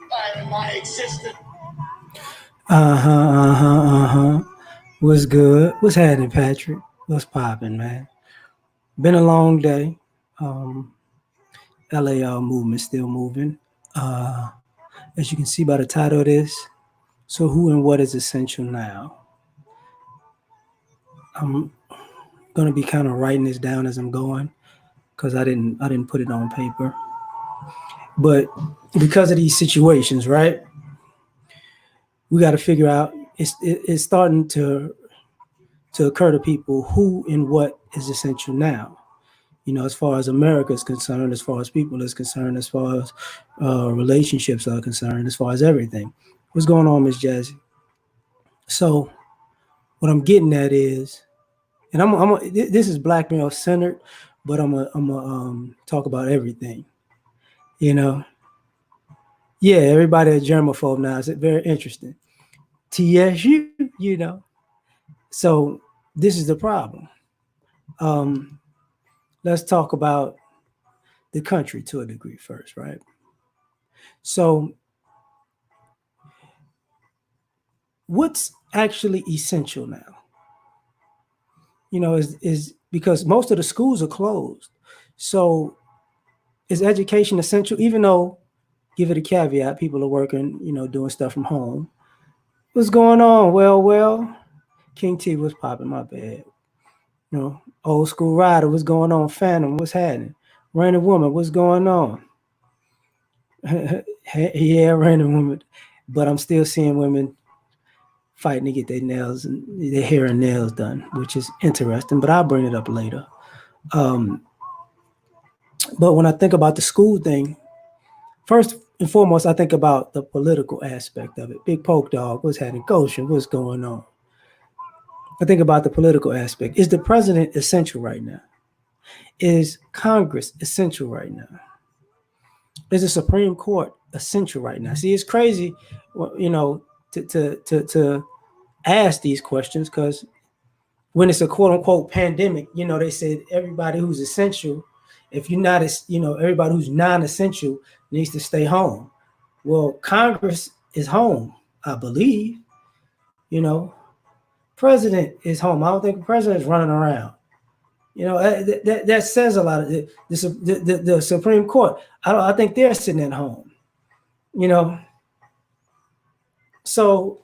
My existence. What's good? What's happening, Patrick? What's popping, man? Been a long day. Um, L.A.R movement still moving. Uh, as you can see by the title of this, so who and what is essential now? I'm gonna be kind of writing this down as I'm going because I didn't put it on paper. But because of these situations, right? We got to figure out. It's starting to occur to people who and what is essential now. As far as America is concerned, as far as people is concerned, as far as relationships are concerned, as far as everything. What's going on, Miss Jazzy? So what I'm getting at is, and this is black male centered, but I'm a talk about everything. You know, yeah, everybody a germaphobe now. It's very interesting. TSU, So this is the problem. Um, let's talk about the country to a degree first, right? So what's actually essential now? Is because most of the schools are closed. So is education essential? Even though, give it a caveat, people are working, doing stuff from home. What's going on? Well, King T was popping my bad. Old school rider, what's going on? Phantom, what's happening? Raining woman, what's going on? Yeah, raining woman. But I'm still seeing women fighting to get their nails and their hair and nails done, which is interesting. But I'll bring it up later. Um, but when I think about the school thing, first and foremost, I think about the political aspect of it. Big Poke Dog, what's happening? Goshen, what's going on? I think about the political aspect. Is the president essential right now? Is Congress essential right now? Is the Supreme Court essential right now? See, it's crazy, to ask these questions because when it's a quote unquote pandemic, they said everybody who's essential, if you're not, everybody who's non essential needs to stay home. Well, Congress is home, I believe. You know, President is home. I don't think the president is running around. That says a lot of the Supreme Court. I think they're sitting at home. You know, so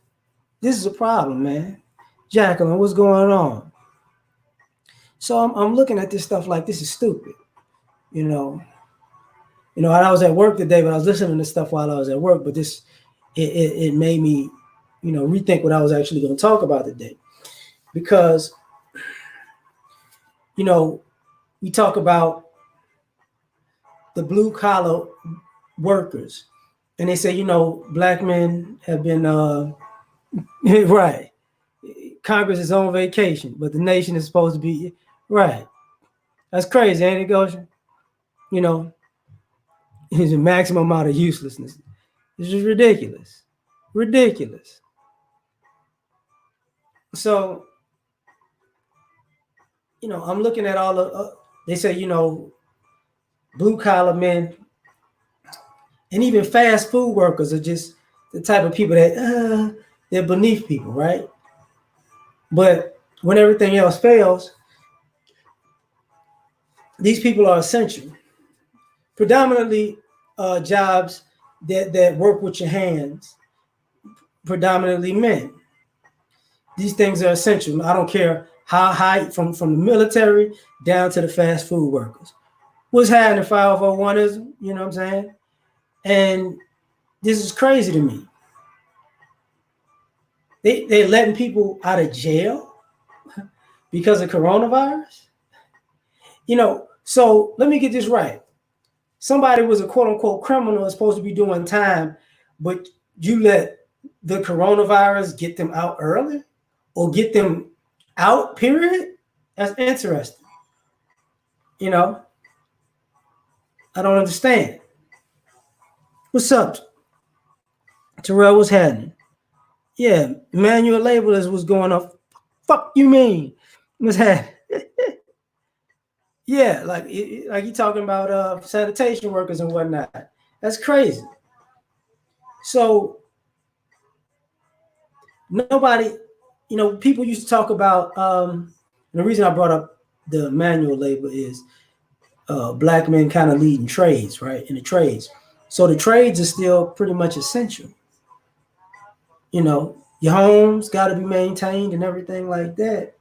this is a problem, man. Jacqueline, what's going on? So I'm looking at this stuff like this is stupid. You know, I was at work today, but I was listening to stuff while I was at work. But it made me, rethink what I was actually going to talk about today, because we talk about the blue collar workers, and they say black men have been right. Congress is on vacation, but the nation is supposed to be right. That's crazy, ain't it, Goshen? You know, there's a maximum amount of uselessness. This is ridiculous. Ridiculous. So, I'm looking at all the, they say, blue collar men and even fast food workers are just the type of people that they're beneath people, right? But when everything else fails, these people are essential. Predominantly jobs that work with your hands, predominantly men. These things are essential. I don't care how high, from the military down to the fast food workers. What's happening 501 is, you know what I'm saying? And this is crazy to me. They're letting people out of jail because of coronavirus. So let me get this right. Somebody was a quote unquote criminal, is supposed to be doing time, but you let the coronavirus get them out early or get them out, period? That's interesting. I don't understand. What's up, Terrell? What's happening? Yeah, Emmanuel Label is what's going on. Fuck you mean? What's happening? Yeah, like you talking about sanitation workers and whatnot. That's crazy. So nobody, people used to talk about. And the reason I brought up the manual labor is black men kind of leading trades, right? In the trades, so the trades are still pretty much essential. Your homes got to be maintained and everything like that.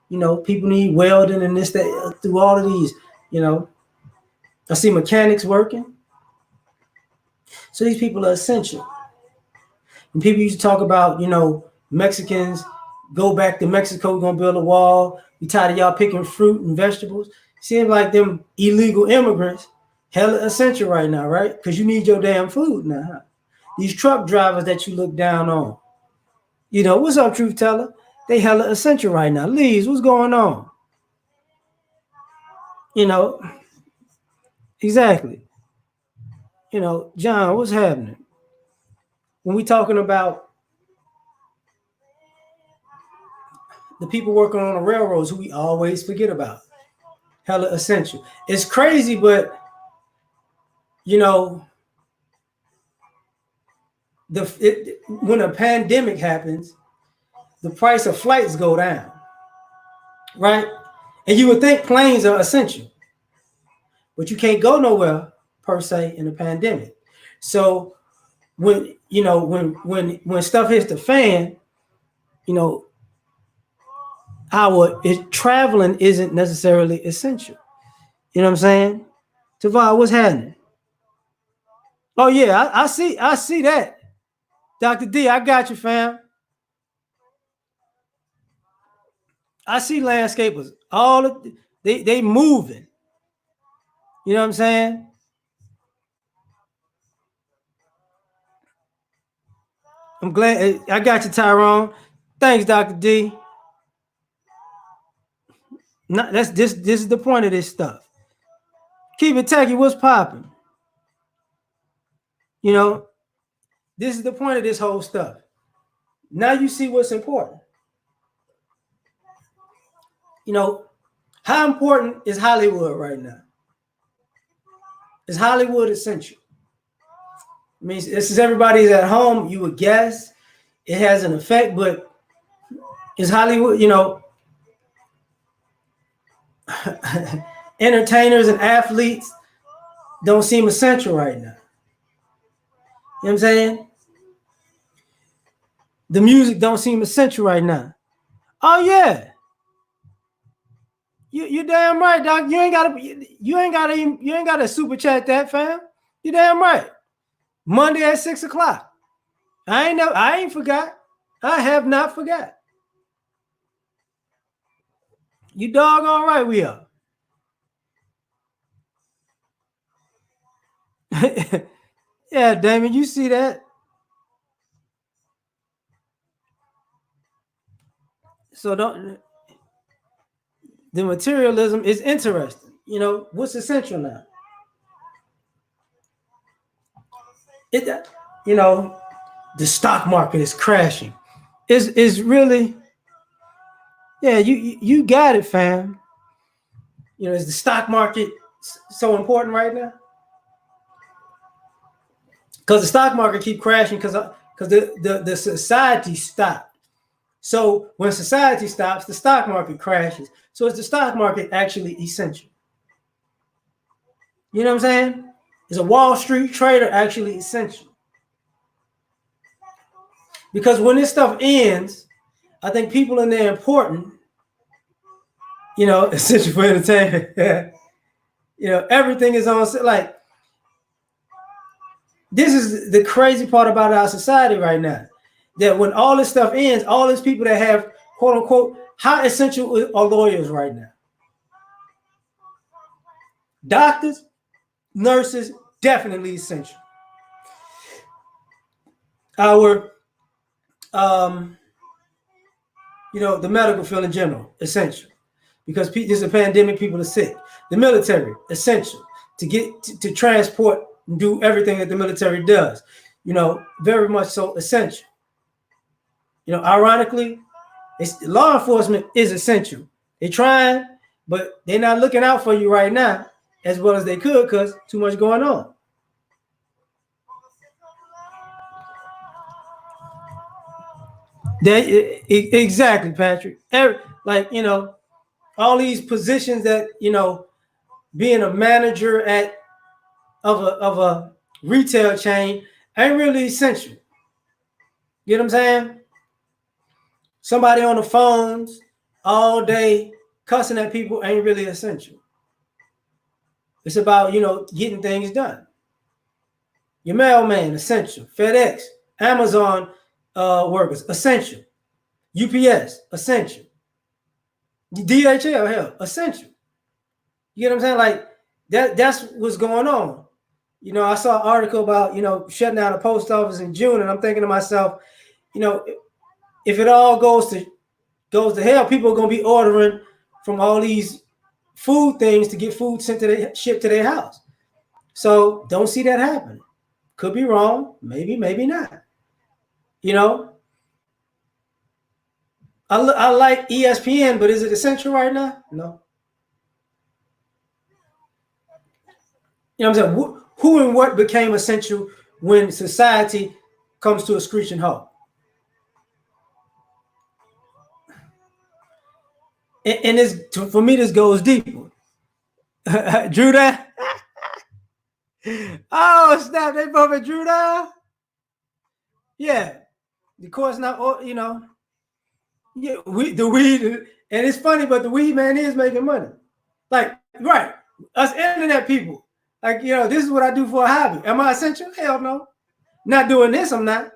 People need welding and this, that, through all of these. You know, I see mechanics working. So these people are essential. And people used to talk about, Mexicans go back to Mexico, we're gonna build a wall. We tired of y'all picking fruit and vegetables. Seems like them illegal immigrants hella essential right now, right? Because you need your damn food now. Huh? These truck drivers that you look down on. What's up, truth teller? They hella essential right now. Lees, what's going on? You know, exactly. John, what's happening? When we talking about the people working on the railroads who we always forget about, hella essential. It's crazy, but you know, when a pandemic happens, the price of flights go down, right? And you would think planes are essential, but you can't go nowhere per se in a pandemic. So when stuff hits the fan, you know, traveling isn't necessarily essential. You know what I'm saying? Tavar, what's happening? Oh yeah, I see that. Dr. D, I got you, fam. I see landscapers. They moving. You know what I'm saying? I'm glad I got you, Tyrone. Thanks, Dr. D. This is the point of this stuff. Keep it tacky, what's popping? This is the point of this whole stuff. Now you see what's important. How important is Hollywood right now? Is Hollywood essential? I mean, this is everybody's at home, you would guess it has an effect, but is Hollywood, entertainers and athletes don't seem essential right now. You know what I'm saying? The music don't seem essential right now. Oh yeah. You damn right, Doc. You ain't gotta super chat that, fam. You damn right. Monday at 6:00. I ain't forgot. I have not forgot. You doggone right we are. Yeah, Damon, you see that? So don't the materialism is interesting. What's essential now? It you know, the stock market is crashing. Is really, yeah, you got it, fam. Is the stock market so important right now? Because the stock market keep crashing because the society stopped. So when society stops, the stock market crashes. So is the stock market actually essential? You know what I'm saying? Is a Wall Street trader actually essential? Because when this stuff ends, I think people in there important, essential for entertainment. Everything is on, like, this is the crazy part about our society right now. That when all this stuff ends, all these people that have quote unquote, how essential are lawyers right now? Doctors, nurses, definitely essential. Our the medical field in general, essential. Because there's a pandemic, people are sick. The military, essential. To get to transport and do everything that the military does. Very much so essential. Ironically, law enforcement is essential. They're trying, but they're not looking out for you right now as well as they could because too much going on. Exactly, Patrick. Like, all these positions that, being a manager of a retail chain ain't really essential. You know what I'm saying? Somebody on the phones all day cussing at people ain't really essential. It's about, getting things done. Your mailman, essential. FedEx, Amazon workers, essential. UPS, essential. DHL, hell, essential. You get what I'm saying? Like that's what's going on. I saw an article about, shutting down the post office in June, and I'm thinking to myself, if it all goes to hell, people are gonna be ordering from all these food things to get food shipped to their house. So don't see that happening. Could be wrong, maybe not. You know, I like ESPN, but is it essential right now? No. You know what I'm saying? Who and what became essential when society comes to a screeching halt? And this, for me, this goes deeper. Drew that? Oh, snap. They both at Drew that? Yeah. The court's not, yeah, the weed, and it's funny, but the weed man is making money. Like, right. Us internet people. Like, this is what I do for a hobby. Am I essential? Hell no. Not doing this, I'm not.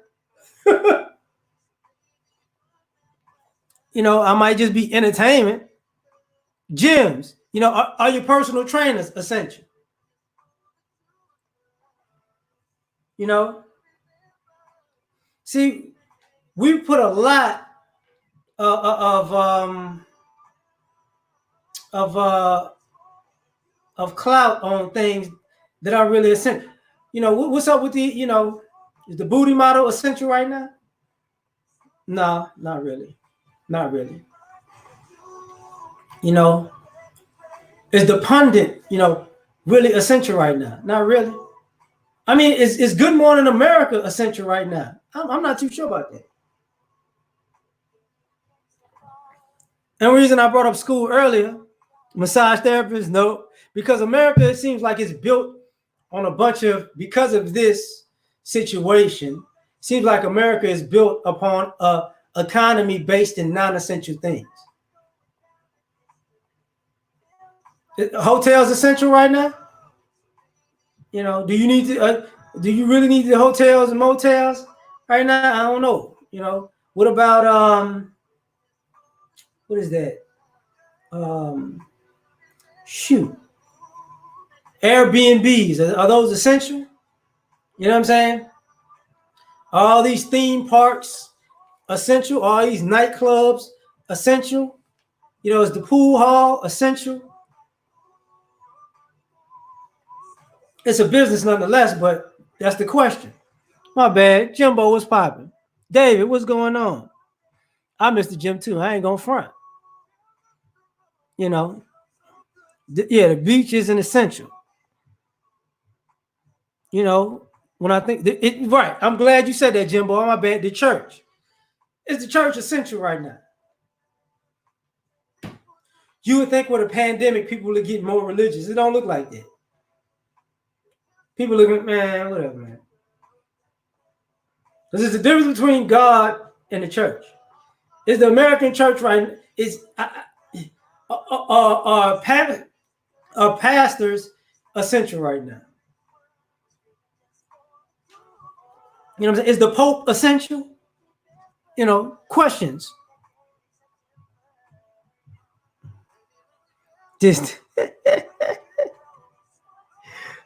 I might just be entertainment. Gyms, are your personal trainers essential? See, we put a lot of clout on things that are really essential. What's up with is the booty model essential right now? No, not really. Not really. Is the pundit, really essential right now? Not really. I mean, is Good Morning America essential right now? I'm not too sure about that. And the reason I brought up school earlier, massage therapists, no, because America, it seems like it's built on a bunch of, because of this situation, seems like America is built upon a economy based in non-essential things. Hotels essential right now? Do you need to? Do you really need the hotels and motels right now? I don't know. What about what is that? Shoot, Airbnbs, are those essential? You know what I'm saying? All these theme parks essential? All these nightclubs essential? Is the pool hall essential? It's a business nonetheless, but that's the question. My bad. Jimbo, what's popping? David, what's going on? I missed the gym too. I ain't gonna front. The beach isn't essential. When I think right, I'm glad you said that, Jimbo. My bad. The church. Is the church essential right now? You would think with a pandemic, people are getting more religious. It don't look like that. People looking, man, whatever, man. Because there's a difference between God and the church. Is the American church right? Are pastors essential right now? You know what I'm saying? Is the Pope essential? Questions. Just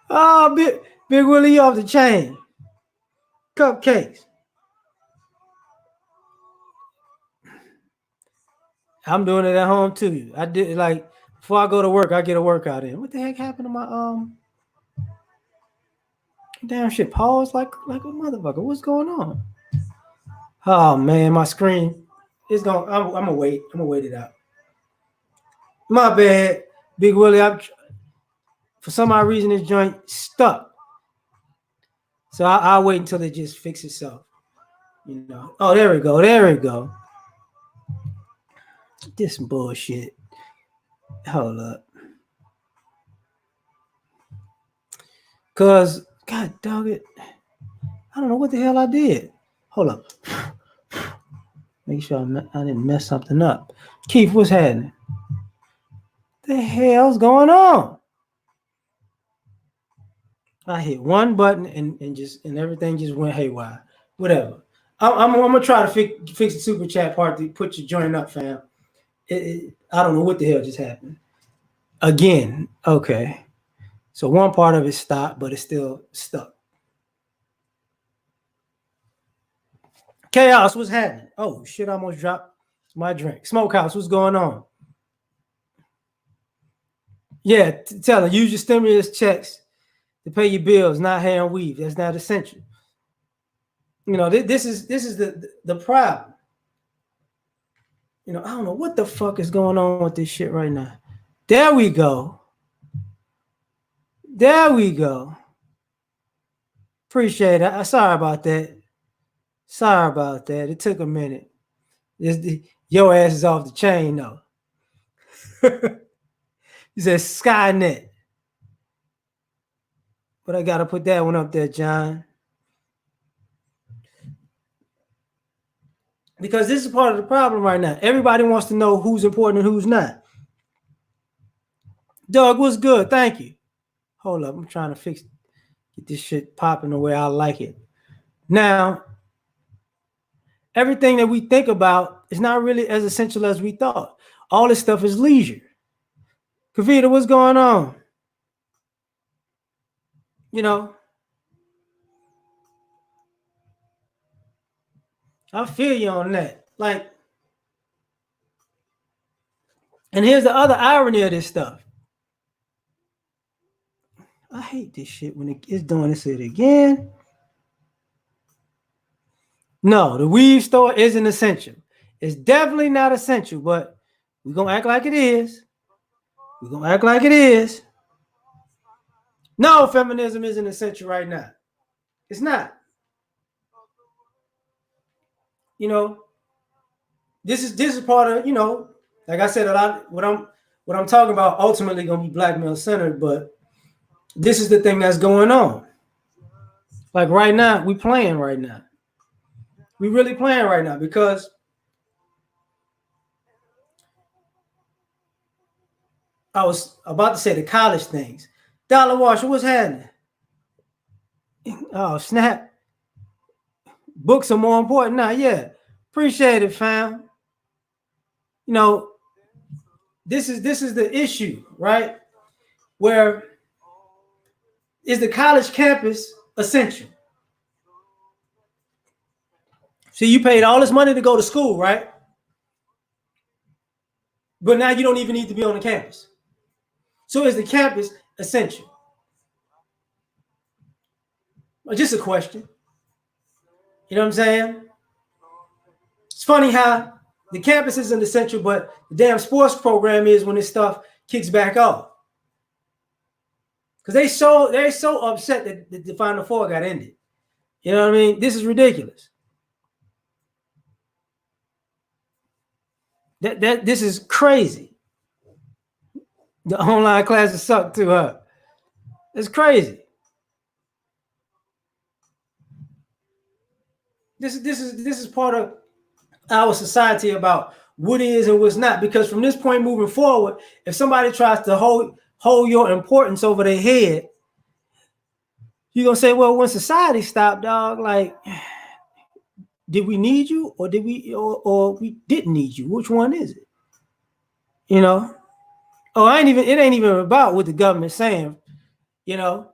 oh, Big Willie off the chain. Cupcakes. I'm doing it at home too. I did like before I go to work, I get a workout in. What the heck happened to my damn shit? Pause like a motherfucker. What's going on? Oh man, my screen is going. I'm gonna wait. I'm gonna wait it out. My bad, Big Willie. For some odd reason this joint stuck. So I'll wait until it just fixes itself. You know. Oh, there we go. There we go. This bullshit. Hold up. Cause God dog it. I don't know what the hell I did. Hold up. Make sure I didn't mess something up. Keith, what's happening? The hell's going on? I hit one button and everything just went haywire. Whatever. I'm gonna try to fix the super chat part to put your joint up, fam. I don't know what the hell just happened. Again, okay. So one part of it stopped, but it's still stuck. Chaos, what's happening? Oh shit! I almost dropped my drink. Smokehouse, what's going on? Yeah, tell her use your stimulus checks to pay your bills, not hair and weave. That's not essential. You know, this is the problem. You know, I don't know what the fuck is going on with this shit right now. There we go. There we go. Appreciate it. Sorry about that. Sorry about that. It took a minute. Your ass is off the chain though. He said Skynet. But I gotta put that one up there, John. Because this is part of the problem right now. Everybody wants to know who's important and who's not. Doug, what's good? Thank you. Hold up. I'm trying to get this shit popping the way I like it. Now, everything that we think about is not really as essential as we thought. All this stuff is leisure. Kavita, what's going on? You know, I feel you on that. Like, and here's the other irony of this stuff. I hate this shit when it's doing this shit again. No, the weave store isn't essential. It's definitely not essential, but we're going to act like it is. We're going to act like it is. No, feminism isn't essential right now. It's not. You know, this is part of, you know, like I said, a lot what I'm talking about ultimately going to be black male centered, but this is the thing that's going on. Like right now, we playing right now. We really playing right now because I was about to say the college things. Dollar Washer, what's happening? Oh, snap. Books are more important now. Yeah. Appreciate it, fam. You know, this is the issue, right? Where is the college campus essential? So you paid all this money to go to school, right? But now you don't even need to be on the campus. So is the campus essential? Well, just a question. You know what I'm saying? It's funny how the campus isn't essential, but the damn sports program is when this stuff kicks back off. Because they're so upset that the Final Four got ended. You know what I mean? This is ridiculous. This is crazy. The online classes suck too, huh? It's crazy. This is part of our society about what is and what's not. Because from this point moving forward, if somebody tries to hold your importance over their head, you're gonna say, well, when society stopped, dog, like, did we need you or or we didn't need you? Which one is it? You know? Oh, it ain't even about what the government's saying. You know,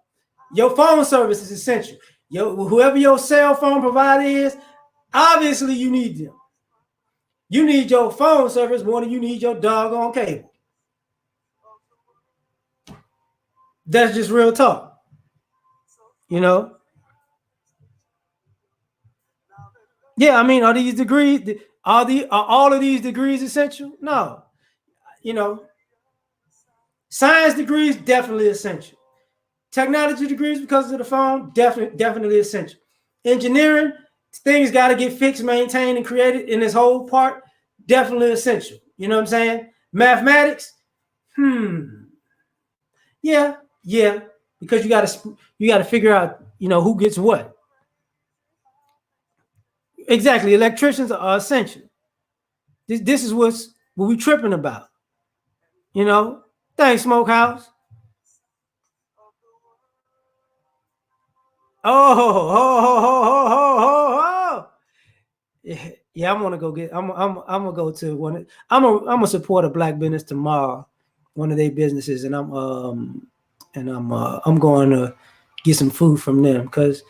your phone service is essential. Whoever your cell phone provider is, obviously you need them. You need your phone service more than you need your doggone cable. That's just real talk. You know? Yeah, I mean, are these degrees are all of these degrees essential? No. You know, science degrees definitely essential. Technology degrees because of the phone definitely essential. Engineering things got to get fixed, maintained, and created in this whole part. Definitely essential. You know what I'm saying? Mathematics, yeah, yeah, because you got to figure out, who gets what. Exactly, electricians are essential. This is what we tripping about. You know, thanks, Smokehouse. Oh. Yeah, I'm gonna go get. I'm gonna go to one. I'm gonna support a black business tomorrow, one of their businesses, and I'm going to get some food from them because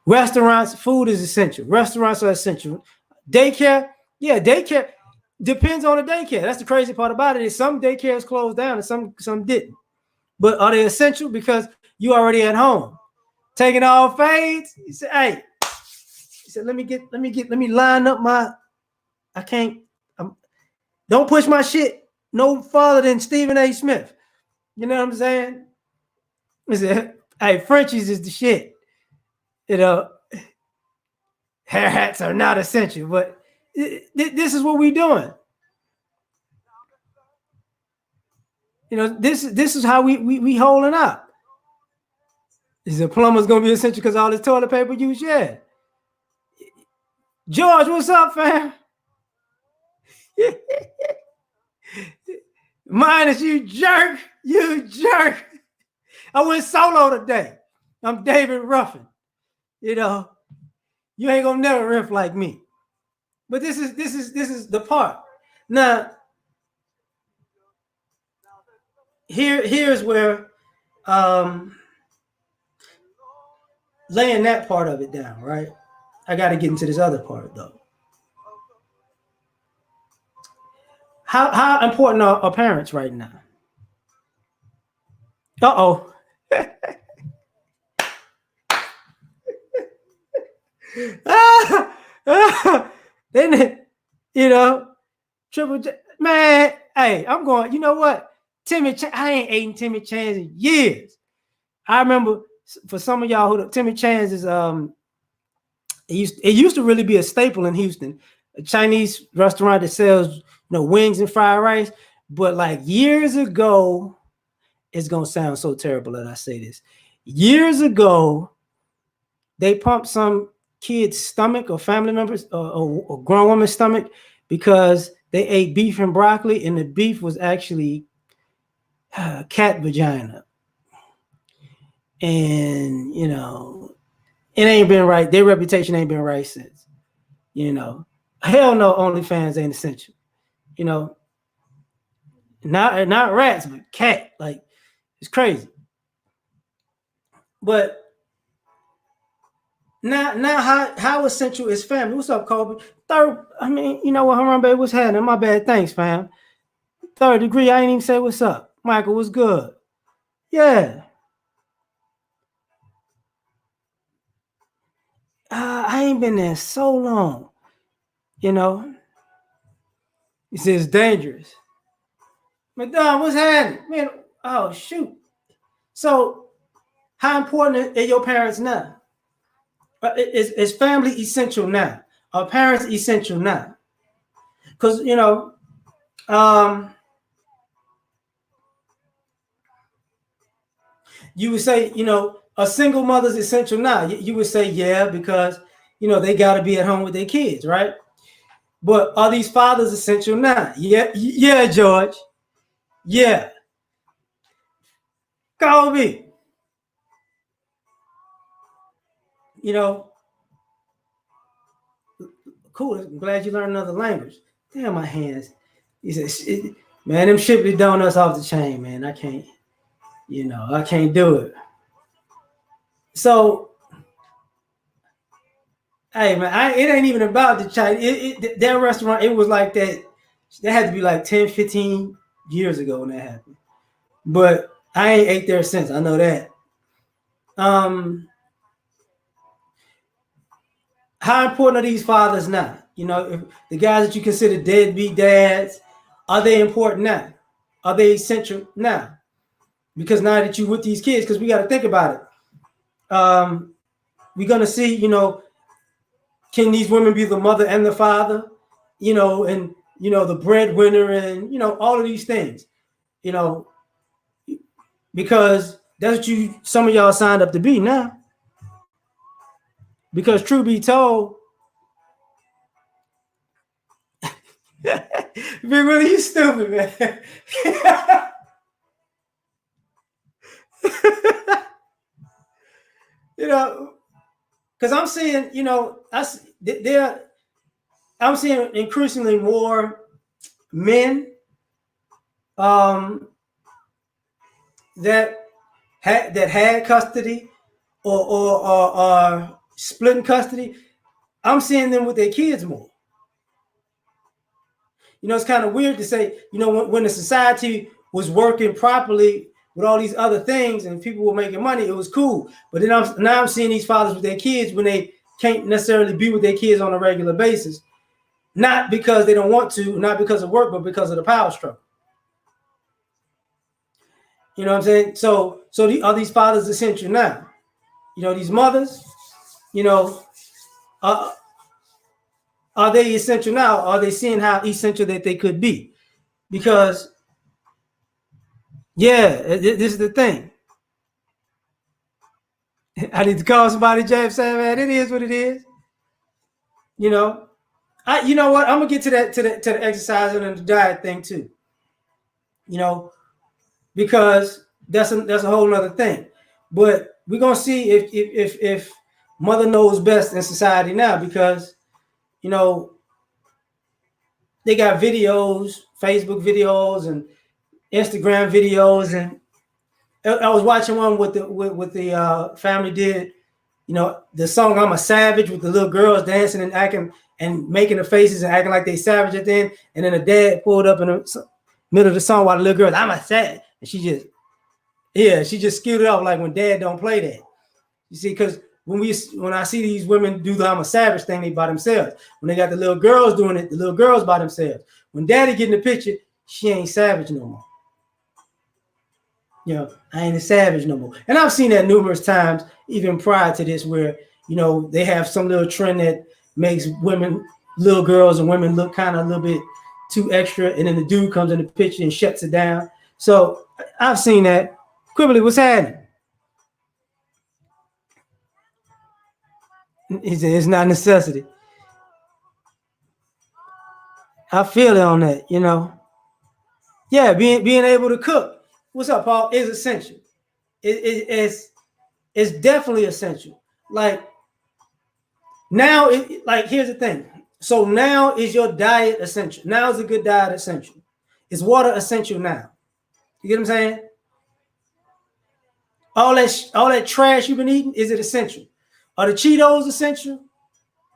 restaurants, food is essential. Restaurants are essential. Daycare, yeah, daycare depends on the daycare. That's the crazy part about it is some daycares closed down and some didn't. But are they essential because you already at home taking all fades? You say, hey. He said, let me line up my. I can't. Don't push my shit no farther than Stephen A. Smith. You know what I'm saying? He said, hey, Frenchies is the shit. Hair hats are not essential, but this is what we doing. This is how we holding up. Is the plumber's gonna be essential because all this toilet paper use? Yeah. George, what's up, fam? Minus you jerk. You jerk. I went solo today. I'm David Ruffin. You ain't gonna never riff like me. But this is the part. Now, here's where laying that part of it down, right? I got to get into this other part though. How important are parents right now? Uh-oh. Then Triple J, man. Hey, I'm going. You know what? I ain't eating Timmy Chans in years. I remember for some of y'all who Timmy Chans is it used to really be a staple in Houston, a Chinese restaurant that sells wings and fried rice. But like years ago, it's gonna sound so terrible that I say this. Years ago, they pumped some kid's stomach or family members or grown woman's stomach because they ate beef and broccoli, and the beef was actually cat vagina. And it ain't been right. Their reputation ain't been right since. Hell no, OnlyFans ain't essential. Not rats, but cat. Like, it's crazy. But now how essential is family? What's up, Kobe? Third, I mean, you know what, Harambe, what's happening? My bad, thanks, fam. Third degree, I ain't even say what's up. Michael, what's good? Yeah. I ain't been there so long. He says dangerous. Madonna, what's happening? Man, oh shoot. So how important are your parents now? Is family essential now? Are parents essential now? Because you would say a single mother's essential now. You would say yeah, because they got to be at home with their kids, right? But are these fathers essential now? Yeah, George. Yeah. Kobe. Cool. I'm glad you learned another language. Damn, my hands. He said, man, them Shipley donuts off the chain, man. I can't, I can't do it. So, hey, man, it ain't even about the China. That restaurant, it was like that. That had to be like 10, 15 years ago when that happened. But I ain't ate there since. I know that. How important are these fathers now? If the guys that you consider deadbeat dads, are they important now? Are they essential now? Because now that you with these kids, because we got to think about it. We're gonna see, can these women be the mother and the father, and the breadwinner, and all of these things, you know, because that's what some of y'all signed up to be now. Because true be told, Big Willie, you stupid, man. Because I'm seeing, I'm seeing increasingly more men that had custody or splitting custody. I'm seeing them with their kids more. It's kind of weird to say, when the society was working properly with all these other things and people were making money, it was cool. But then now I'm seeing these fathers with their kids when they can't necessarily be with their kids on a regular basis, not because they don't want to, not because of work, but because of the power struggle. You know what I'm saying? So are these fathers essential now? These mothers, are they essential now? Are they seeing how essential that they could be? Because, this is the thing. I need to call somebody, James, say, man, it is what it is. You know what? I'm gonna get to the exercise and the diet thing too. Because that's a whole nother thing. But we're gonna see if mother knows best in society now, because they got videos, Facebook videos and Instagram videos, and I was watching one with the family did, the song "I'm a Savage" with the little girls dancing and acting and making the faces and acting like they savage at the end, and then the dad pulled up in the middle of the song while the little girl, "I'm a savage," and she just skewed it off like when dad don't play that. You see, because when I see these women do the "I'm a savage" thing, they by themselves. When they got the little girls doing it, the little girls by themselves. When daddy get in the picture, she ain't savage no more. I ain't a savage no more. And I've seen that numerous times, even prior to this, where, they have some little trend that makes little girls and women look kind of a little bit too extra. And then the dude comes in the picture and shuts it down. So I've seen that. Quibbly, what's happening? He said, it's not a necessity. I feel it on that, Yeah, being able to cook. What's up, Paul? Is essential. It's definitely essential. Like now, here's the thing. So now is your diet essential? Now is a good diet essential? Is water essential now? You get what I'm saying? All that trash you've been eating, is it essential? Are the Cheetos essential?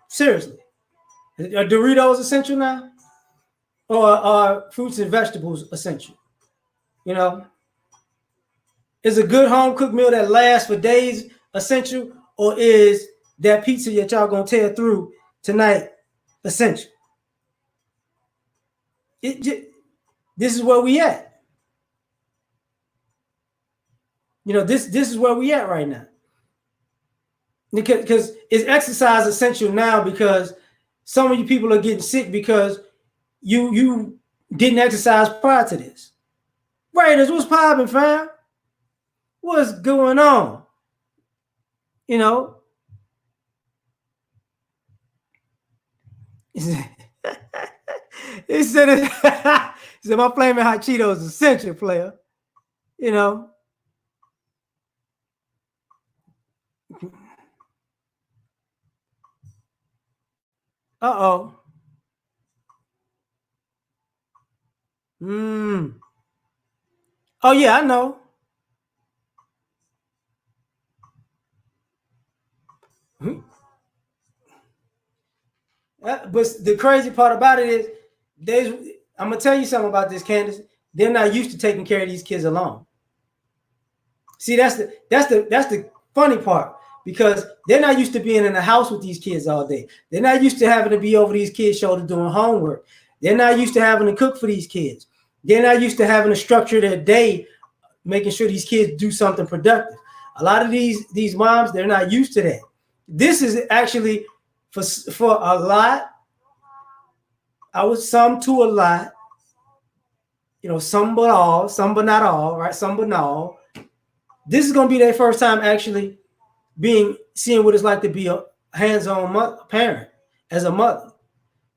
Seriously. Are Doritos essential now? Or are fruits and vegetables essential? Is a good home cooked meal that lasts for days essential, or is that pizza that y'all gonna tear through tonight essential? This is where we at. This is where we at right now. Because is exercise essential now because some of you people are getting sick because you didn't exercise prior to this? Raiders, what's popping, fam? What's going on? He said, he said, my flaming hot Cheetos is essential, player. Uh-oh. Oh, yeah, I know. But the crazy part about it is, I'm gonna tell you something about this, Candace. They're not used to taking care of these kids alone. See, that's the funny part, because they're not used to being in the house with these kids all day. They're not used to having to be over these kids' shoulder doing homework. They're not used to having to cook for these kids. They're not used to having to structure their day, making sure these kids do something productive. A lot of these moms, they're not used to that. This is actually For a lot, I would some to a lot, some but all, some but not all, right? Some but not all. This is gonna be their first time actually seeing what it's like to be a hands-on parent as a mother.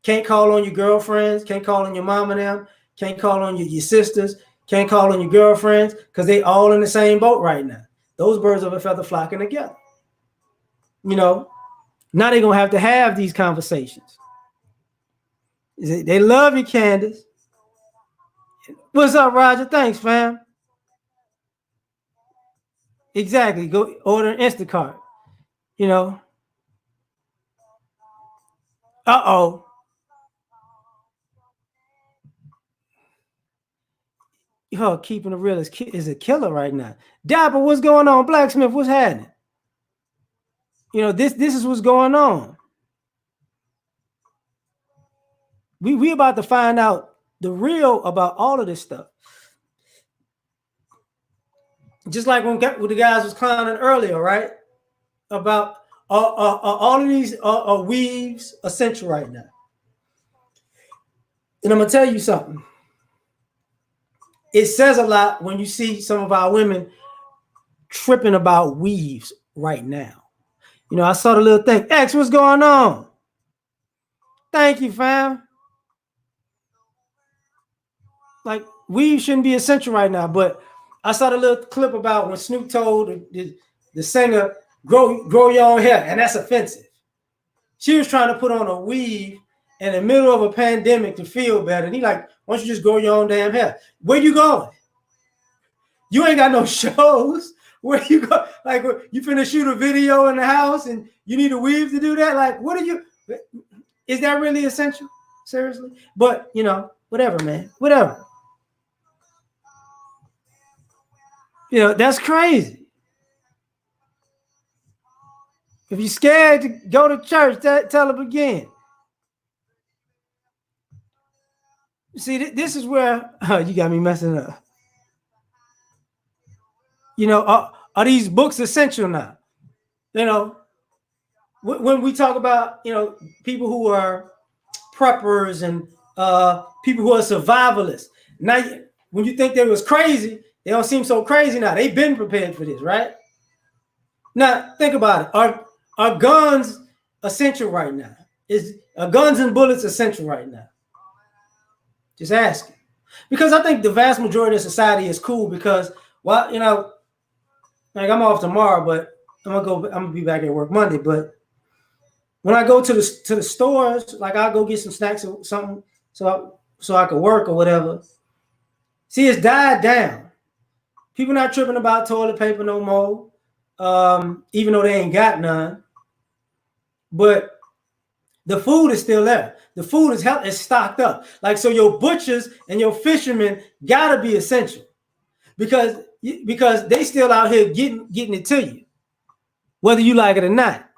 Can't call on your girlfriends, can't call on your mom and them, can't call on your sisters, can't call on your girlfriends because they all in the same boat right now. Those birds of a feather flocking together. Now they're gonna have to have these conversations. They love you, Candace. What's up, Roger? Thanks, fam. Exactly. Go order an Instacart. Uh-oh. Yo, keeping it real is a killer right now. Dapper, what's going on? Blacksmith, what's happening? This is what's going on. We about to find out the real about all of this stuff. Just like when the guys was clowning earlier, right? About all of these weaves essential right now. And I'm gonna tell you something. It says a lot when you see some of our women tripping about weaves right now. I saw the little thing. X, what's going on? Thank you, fam. Like, weave shouldn't be essential right now, but I saw the little clip about when Snoop told the singer, grow your own hair, and that's offensive. She was trying to put on a weave in the middle of a pandemic to feel better. And he like, why don't you just grow your own damn hair? Where you going? You ain't got no shows. Where you go? Like, you finna shoot a video in the house and you need a weave to do that? Like, what are you? Is that really essential? Seriously? But, whatever, man. Whatever. That's crazy. If you're scared to go to church, tell them again. See, this is where you got me messing up. Are these books essential now? When we talk about, people who are preppers and people who are survivalists. Now, when you think they was crazy, they don't seem so crazy now. They've been prepared for this, right? Now, think about it. Are guns essential right now? Are guns and bullets essential right now? Just asking. Because I think the vast majority of society is cool because, like I'm off tomorrow, but I'm gonna be back at work Monday. But when I go to the stores, like I'll go get some snacks or something so I could work or whatever. See, it's died down. People not tripping about toilet paper no more, even though they ain't got none. But the food is still there. The food is stocked up. Like, so your butchers and your fishermen gotta be essential because they still out here getting it to you, whether you like it or not.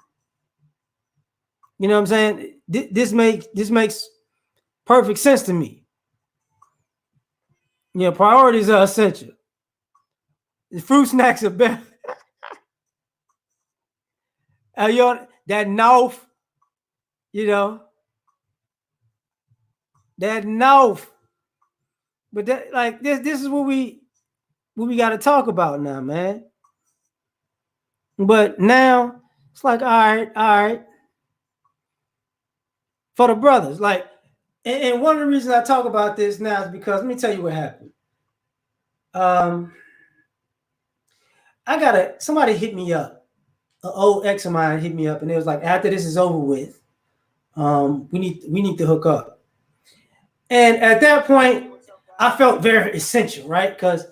You know what I'm saying? This makes perfect sense to me. Priorities are essential. The fruit snacks are better. That knife, that knife. But that, like, this is what we got to talk about now, man. But now it's like, all right. For the brothers, like, and one of the reasons I talk about this now is because let me tell you what happened. Somebody hit me up. An old ex of mine hit me up, and it was like, after this is over with, we need to hook up. And at that point, I felt very essential, right? Because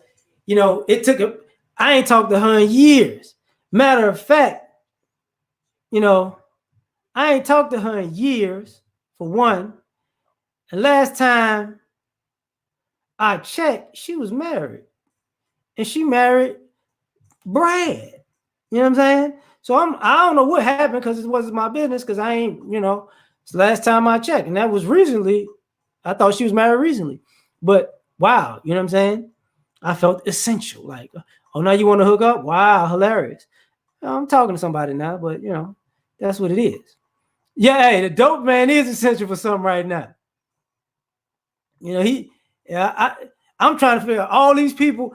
I ain't talked to her in years. Matter of fact, I ain't talked to her in years, for one. And last time I checked, she was married. And she married Brad. You know what I'm saying? So I don't know what happened because it wasn't my business because I ain't, it's the last time I checked. And that was recently. I thought she was married recently. But wow, you know what I'm saying? I felt essential. Like, oh, now you want to hook up? Wow, hilarious. I'm talking to somebody now, but that's what it is. Yeah, hey, the dope man is essential for something right now. You know, I'm trying to figure out all these people.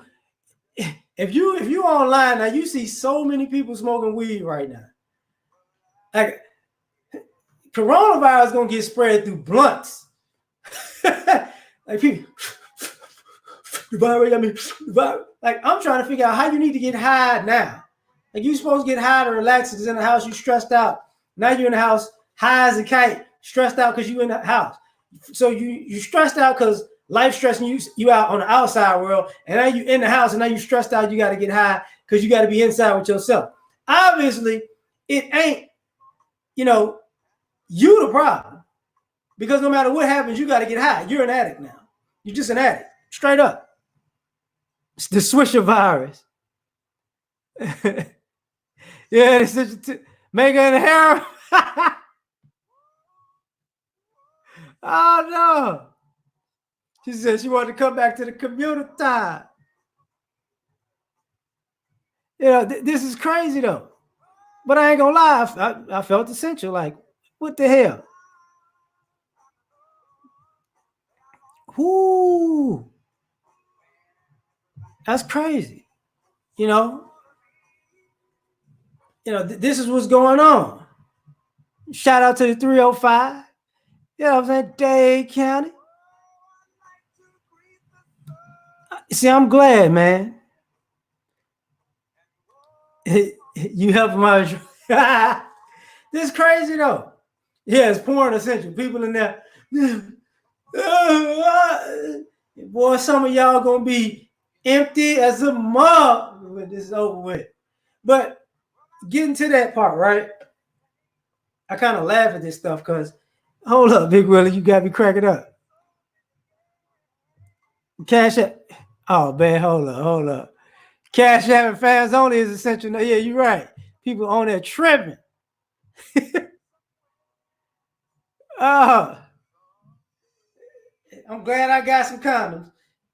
If you online now, you see so many people smoking weed right now. Like coronavirus gonna get spread through blunts. Like people, the virus. I mean, the virus. Like I'm trying to figure out how you need to get high now. Like you supposed to get high to relax. It's in the house. You stressed out. Now you're in the house, high as a kite, stressed out because you in the house. So you stressed out because life stressing you out on the outside world, and now you in the house, and now you stressed out. You got to get high because you got to be inside with yourself. Obviously, it ain't you the problem because no matter what happens, you got to get high. You're an addict now. You're just an addict, straight up. It's the Swisher virus. Yeah, it's Mega and heroin. Oh no. She said she wanted to come back to the community time. This is crazy though. But I ain't gonna lie, I felt essential. Like, what the hell? Whoo, that's crazy. You know, this is what's going on. Shout out to the 305. You know what I'm saying? Dade County. See, I'm glad, man. You help him out. This is crazy though. Yeah, it's porn essential. People in there. Boy, some of y'all gonna be empty as a mug when this is over with. But getting to that part, right? I kind of laugh at this stuff because, hold up, Big Willie, you got me cracking up. Cash App. Oh man, hold up. Cash App and fans only is essential. No, yeah, you're right. People on there tripping. Oh, I'm glad I got some condoms.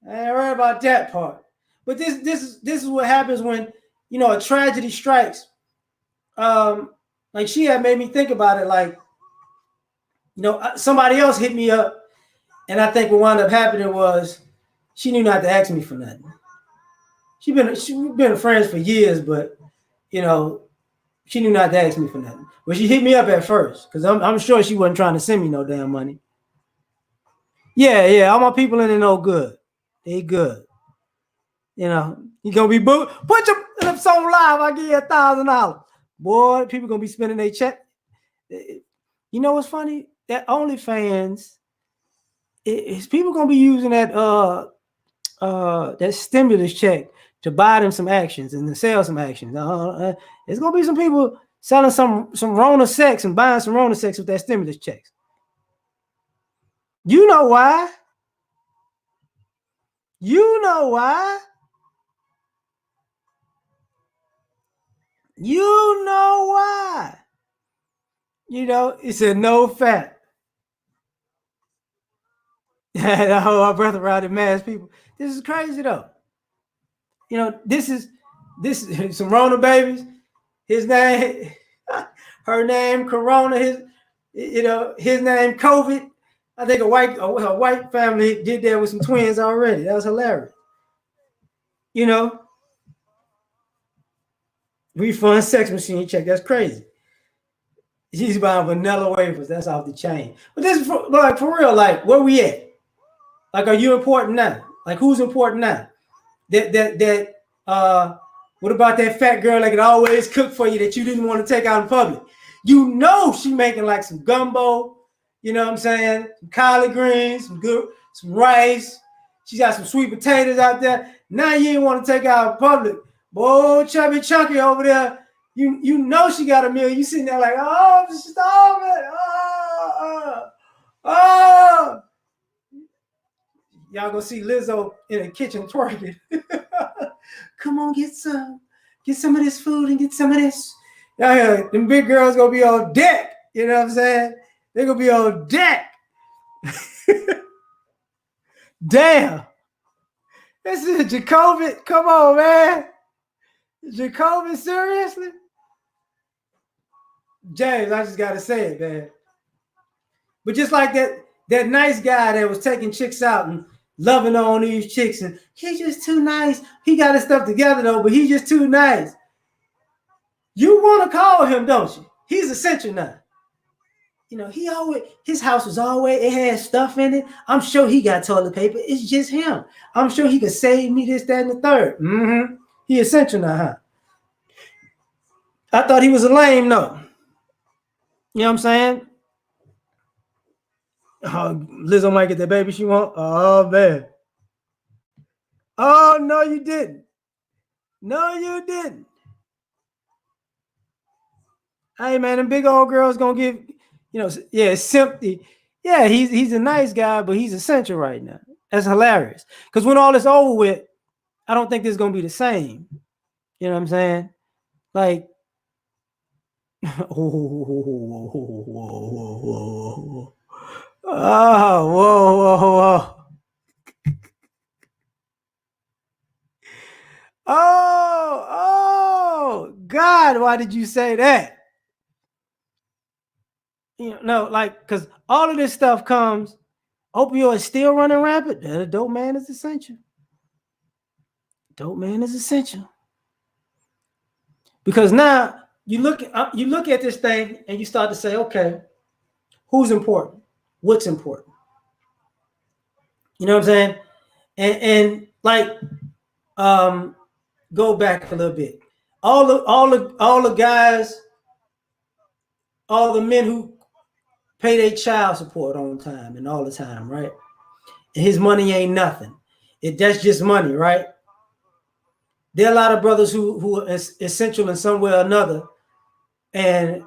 I ain't worried about that part. But this is what happens when a tragedy strikes. Like she had made me think about it. Like somebody else hit me up, and I think what wound up happening was she knew not to ask me for nothing. We've been friends for years, but she knew not to ask me for nothing. But she hit me up at first because I'm sure she wasn't trying to send me no damn money. Yeah, all my people in there no good. They good. You gonna be booked. Put your lips on live. I give you $1,000. Boy, people gonna be spending their check. You know what's funny? That OnlyFans is people gonna be using that stimulus check to buy them some actions and to sell some actions. There's gonna be some people selling some Rona sex and buying some Rona sex with that stimulus checks. You know why? You know why? You know why? It's a no fat. That whole our brother around the mass people. This is crazy though. This is some Rona babies. His name, her name Corona. His name COVID. I think a white family did that with some twins already. That was hilarious. Refund sex machine check. That's crazy. She's buying vanilla wafers. That's off the chain. But this is for real. Like, where we at? Like, are you important now? Like, who's important now? What about that fat girl that could always cook for you that you didn't want to take out in public? She making like some gumbo. You know what I'm saying? Some collard greens, some rice. She got some sweet potatoes out there. Now you didn't want to take out in public. Boy, chubby chunky over there. She got a meal. You sitting there like, oh, stop it. Oh. Y'all gonna see Lizzo in the kitchen twerking. Come on, get some of this food and get some of this. Yeah, them big girls gonna be on deck. You know what I'm saying? They're gonna be on deck. Damn. This is Jacoby. Come on, man. Jacoby, seriously? James, I just gotta say it, man. But just like that nice guy that was taking chicks out and loving on these chicks, and he's just too nice. He got his stuff together though, but he's just too nice. You want to call him, don't you? He's essential now. You know, his house was always, it had stuff in it. I'm sure he got toilet paper. It's just him. I'm sure he could save me this, that, and the third. Mm-hmm. He essential now, huh? I thought he was a lame, though. You know what I'm saying? Oh, Lizzo might get the baby she want. Oh, man. Oh, no, you didn't. No, you didn't. Hey, man, them big old girls gonna give, yeah, sympathy. Yeah, he's a nice guy, but he's essential right now. That's hilarious. Because when all this over with, I don't think this is gonna be the same. You know what I'm saying? Like, whoa. Oh, whoa. Oh, God, why did you say that? No, like, because all of this stuff comes, opioids still running rampant. The dope man is essential. Dope man is essential. Because now you look at this thing and you start to say, okay, who's important? What's important? You know what I'm saying? And like, go back a little bit. All the guys, all the men who pay their child support on time and all the time, right? And his money ain't nothing. That's just money, right? There are a lot of brothers who are essential in some way or another, and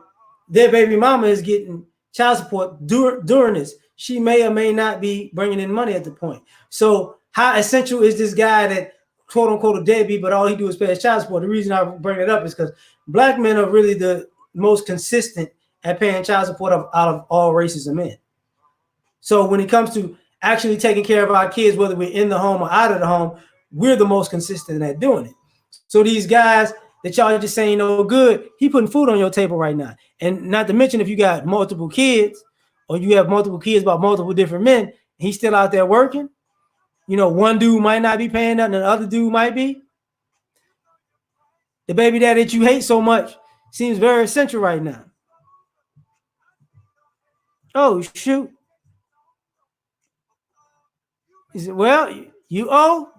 their baby mama is getting child support during this. She may or may not be bringing in money at the point. So how essential is this guy that, quote unquote, a deadbeat, but all he do is pay his child support? The reason I bring it up is because black men are really the most consistent at paying child support out of all races of men. So when it comes to actually taking care of our kids, whether we're in the home or out of the home, we're the most consistent at doing it. So these guys that y'all just saying no good, he putting food on your table right now. And not to mention, if you got multiple kids or you have multiple kids by multiple different men, he's still out there working. One dude might not be paying nothing, and the other dude might be. The baby dad that you hate so much seems very essential right now. Oh, shoot. He said, well, you owe?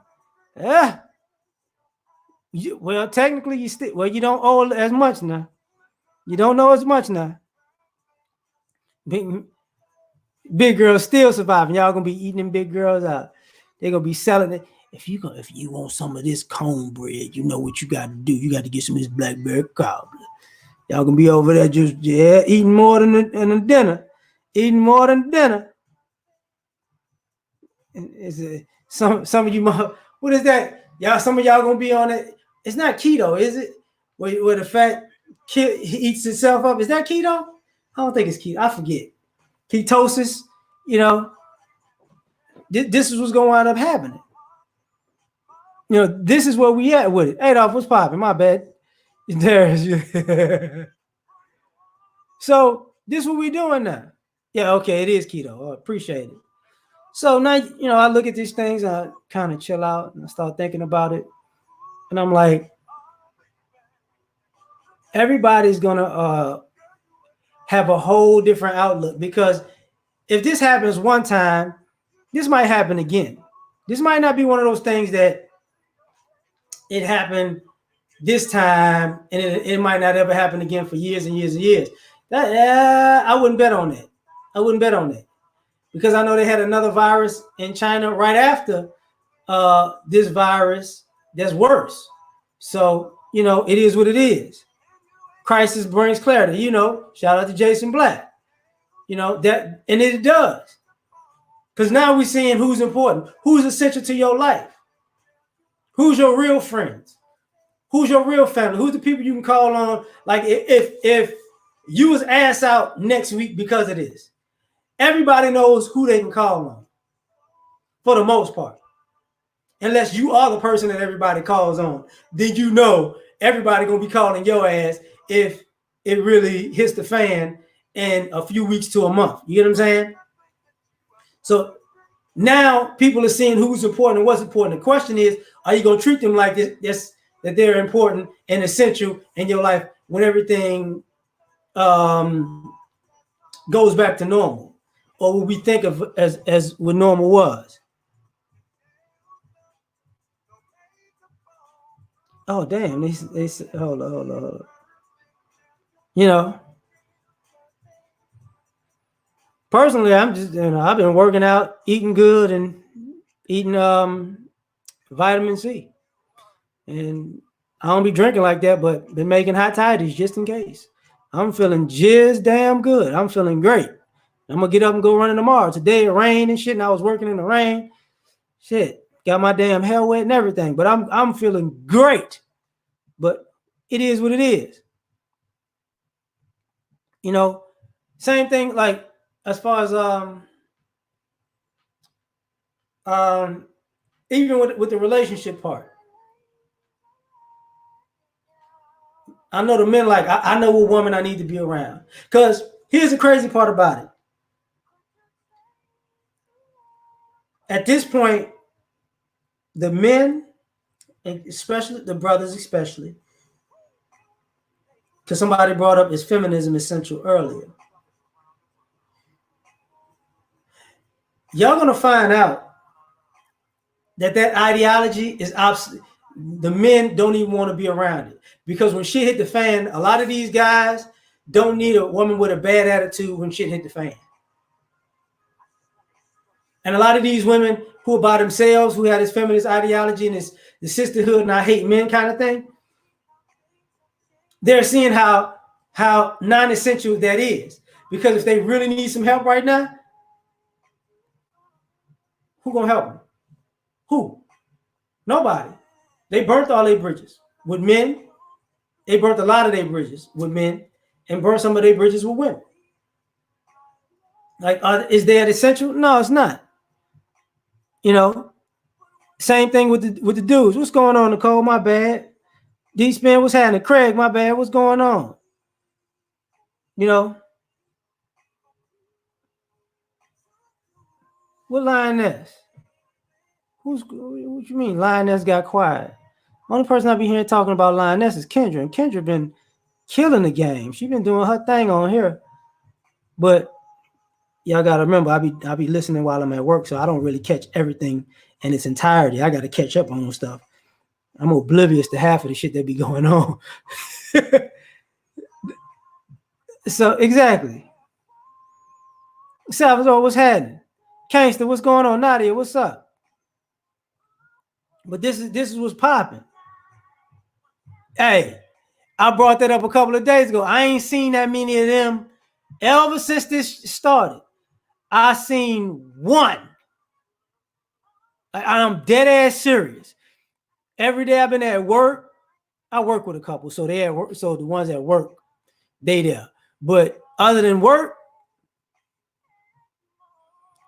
Yeah. Well, technically, you don't owe as much now. You don't know as much now. Big girls still surviving. Y'all gonna be eating them big girls out. They're gonna be selling it. If you want some of this cornbread, you know what you got to do. You got to get some of this blackberry cobbler. Y'all gonna be over there just eating more than the dinner, eating more than dinner. Some of you, what is that? Y'all, some of y'all gonna be on it. It's not keto, is it? Where the fat eats itself up. Is that keto? I don't think it's keto. I forget. Ketosis. This is what's gonna wind up happening. This is where we at with it. Adolph, what's popping? My bad. So this is what we doing now. Yeah, okay, it is keto. I appreciate it. So now, I look at these things, I kind of chill out and I start thinking about it. And I'm like, everybody's going to have a whole different outlook, because if this happens one time, this might happen again. This might not be one of those things that it happened this time and it might not ever happen again for years and years and years. I wouldn't bet on that. I wouldn't bet on that, because I know they had another virus in China right after this virus that's worse. So, it is what it is. Crisis brings clarity. Shout out to Jason Black. That, and it does. Because now we're seeing who's important, who's essential to your life, who's your real friends, who's your real family, who's the people you can call on. Like if you was ass out next week because of this, everybody knows who they can call on for the most part. Unless you are the person that everybody calls on, then everybody gonna be calling your ass if it really hits the fan in a few weeks to a month. You get what I'm saying? So now people are seeing who's important and what's important. The question is, are you going to treat them like this that they're important and essential in your life when everything goes back to normal? Or will we think of as what normal was? Oh, damn. They hold on, hold on, hold on. You know, personally, I'm just, I've been working out, eating good, and eating vitamin C. And I don't be drinking like that, but been making hot toddies just in case. I'm feeling just damn good. I'm feeling great. I'm gonna get up and go running tomorrow. Today it rained and shit, and I was working in the rain. Shit, got my damn hair wet and everything. But I'm feeling great. But it is what it is. You know, same thing like as far as even with the relationship part. I know the men like I know what woman I need to be around. Because here's the crazy part about it. At this point, the men, especially the brothers, especially, because somebody brought up is feminism essential earlier. Y'all gonna find out that ideology is obsolete. The men don't even want to be around it because when shit hit the fan, a lot of these guys don't need a woman with a bad attitude when shit hit the fan. And a lot of these women who are by themselves, who have this feminist ideology and this the sisterhood and I hate men kind of thing, they're seeing how non-essential that is. Because if they really need some help right now, who gonna help them? Who? Nobody. They burnt all their bridges with men. They burnt a lot of their bridges with men and burnt some of their bridges with women. Like, is that essential? No, it's not. You know, same thing with the dudes. What's going on, Nicole? My bad. D-Spin, what's happening? Craig, my bad. What's going on? You know, what lioness? What you mean lioness got quiet? Only person I be hearing talking about lioness is Kendra, and Kendra been killing the game. She been doing her thing on here, but y'all gotta remember, I be listening while I'm at work, so I don't really catch everything in its entirety. I gotta catch up on stuff. I'm oblivious to half of the shit that be going on. So exactly. Salvador, what's happening? Kangster, what's going on? Nadia, what's up? But this is what's popping. Hey, I brought that up a couple of days ago. I ain't seen that many of them ever since this started. I seen one. I'm dead ass serious. Every day I've been at work. I work with a couple, so they at work. So the ones at work, they there. But other than work,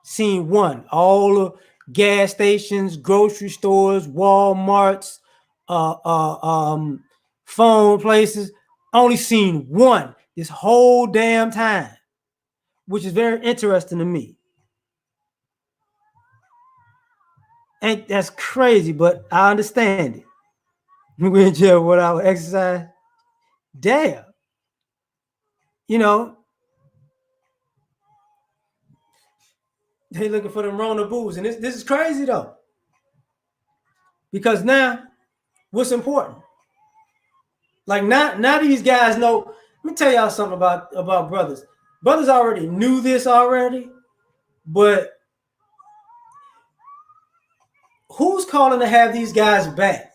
seen one. All the gas stations, grocery stores, Walmarts, phone places. Only seen one this whole damn time, which is very interesting to me. And that's crazy, but I understand it. We in jail without exercise. Damn. You know, they looking for them Rona booze. And this is crazy though. Because now, what's important? Like now these guys know. Let me tell y'all something about brothers. Brothers already knew this already, but who's calling to have these guys back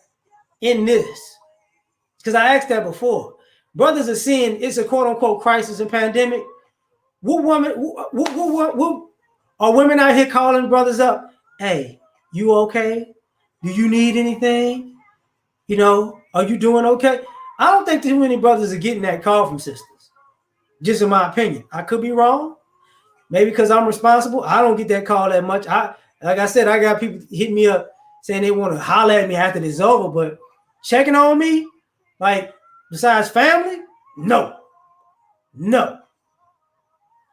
in this? Because I asked that before. Brothers are seeing it's a quote unquote crisis and pandemic. What woman? What are women out here calling brothers up? Hey, you okay? Do you need anything? You know, are you doing okay? I don't think too many brothers are getting that call from sisters. Just in my opinion. I could be wrong. Maybe because I'm responsible. I don't get that call that much. Like I said, I got people hit me up saying they want to holler at me after this is over, but checking on me, like besides family, no.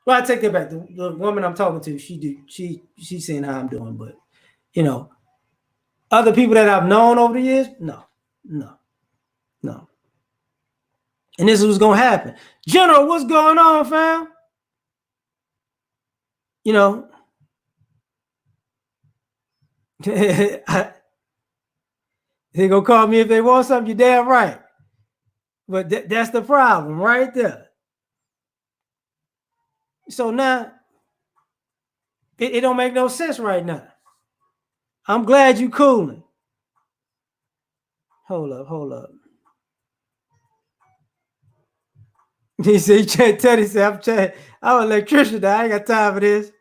Well, I take that back. The woman I'm talking to, she's seeing how I'm doing, but you know, other people that I've known over the years, no, no, no. And this is what's gonna happen. General, what's going on, fam? You know, they gonna call me if they want something. You're damn right. But that's the problem right there. So now it don't make no sense right now. I'm glad you cooling. Hold up. He said, Teddy said, I'm an electrician now. I ain't got time for this.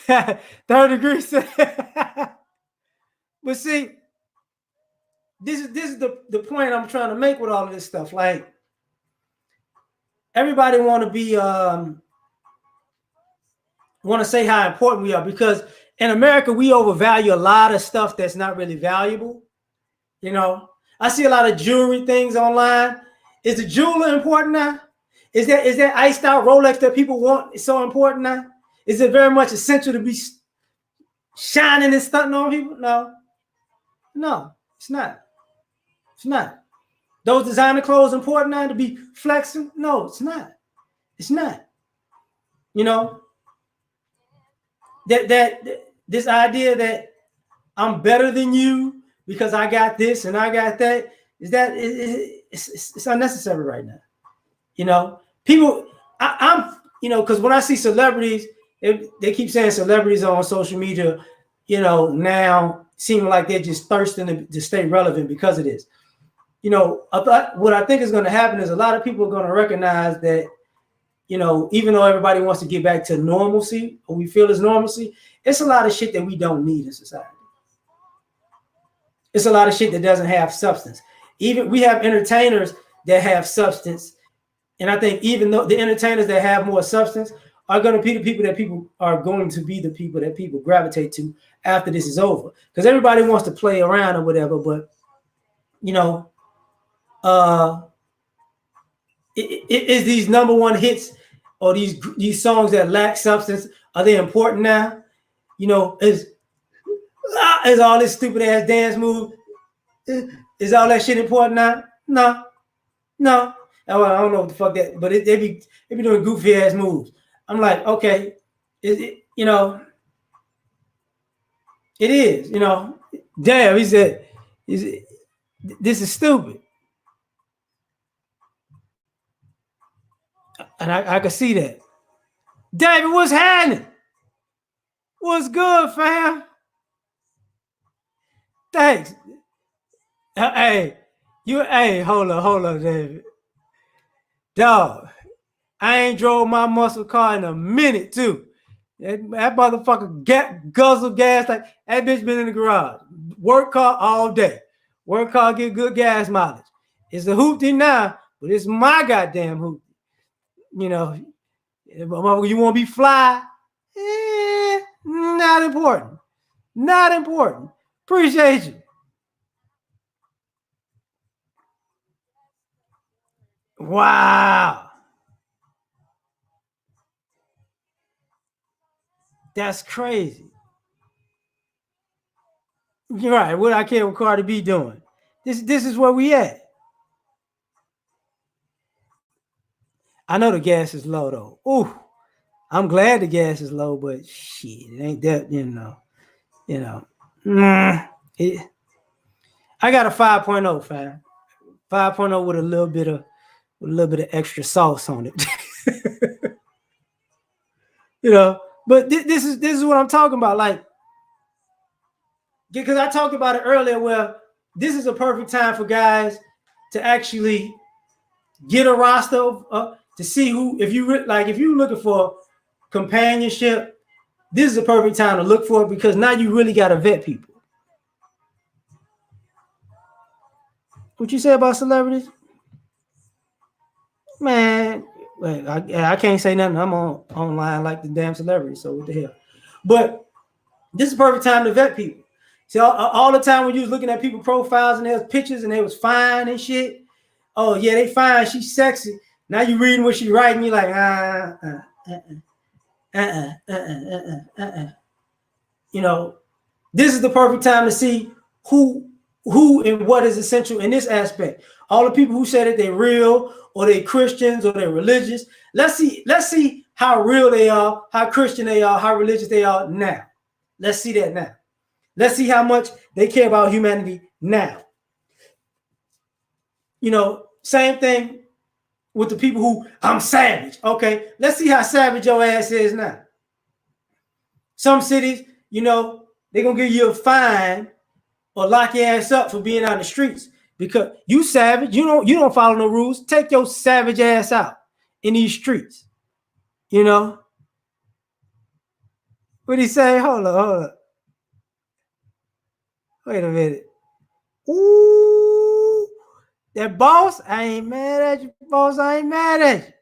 3rd degree. But see, this is the point I'm trying to make with all of this stuff. Like, everybody want to be want to say how important we are, because in America we overvalue a lot of stuff that's not really valuable. You know, I see a lot of jewelry things online. Is the jeweler important now? Is that iced out Rolex that people want so important now? Is it very much essential to be shining and stunting on people? No, no, it's not. It's not. Those designer clothes important now to be flexing? No, it's not. It's not. You know, that this idea that I'm better than you because I got this and I got that, it's unnecessary right now. You know, people, I'm, you know, because when I see celebrities, they keep saying celebrities on social media, you know, now seem like they're just thirsting to stay relevant because of this. You know, what I think is going to happen is a lot of people are going to recognize that, you know, even though everybody wants to get back to normalcy, or we feel is normalcy, it's a lot of shit that we don't need in society. It's a lot of shit that doesn't have substance. Even we have entertainers that have substance. And I think even though the entertainers that have more substance are going to be the people that people are going to be the people that people gravitate to after this is over. Because everybody wants to play around or whatever, but you know, is these number one hits or these songs that lack substance, are they important now? You know, is all this stupid ass dance move, is all that shit important now? No, no. I don't know what the fuck that, but they be doing goofy ass moves. I'm like, okay, you know, it is, you know. Damn, he said, this is stupid, and I can see that. David, what's happening? What's good, fam? Thanks. Hey, hold up, David. Dog, I ain't drove my muscle car in a minute, too. That motherfucker guzzle gas like that bitch been in the garage. Work car all day. Work car get good gas mileage. It's a hoopty now, but it's my goddamn hoopty. You know, you want to be fly? Not important. Not important. Appreciate you. Wow. That's crazy. You're right. What I care what Cardi B doing. This is where we at. I know the gas is low though. Ooh, I'm glad the gas is low, but shit, it ain't that, you know. You know. It, I got a 5.0, fam. 5.0 with a little bit of extra sauce on it. You know, but this is what I'm talking about. Like, because I talked about it earlier, where this is a perfect time for guys to actually get a roster to see who, if you're looking for companionship, this is a perfect time to look for it, because now you really got to vet people. What you say about celebrities? Man, I can't say nothing. I'm online like the damn celebrity, so what the hell? But this is a perfect time to vet people. See, all the time when you was looking at people profiles and there's pictures and they was fine and shit. Oh yeah, they fine. She's sexy. Now you reading what she writing, you like, you know, this is the perfect time to see who and what is essential in this aspect. All the people who say that they're real or they're Christians or they're religious. Let's see how real they are, how Christian they are, how religious they are now. Let's see that now. Let's see how much they care about humanity now. You know, same thing with the people who, I'm savage. Okay, let's see how savage your ass is now. Some cities, you know, they're gonna give you a fine or lock your ass up for being on the streets because you savage. You don't follow no rules. Take your savage ass out in these streets. You know what he say? Hold up. Wait a minute. Ooh, that boss, I ain't mad at you, boss. I ain't mad at you.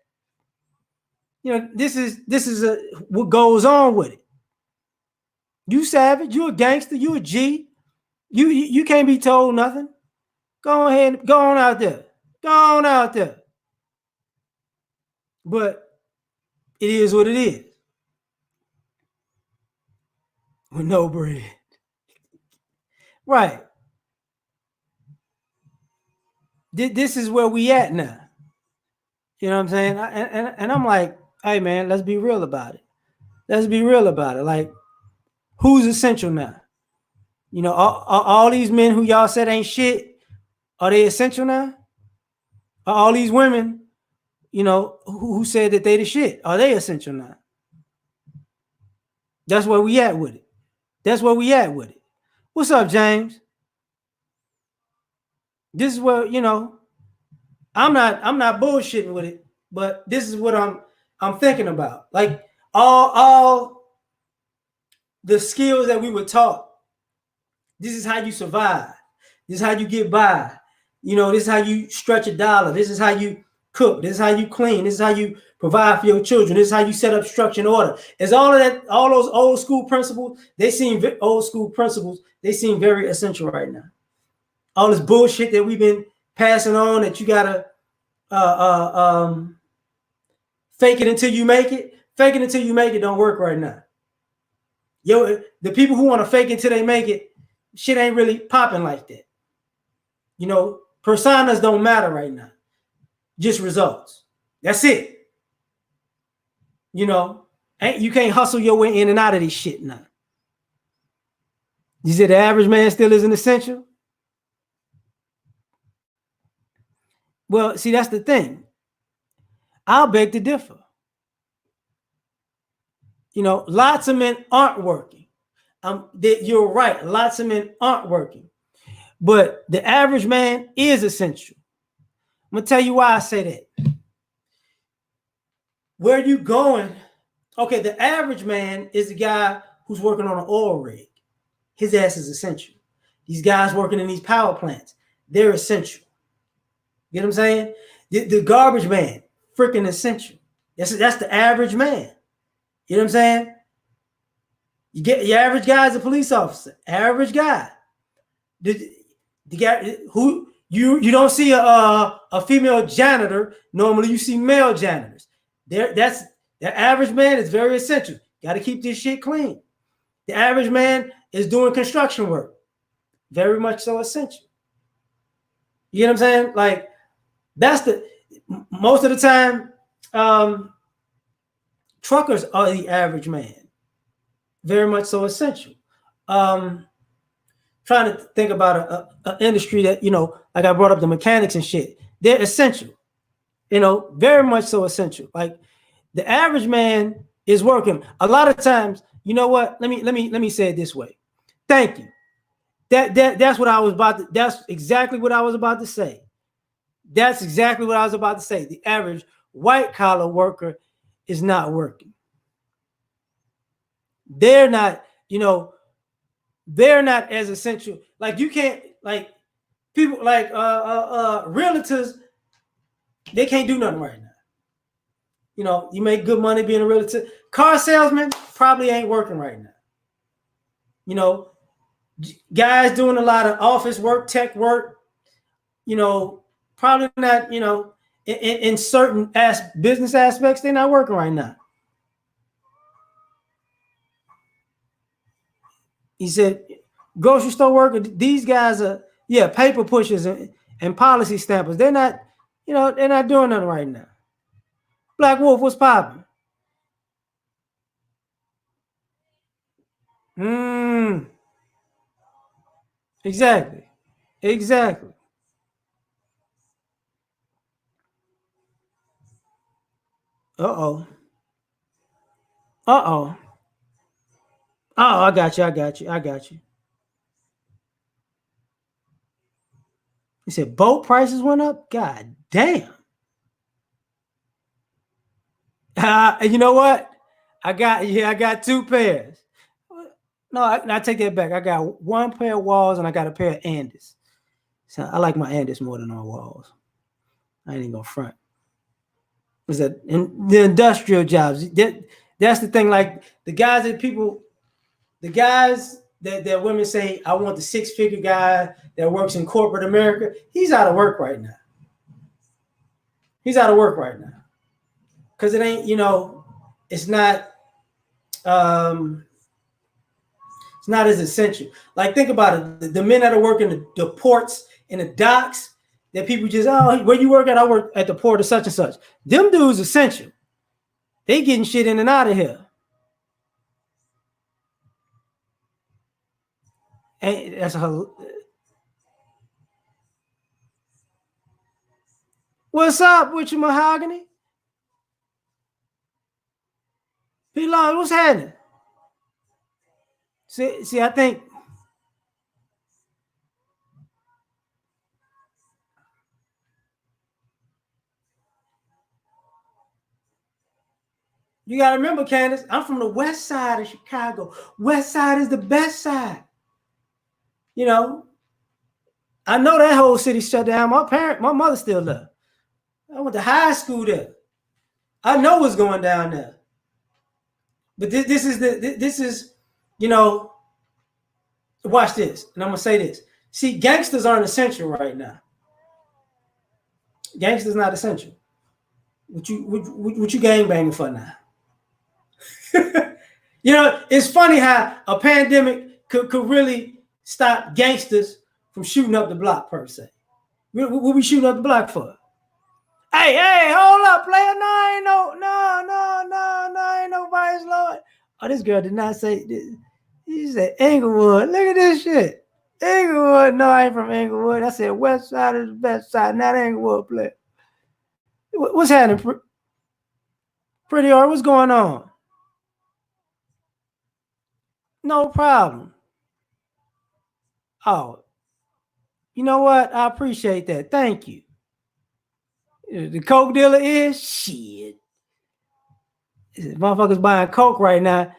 You know, this is what goes on with it. You savage, you a gangster, you a G. You can't be told nothing. Go ahead, go on out there. Go on out there. But it is what it is. With no bread. Right. This is where we at now. You know what I'm saying? And I'm like, hey man, let's be real about it. Let's be real about it. Like, who's essential now? You know, all these men who y'all said ain't shit, are they essential now? Are all these women, you know, who said that they the shit, are they essential now? That's where we at with it. That's where we at with it. What's up, James? This is where, you know, I'm not bullshitting with it, but this is what I'm thinking about. Like all the skills that we were taught. This is how you survive. This is how you get by. You know, this is how you stretch a dollar. This is how you cook. This is how you clean. This is how you provide for your children. This is how you set up structure and order. Is all of that, all those old school principles, they seem very essential right now. All this bullshit that we've been passing on that you gotta fake it until you make it. Fake it until you make it don't work right now. Yo, the people who want to fake it until they make it, shit ain't really popping like that. You know, personas don't matter right now. Just results. That's it. You know, you can't hustle your way in and out of this shit now. You said the average man still isn't essential? Well, see, that's the thing. I'll beg to differ. You know, lots of men aren't working. You're right. Lots of men aren't working. But the average man is essential. I'm going to tell you why I say that. Where are you going? Okay, the average man is the guy who's working on an oil rig. His ass is essential. These guys working in these power plants, they're essential. You know what I'm saying? The garbage man, freaking essential. That's the average man. You know what I'm saying? You get your average guy is a police officer. Average guy. The guy who you don't see a female janitor. Normally you see male janitors. That's the average man is very essential. Got to keep this shit clean. The average man is doing construction work. Very much so essential. You know what I'm saying? Like, that's most of the time, truckers are the average man. Very much so essential. Trying to think about an industry that, you know, like I brought up the mechanics and shit. They're essential. You know, very much so essential. Like, the average man is working. A lot of times, you know what? Let me say it this way. Thank you. That's what I was about to, that's exactly what I was about to say. That's exactly what I was about to say. The average white collar worker is not working. They're not, you know, they're not as essential. Like, you can't, like, people like realtors, they can't do nothing right now. You know, you make good money being a realtor. Car salesman probably ain't working right now. You know, guys doing a lot of office work, tech work, you know, probably not, you know, in certain business aspects, they're not working right now. He said, grocery store worker, these guys are, paper pushers and policy stampers. They're not, they're not doing nothing right now. Black Wolf, what's popping? Exactly. Exactly. Uh-oh. Uh-oh. Oh, I got you. I got you. I got you. He said boat prices went up. God damn. You know what? I got two pairs. No, I take that back. I got one pair of walls and I got a pair of Andis. So I like my Andis more than our walls. I ain't even gonna front. Is that in the industrial jobs? That's the thing. Like the guys that women say, I want the 6-figure guy that works in corporate America. He's out of work right now. He's out of work right now. Because it ain't, it's not it's not as essential. Like think about it. The men that are working the ports and the docks, that people just, where you work at? I work at the port of such and such. Them dudes essential. They getting shit in and out of here. And that's what's up with you, Mahogany? P-Long, what's happening? See, I think you gotta remember, Candace, I'm from the west side of Chicago. West side is the best side. I know that whole city shut down. My mother still there. I went to high school there. I know what's going down there. But this is, watch this, and I'm gonna say this. See, gangsters aren't essential right now. Gangsters not essential. What you gang banging for now? It's funny how a pandemic could really stop gangsters from shooting up the block per se. What we shooting up the block for? Hey, hold up, player. No, ain't no Vice Lord. Oh, this girl did not say this. He said Inglewood. Look at this shit. Inglewood. No, I ain't from Inglewood. I said West Side is the best side, not Inglewood, player. What's happening? Pretty Art, what's going on? No problem. Oh, you know what? I appreciate that. Thank you. The coke dealer is shit. Motherfuckers buying coke right now.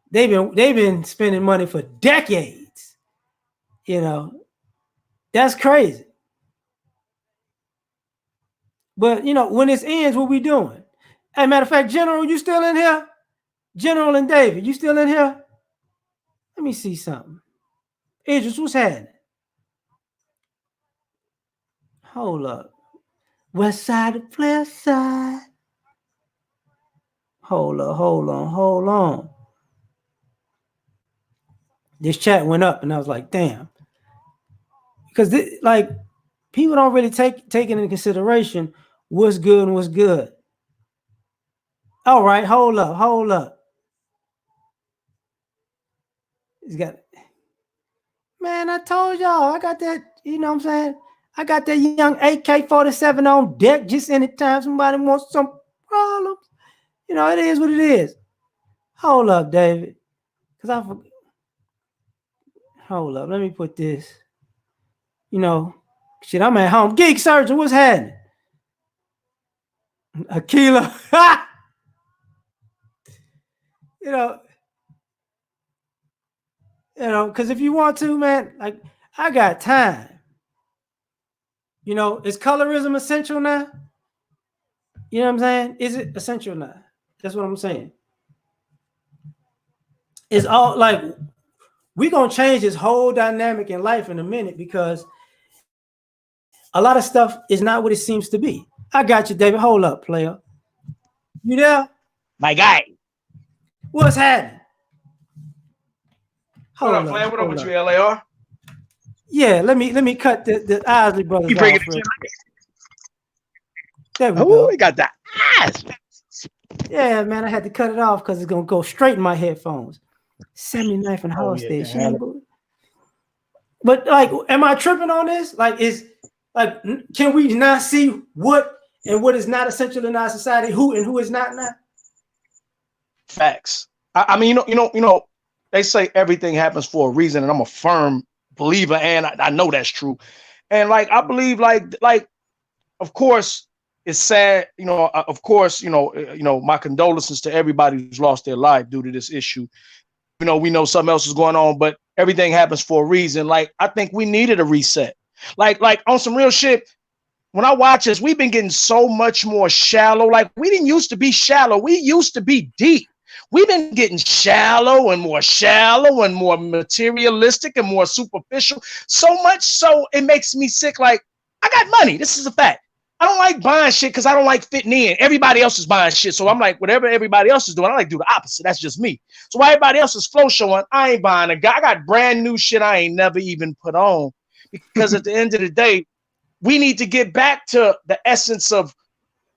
They've been spending money for decades. That's crazy. But when this ends, what we doing? Hey, matter of fact, General, you still in here? General and David, you still in here? Let me see something. Idris, what's happening? Hold up. West side of West side. Hold on. This chat went up, and I was like, damn. Because people don't really take into consideration what's good and what's good. All right, hold up. He's got, man, I told y'all, I got that, you know what I'm saying? I got that young AK-47 on deck just anytime somebody wants some problems. It is what it is. Hold up, David. Because I forgot. Hold up, let me put this. Shit, I'm at home. Geek Surgeon, what's happening? Aquila. Because if you want to, man, like, I got time. Is colorism essential now? You know what I'm saying? Is it essential now? That's what I'm saying. It's all like, we're going to change this whole dynamic in life in a minute, because a lot of stuff is not what it seems to be. I got you, David. Hold up, player. You there? My guy. What's happening? What Hold up, up, Flan? What up hold with up. you, L.A.R? Yeah, let me cut the Isley You brothers bringing off the real. shit There we like, oh, go. he got that ass. Yeah, man, I had to cut it off because it's gonna go straight in my headphones. 79th and Oh, yeah, Halsted. can't She handle ain't. it. But like, am I tripping on this? Like, can we not see what and what is not essential in our society? Who and who is not now? Facts. I mean, they say everything happens for a reason, and I'm a firm believer, and I know that's true. And like, I believe, like, of course, it's sad. Of course, my condolences to everybody who's lost their life due to this issue. We know something else is going on, but everything happens for a reason. Like, I think we needed a reset. Like on some real shit. When I watch this, we've been getting so much more shallow. Like, we didn't used to be shallow. We used to be deep. We've been getting shallow and more materialistic and more superficial. So much so it makes me sick. Like, I got money. This is a fact. I don't like buying shit because I don't like fitting in. Everybody else is buying shit. So I'm like, whatever everybody else is doing, I like to do the opposite. That's just me. So while everybody else is flow showing, I ain't buying a guy. I got brand new shit I ain't never even put on. Because at the end of the day, we need to get back to the essence of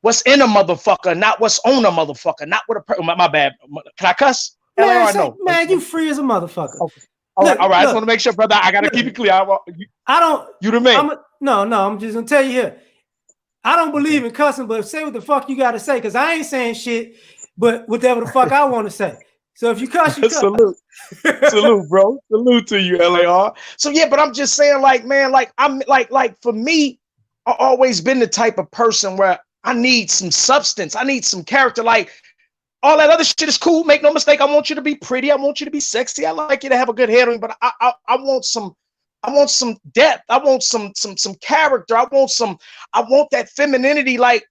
what's in a motherfucker, not what's on a motherfucker, not what my bad. Can I cuss? Man, L.A.R. say, No. man, you free as a motherfucker. Okay. All right. I just want to make sure, brother. I got to keep it clear. I don't. You the man. No. I'm just gonna tell you here. I don't believe in cussing, but say what the fuck you got to say, because I ain't saying shit, but whatever the fuck I want to say. So if you cuss, you cuss. Salute, bro. Salute to you, L.A.R. So yeah, but I'm just saying, like, man, like I'm like for me, I've always been the type of person where I need some substance. I need some character. Like, all that other shit is cool. Make no mistake. I want you to be pretty. I want you to be sexy. I like you to have a good head on you, but I want some. I want some depth. I want some character. I want that femininity. Like,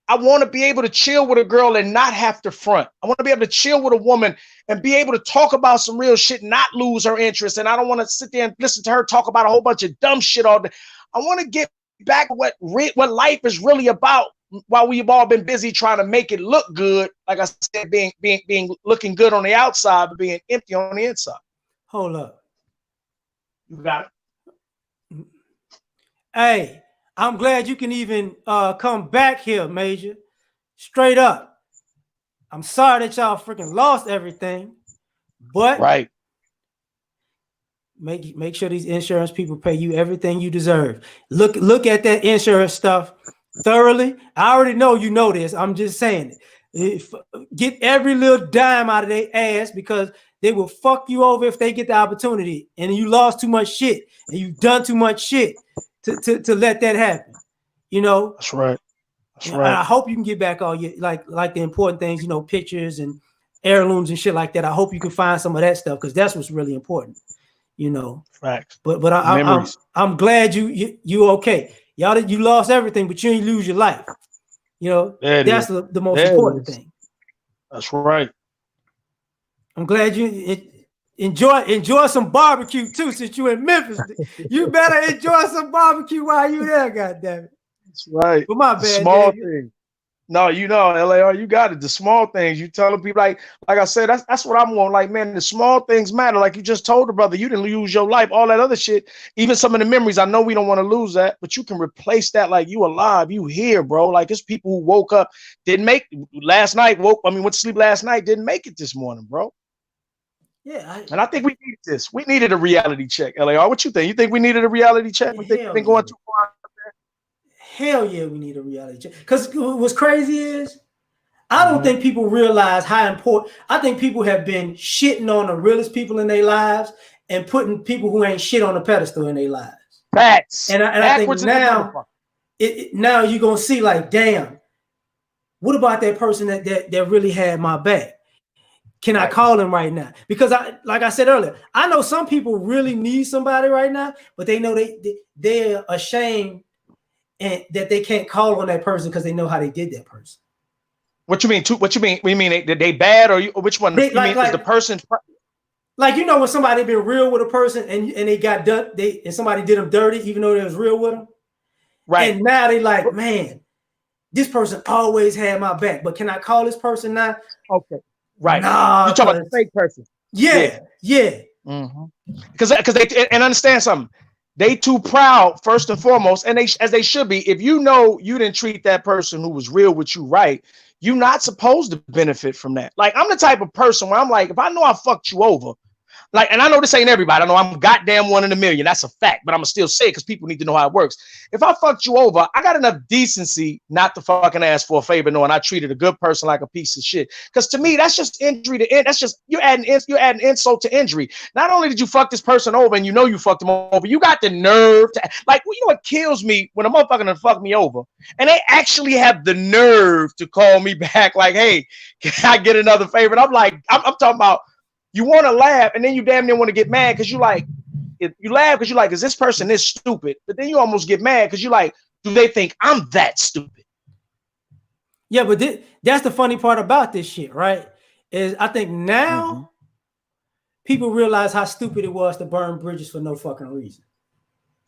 I want to be able to chill with a girl and not have to front. I want to be able to chill with a woman and be able to talk about some real shit, not lose her interest. And I don't want to sit there and listen to her talk about a whole bunch of dumb shit all day. I want to get back to what life is really about, while we've all been busy trying to make it look good. Like I said, being looking good on the outside, but being empty on the inside. Hold up. You got it. Hey, I'm glad you can even come back here, Major. Straight up. I'm sorry that y'all freaking lost everything, but right. Make sure these insurance people pay you everything you deserve. Look at that insurance stuff thoroughly. I already know you know this. I'm just saying it. Get every little dime out of their ass, because they will fuck you over if they get the opportunity. And you lost too much shit, and you've done too much shit to let that happen. That's right. That's right. I hope you can get back all your like the important things, pictures and heirlooms and shit like that. I hope you can find some of that stuff, because that's what's really important. Facts. But I'm glad you okay. Y'all, you lost everything, but you ain't lose your life. That's the most important thing. That's right. I'm glad you enjoy some barbecue too, since you in Memphis. You better enjoy some barbecue while you there, goddammit. That's right. But my bad, small David. thing. No, L.A.R., you got it. The small things. You telling people, like I said, that's what I'm on. Like, man, the small things matter. Like you just told the brother, you didn't lose your life. All that other shit, even some of the memories. I know we don't want to lose that, but you can replace that. Like, you alive, you here, bro. Like, there's people who woke up, didn't make last night. Went to sleep last night, didn't make it this morning, bro. Yeah, and I think we needed this. We needed a reality check, L.A.R. What you think? You think we needed a reality check? Yeah, we think we've been going too far? Hell yeah, we need a reality check. Because what's crazy is, I don't think people realize how important. I think people have been shitting on the realest people in their lives and putting people who ain't shit on a pedestal in their lives. Facts. And I think now, now you're gonna see, like, damn, what about that person that really had my back? Can I call him right now? Because like I said earlier, I know some people really need somebody right now, but they know they're ashamed and that they can't call on that person because they know how they did that person. What you mean? What you mean? We mean they bad, or which one? You mean is the person? Like, when somebody been real with a person and they got done, and somebody did them dirty, even though they was real with them. Right. And now they like, man, this person always had my back, but can I call this person now? Okay. Right. You Nah, talk about the cause fake person. yeah, Yeah. yeah, Because they and understand something. They too proud first and foremost, and they as they should be. If you know you didn't treat that person who was real with you right, you're not supposed to benefit from that. Like I'm the type of person where I'm like, if I know I fucked you over, like, and I know this ain't everybody. I know I'm goddamn 1 in a million. That's a fact, but I'm gonna still say it because people need to know how it works. If I fucked you over, I got enough decency not to fucking ask for a favor, knowing I treated a good person like a piece of shit. Because to me, that's just injury to end. That's just you're adding insult to injury. Not only did you fuck this person over, and you know you fucked him over, you got the nerve to like. Well, you know what kills me when a motherfucker done fuck me over, and they actually have the nerve to call me back like, "Hey, can I get another favor?" And I'm like, I'm talking about you want to laugh and then you damn near want to get mad because you like you laugh because you like, is this person this stupid? But then you almost get mad because you like, do they think I'm that stupid? yeah. But that's the funny part about this shit, right? Is I think now people realize how stupid it was to burn bridges for no fucking reason.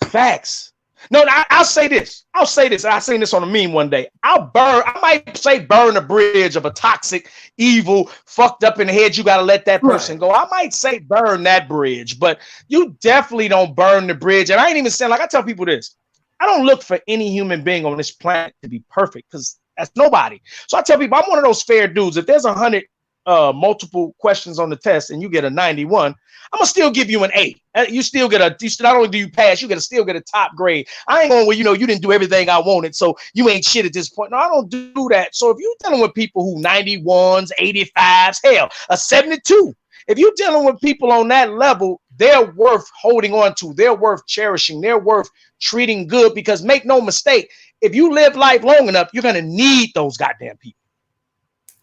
Facts. No, I'll say this. I'll say this. I seen this on a meme one day. I might say burn a bridge of a toxic, evil, fucked up in the head. You got to let that person go. I might say burn that bridge, but you definitely don't burn the bridge. And I ain't even saying, like I tell people this. I don't look for any human being on this planet to be perfect because that's nobody. So I tell people I'm one of those fair dudes. If there's 100 multiple questions on the test and you get a 91, I'm gonna still give you an A. You still get not only do you pass, you gotta still get a top grade. I ain't going where you didn't do everything I wanted, so you ain't shit at this point. No, I don't do that. So if you're dealing with people who 91s, 85s, hell, a 72, if you're dealing with people on that level, they're worth holding on to, they're worth cherishing, they're worth treating good, because make no mistake, if you live life long enough, you're gonna need those goddamn people.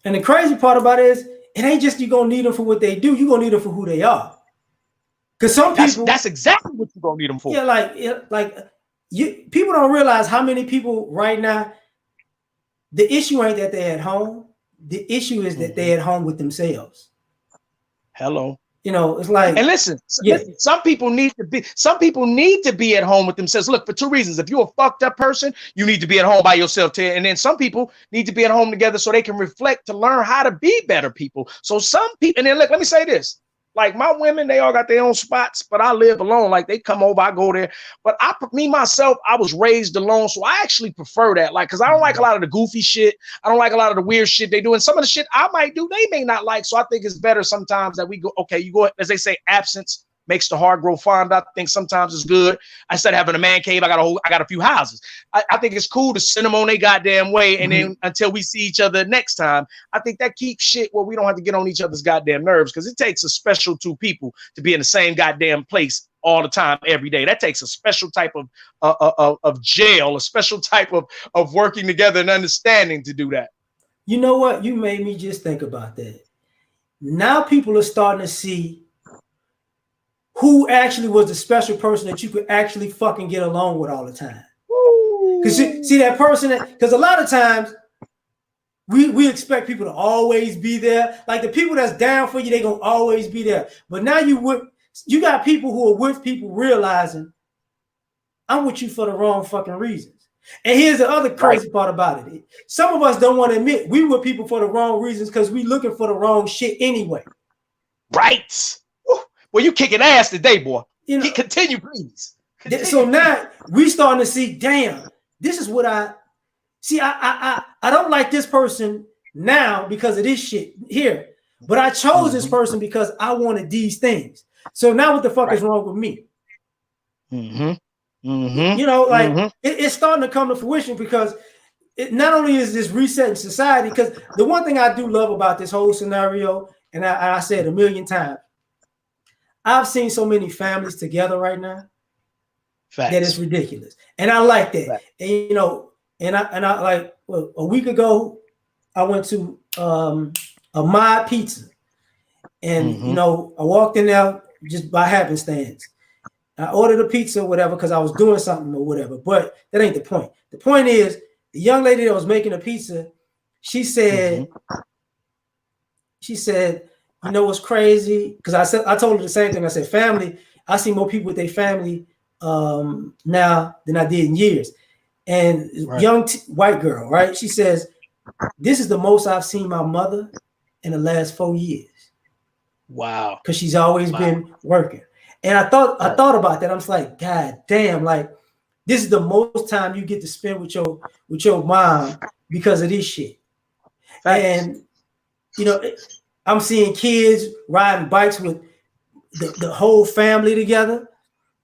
And the crazy part about it is, it ain't just you gonna need them for what they do, you're gonna need them for who they are. Because some people, that's exactly what you're gonna need them for. Yeah, people don't realize how many people right now. The issue ain't that they're at home. The issue is that they're at home with themselves. Hello. It's like, and listen, some people need to be at home with themselves. Look, for two reasons. If you're a fucked up person, you need to be at home by yourself too. And then some people need to be at home together so they can reflect to learn how to be better people. So some people, and then look, let me say this. Like my women, they all got their own spots, but I live alone. Like they come over, I go there. But myself, I was raised alone, so I actually prefer that. Like, because I don't like a lot of the goofy shit. I don't like a lot of the weird shit they do. And some of the shit I might do, they may not like. So I think it's better sometimes that we go, okay, you go, as they say, absence makes the heart grow fond. I think sometimes it's good. Instead of having a man cave, I got a few houses. I think it's cool to send them on their goddamn way, and then until we see each other next time, I think that keeps shit where we don't have to get on each other's goddamn nerves, because it takes a special two people to be in the same goddamn place all the time, every day. That takes a special type of jail, a special type of working together and understanding to do that. You know what? You made me just think about that. Now people are starting to see who actually was the special person that you could actually fucking get along with all the time. Because see that person, because a lot of times we expect people to always be there. Like the people that's down for you, they gonna always be there. But now you got people who are with people realizing I'm with you for the wrong fucking reasons. And here's the other crazy part about it. Some of us don't want to admit we with people for the wrong reasons because we looking for the wrong shit anyway. Right. Well, you kicking ass today, boy. Continue, please. Continue. So now we starting to see, damn, this is what I don't like this person now because of this shit here. But I chose this person because I wanted these things. So now what the fuck is wrong with me? It's starting to come to fruition, because it not only is this resetting society, because the one thing I do love about this whole scenario, and I said a million times, I've seen so many families together right now that it's ridiculous, and I like that. And I like, well, a week ago I went to a Mod Pizza, and I walked in there just by happenstance. I ordered a pizza or whatever because I was doing something or whatever, but that ain't the point. The point is, the young lady that was making the pizza, she said, you know what's crazy? Because I told her the same thing. I said, family, I see more people with their family now than I did in years. and Right. young white girl, right? She says, "This is the most I've seen my mother in the last 4 years Wow. because she's always Wow. been working." And I thought Right. about that. I'm just like, God damn, like this is the most time you get to spend with your mom because of this shit. Facts. And you know, I'm seeing kids riding bikes with the whole family together.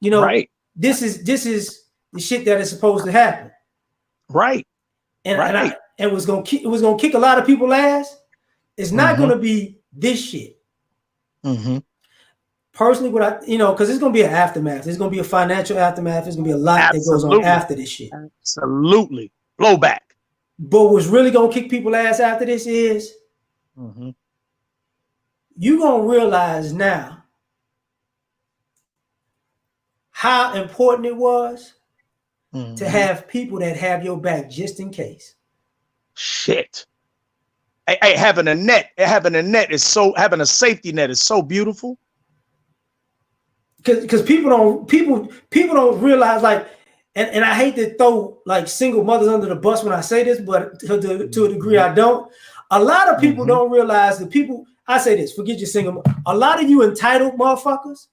You know, Right. this is the shit that is supposed to happen. Right. Right. And it was gonna kick a lot of people's ass. It's not Mm-hmm. gonna be this shit. Mm-hmm. Personally, what because it's gonna be an aftermath. There's gonna be a financial aftermath. There's gonna be a lot that goes on Absolutely. after this shit. Absolutely. Blowback. But what's really gonna kick people's ass after this is Mm-hmm. you gonna realize now how important it was to Mm-hmm. have people that have your back just in case. Shit. Hey, having a net is so, having a safety net is so beautiful. Because people don't realize, like, and I hate to throw like single mothers under the bus when I say this, but to a degree I don't. A lot of people don't realize the people. I say this, forget your single. A lot of you entitled motherfuckers.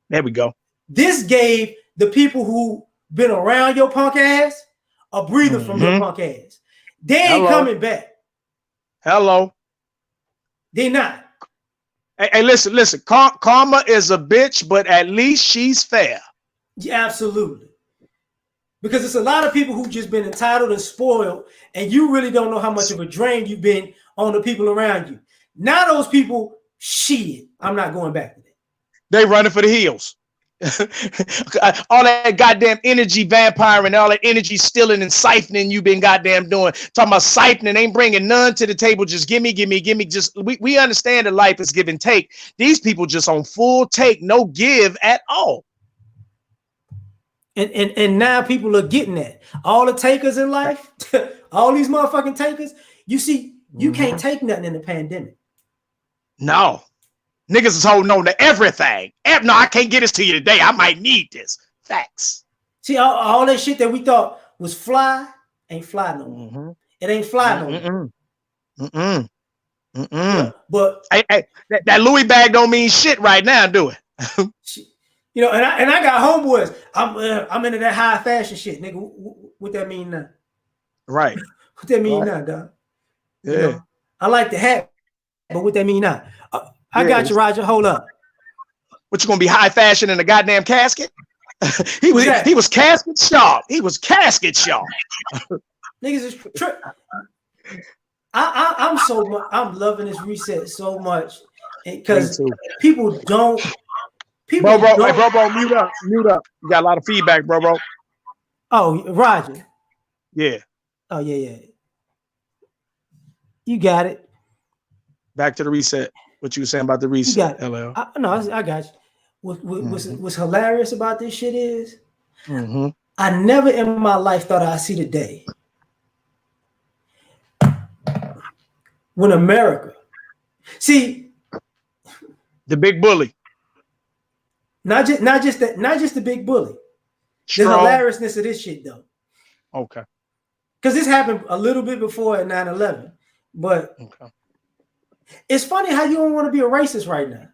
There we go. This gave the people who been around your punk ass a breather from your punk ass. They ain't coming back. Hello. They not. Hey, listen. Karma is a bitch, but at least she's fair. Yeah, absolutely. Because it's a lot of people who've just been entitled and spoiled, and you really don't know how much of a drain you've been on the people around you. Now those people, shit, I'm not going back to that. They running for the hills. All that goddamn energy vampire and all that energy stealing and siphoning you been goddamn doing. Talking about siphoning, ain't bringing none to the table. Just gimme. Just we understand that life is give and take. These people just on full take, no give at all. And now people are getting that. All the takers in life, all these motherfucking takers, you see, you can't take nothing in the pandemic. No. Niggas is holding on to everything. No, I can't get this to you today. I might need this. Facts. See, all that shit that we thought was fly ain't fly no more. It ain't fly no more. Yeah, but hey, that Louis bag don't mean shit right now, do it? You know, and I got homeboys. I'm into that high fashion shit, nigga. What that mean now? Right. What that mean now, dog? Yeah. You know, I like the hat, but what that mean now? I got you, Roger. Hold up. What, you gonna be high fashion in a goddamn casket? he was casket sharp. He was casket sharp. Niggas is I'm loving this reset so much because people don't. Bro, mute up. You got a lot of feedback, bro. Oh, Roger. Yeah. Oh, yeah. You got it. Back to the reset. What you were saying about the reset, LL? I got you. What's hilarious about this shit is I never in my life thought I'd see the day when America, see, the big bully, not just the big bully. Strong. The hilariousness of this shit though. Okay. Because this happened a little bit before at 9/11, but it's funny how you don't want to be a racist right now.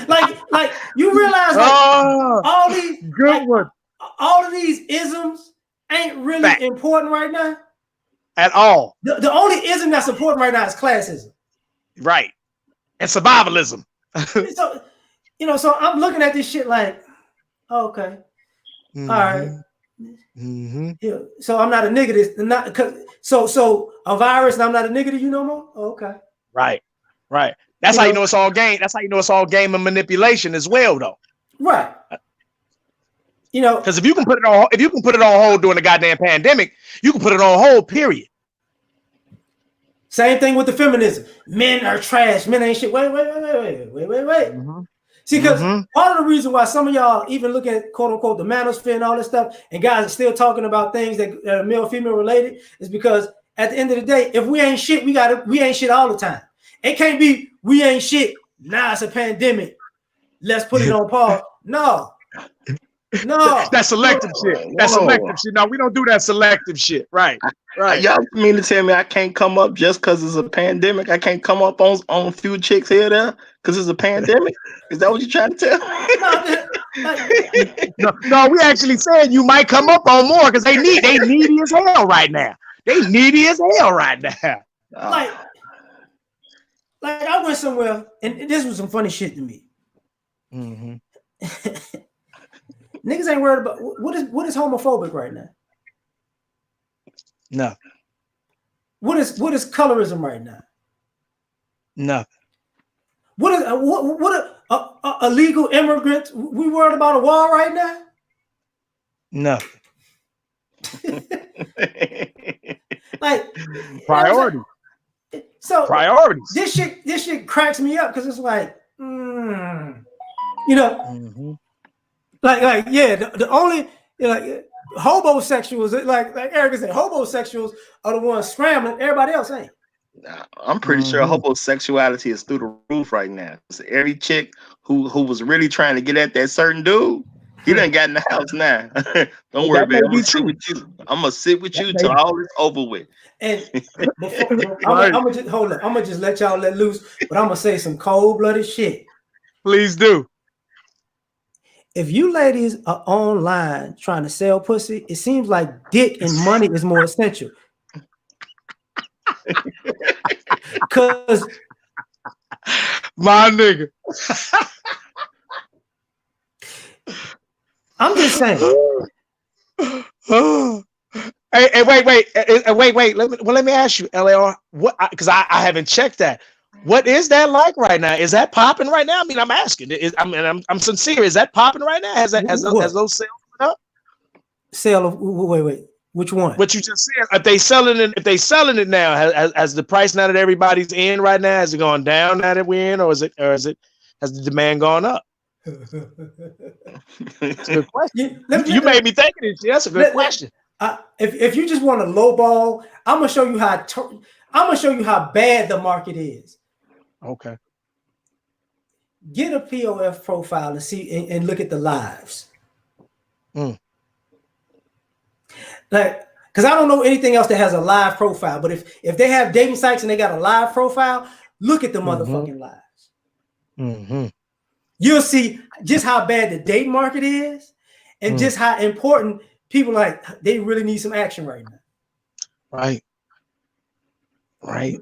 like you realize all these good one. All of these isms ain't really important right now at all. The only ism that's important right now is classism, right? And survivalism. So so I'm looking at this shit like, okay, all right. Yeah. So I'm not a nigga. So a virus, and I'm not a nigga to you no more. Oh, okay. Right. That's how you know it's all game. That's how you know it's all game and manipulation as well, though. Right. Because if you can put it on hold during the goddamn pandemic, you can put it on hold. Period. Same thing with the feminism. Men are trash. Men ain't shit. Wait. See, because part of the reason why some of y'all even look at quote unquote the manosphere and all this stuff, and guys are still talking about things that are male-female related, is because at the end of the day, if we ain't shit, we ain't shit all the time. It can't be we ain't shit. Nah, it's a pandemic. Let's put it on pause. No. No, That selective shit. That Whoa. selective shit. No, we don't do that selective shit. Right. Right. Y'all mean to tell me I can't come up just because it's a pandemic? I can't come up on a few chicks here or there because it's a pandemic? Is that what you're trying to tell no, like, me? No, we actually said you might come up on more because they needy as hell right now. They needy as hell right now. like, like I went somewhere and this was some funny shit to me. Mm-hmm. Niggas ain't worried about what is homophobic right now. No. What is colorism right now? No. What is illegal immigrants? We worried about a wall right now? No. Like Priority. so Priorities. this shit cracks me up because it's like, you know, Mm-hmm. like yeah, the only like homosexuals, like Erica said, homosexuals are the ones scrambling. Everybody else ain't. I'm pretty sure homosexuality is through the roof right now. So every chick who was really trying to get at that certain dude, he done got in the house now. Don't worry, That may baby. I'm be gonna sit true. with you. I'm gonna sit with That you may till all is over with. And before, Right. I'm gonna just hold up. I'm gonna just let y'all let loose, but I'm gonna say some cold-blooded shit. Please do. If you ladies are online trying to sell pussy, it seems like dick and money is more essential. Cause My nigga. I'm just saying. Hey, wait. Let me ask you, L.A.R. What? Because I haven't checked that. What is that like right now? Is that popping right now? I mean, I'm asking. I'm sincere. Is that popping right now? Has those sales went up? Sale of wait. Which one? What you just said? If they selling it now, has the price now that everybody's in right now, has it gone down now that we're in, or has the demand gone up? That's a good question. You made me think of this. That's a good question. If you just want to lowball, I'm gonna show you how bad the market is. Okay. Get a POF profile and see and look at the lives. Like, because I don't know anything else that has a live profile, but if they have dating sites and they got a live profile, look at the motherfucking lives. You'll see just how bad the dating market is, and just how important people they really need some action right now. Right.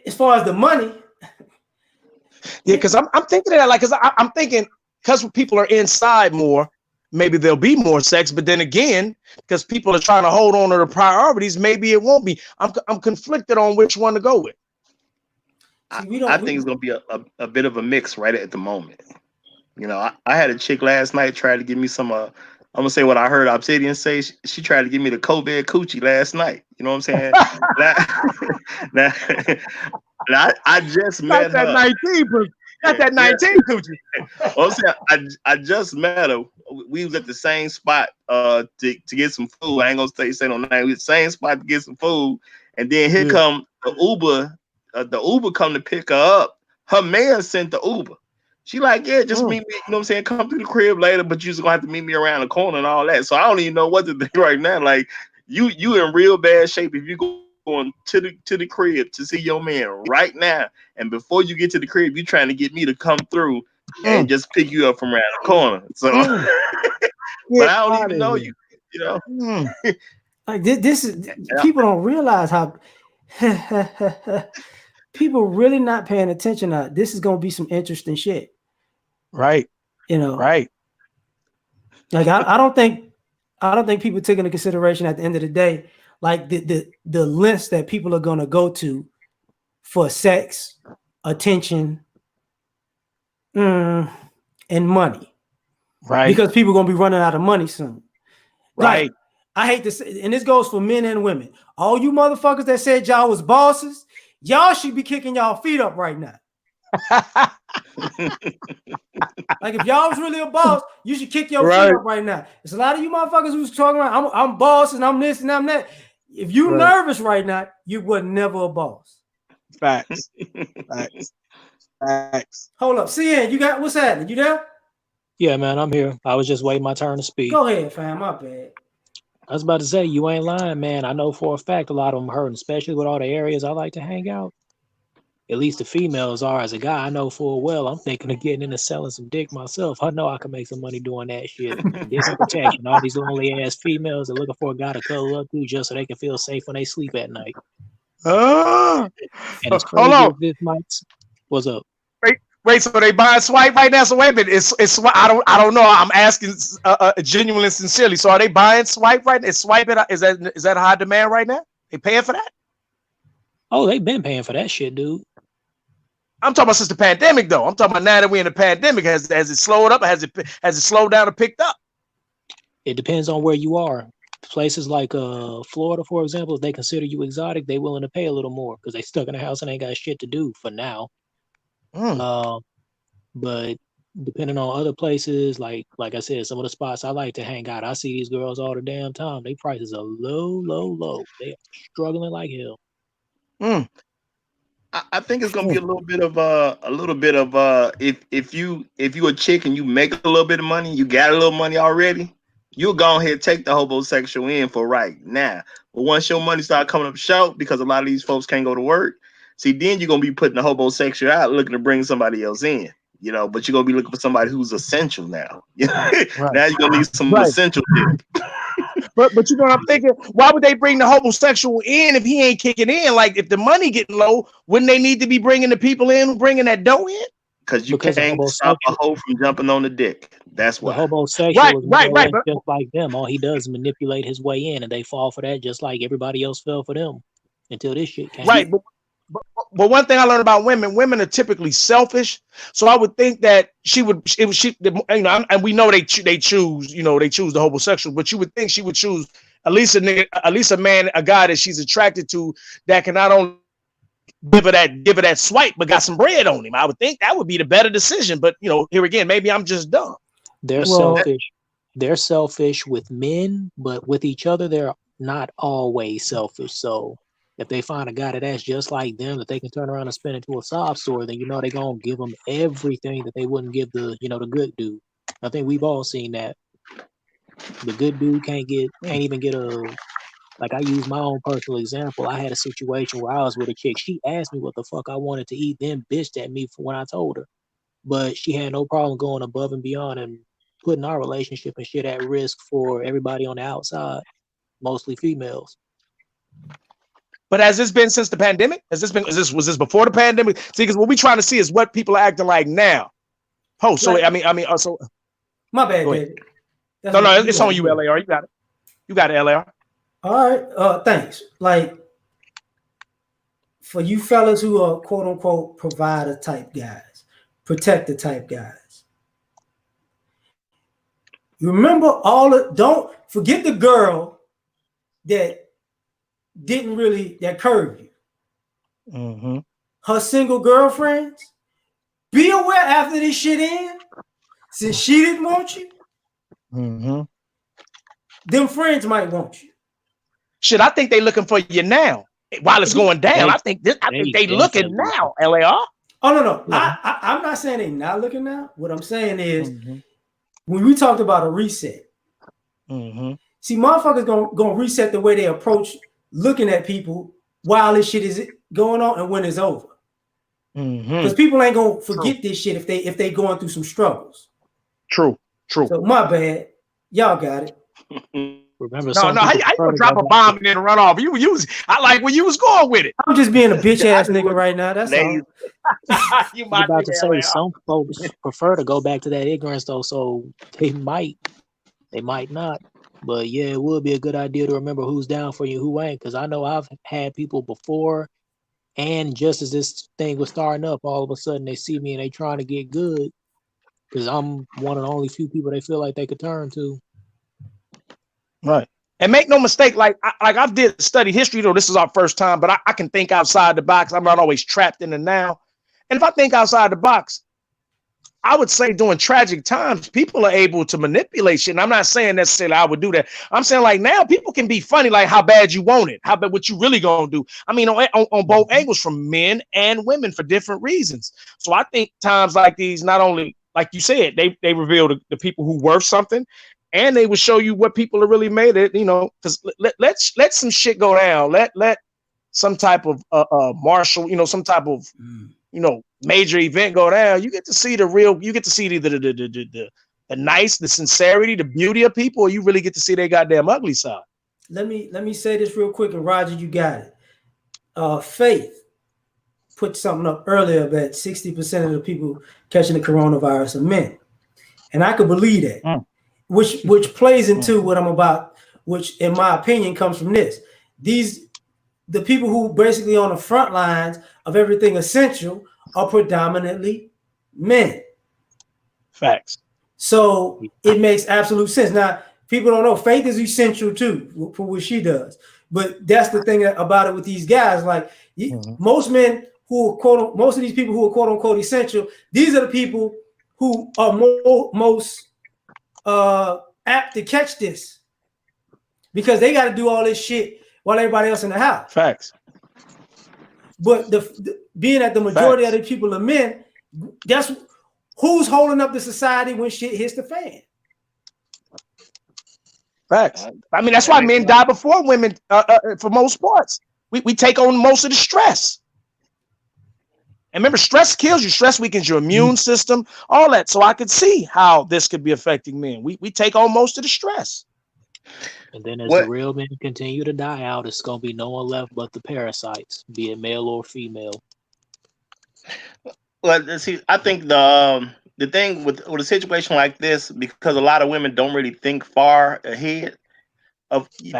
As far as the money, yeah, because I'm thinking of that, like, because I'm thinking because people are inside more, maybe there'll be more sex, but then again, because people are trying to hold on to the priorities, maybe it won't be. I'm conflicted on which one to go with. See, I think it's gonna be a bit of a mix right at the moment. You know, I had a chick last night try to give me some. I'm gonna say what I heard Obsidian say. She tried to give me the COVID coochie last night. You know what I'm saying? now, I just met that her. 19, not that 19 coochie. I'm saying I just met her. We was at the same spot to get some food. I ain't gonna say no name. We was the same spot to get some food, and then here come the Uber. The Uber come to pick her up. Her man sent the Uber. She like, yeah, just meet me. You know what I'm saying? Come to the crib later, but you're just gonna have to meet me around the corner and all that. So I don't even know what to think right now. Like you in real bad shape if you going to the crib to see your man right now, and before you get to the crib, you trying to get me to come through and just pick you up from around the corner. So, but I don't even know you. You know, like this is people don't realize how. People really not paying attention. This is gonna be some interesting shit. Right. You know. Right. Like I don't think people take into consideration at the end of the day, like the lengths that people are gonna go to for sex, attention, and money. Right. Because people are gonna be running out of money soon. Right. Like, I hate to say, and this goes for men and women. All you motherfuckers that said y'all was bosses, y'all should be kicking y'all feet up right now. Like if y'all was really a boss, you should kick your feet up right now. There's a lot of you motherfuckers who's talking about I'm boss and I'm this and I'm that. If you nervous right now, you were never a boss. Facts. Hold up, CN, you got what's happening? You there? Yeah, man, I'm here. I was just waiting my turn to speak. Go ahead, fam. My bad. I was about to say, you ain't lying, man. I know for a fact a lot of them hurting, especially with all the areas I like to hang out. At least the females are. As a guy, I know full well I'm thinking of getting into selling some dick myself. I know I can make some money doing that shit. Dick and protection. All these lonely ass females are looking for a guy to cuddle up to just so they can feel safe when they sleep at night. Ah. And it's Hold crazy on. as this might. What's up? Wait, so they buying swipe right now? So wait a minute, it's I don't know. I'm asking genuinely and sincerely. So are they buying swipe right? Is swiping is that high demand right now? They paying for that? Oh, they've been paying for that shit, dude. I'm talking about since the pandemic though. I'm talking about now that we're in the pandemic. Has it slowed up? Or has it slowed down or picked up? It depends on where you are. Places like Florida, for example, if they consider you exotic, they willing to pay a little more because they stuck in the house and ain't got shit to do for now. Uh, but depending on other places, like I said, some of the spots I like to hang out, I see these girls all the damn time. They prices are low. They are struggling like hell. Mm. I think it's gonna be a little bit of if you a chick and you make a little bit of money, you got a little money already, you'll go ahead and take the homosexual in for right now. But once your money start coming up short because a lot of these folks can't go to work, see, then you're gonna be putting the homosexual out looking to bring somebody else in. You know, but you're gonna be looking for somebody who's essential now. Right. Now you're gonna need some Right. essential dick. But you know what I'm thinking? Why would they bring the homosexual in if he ain't kicking in? Like if the money getting low, wouldn't they need to be bringing the people in, bringing that dough in? Because you Because can't stop a hoe from jumping on the dick. That's the why. homosexual is more or Right. less just like them. All he does is manipulate his way in, and they fall for that just like everybody else fell for them until this shit came. Right. But one thing I learned about women are typically selfish. So I would think that she would, and we know they choose, they choose the homosexual, but you would think she would choose at least a man, a guy that she's attracted to that can not only give her that swipe, but got some bread on him. I would think that would be the better decision. But here again, maybe I'm just dumb. They're selfish. They're selfish with men, but with each other, they're not always selfish. So if they find a guy that's just like them, that they can turn around and spin into a sob story, then they're gonna give them everything that they wouldn't give the good dude. I think we've all seen that. The good dude can't even get a, like, I use my own personal example. I had a situation where I was with a chick. She asked me what the fuck I wanted to eat, then bitched at me for when I told her. But she had no problem going above and beyond and putting our relationship and shit at risk for everybody on the outside, mostly females. But has this been since the pandemic? Was this before the pandemic? See, because what we're trying to see is what people are acting like now. Oh, so I mean, also. My bad, David. No, it's on you, L.A.R. You got it. You got it, L.A.R. All right. Thanks. Like, for you fellas who are quote unquote provider type guys, protector type guys, you remember don't forget the girl that that curved you. Mm-hmm. Her single girlfriends, be aware after this shit ends, since she didn't want you, them friends might want you. Shit, I think they looking for you now while it's going down. I think they looking now, L.A.R. Oh no. I'm not saying they not looking now. What I'm saying is when we talked about a reset, see, motherfuckers gonna reset the way they approach looking at people while this shit is going on and when it's over. Because people ain't gonna forget this shit if they going through some struggles. True. So my bad, y'all got it. Remember, how you gonna drop a bomb and then run off? I like where you was going with it. I'm just being a bitch ass nigga right now. That's all. You might about to say some folks prefer to go back to that ignorance though, so they might not. But yeah, it would be a good idea to remember who's down for you, who ain't. Because I know I've had people before, and just as this thing was starting up, all of a sudden they see me and they trying to get good because I'm one of the only few people they feel like they could turn to. Right. And make no mistake, like I've did study history, though this is our first time, but I can think outside the box. I'm not always trapped in the now. And if I think outside the box, I would say during tragic times, people are able to manipulate shit. And I'm not saying necessarily I would do that. I'm saying like now people can be funny, like how bad you want it, how bad what you really gonna do. I mean, on both angles, from men and women for different reasons. So I think times like these, not only like you said, they reveal the people who worth something, and they will show you what people are really made it. You know, because let some shit go down. Let some type of martial, you know, some type of major event go down. You get to see the real. You get to see the nice, the sincerity, the beauty of people. Or you really get to see their goddamn ugly side. Let me say this real quick, and Roger, you got it. Faith put something up earlier that 60% of the people catching the coronavirus are men, and I could believe that. Which plays into what I'm about, which in my opinion comes from this. The people who basically on the front lines of everything essential are predominantly men. Facts. So it makes absolute sense. Now, people don't know Faith is essential too for what she does. But that's the thing about it with these guys. Like most men who are most of these people who are quote unquote essential, these are the people who are most apt to catch this because they got to do all this shit while everybody else in the house. Facts. But being that the majority of the people are men, that's who's holding up the society when shit hits the fan. Facts. I mean, that's why men die before women for most sports. We take on most of the stress. And remember, stress kills you. Stress weakens your immune system, all that. So I could see how this could be affecting men. We take on most of the stress. And then as the real men continue to die out, it's going to be no one left but the parasites, be it male or female. Well, see, I think the thing with a situation like this, because a lot of women don't really think far ahead,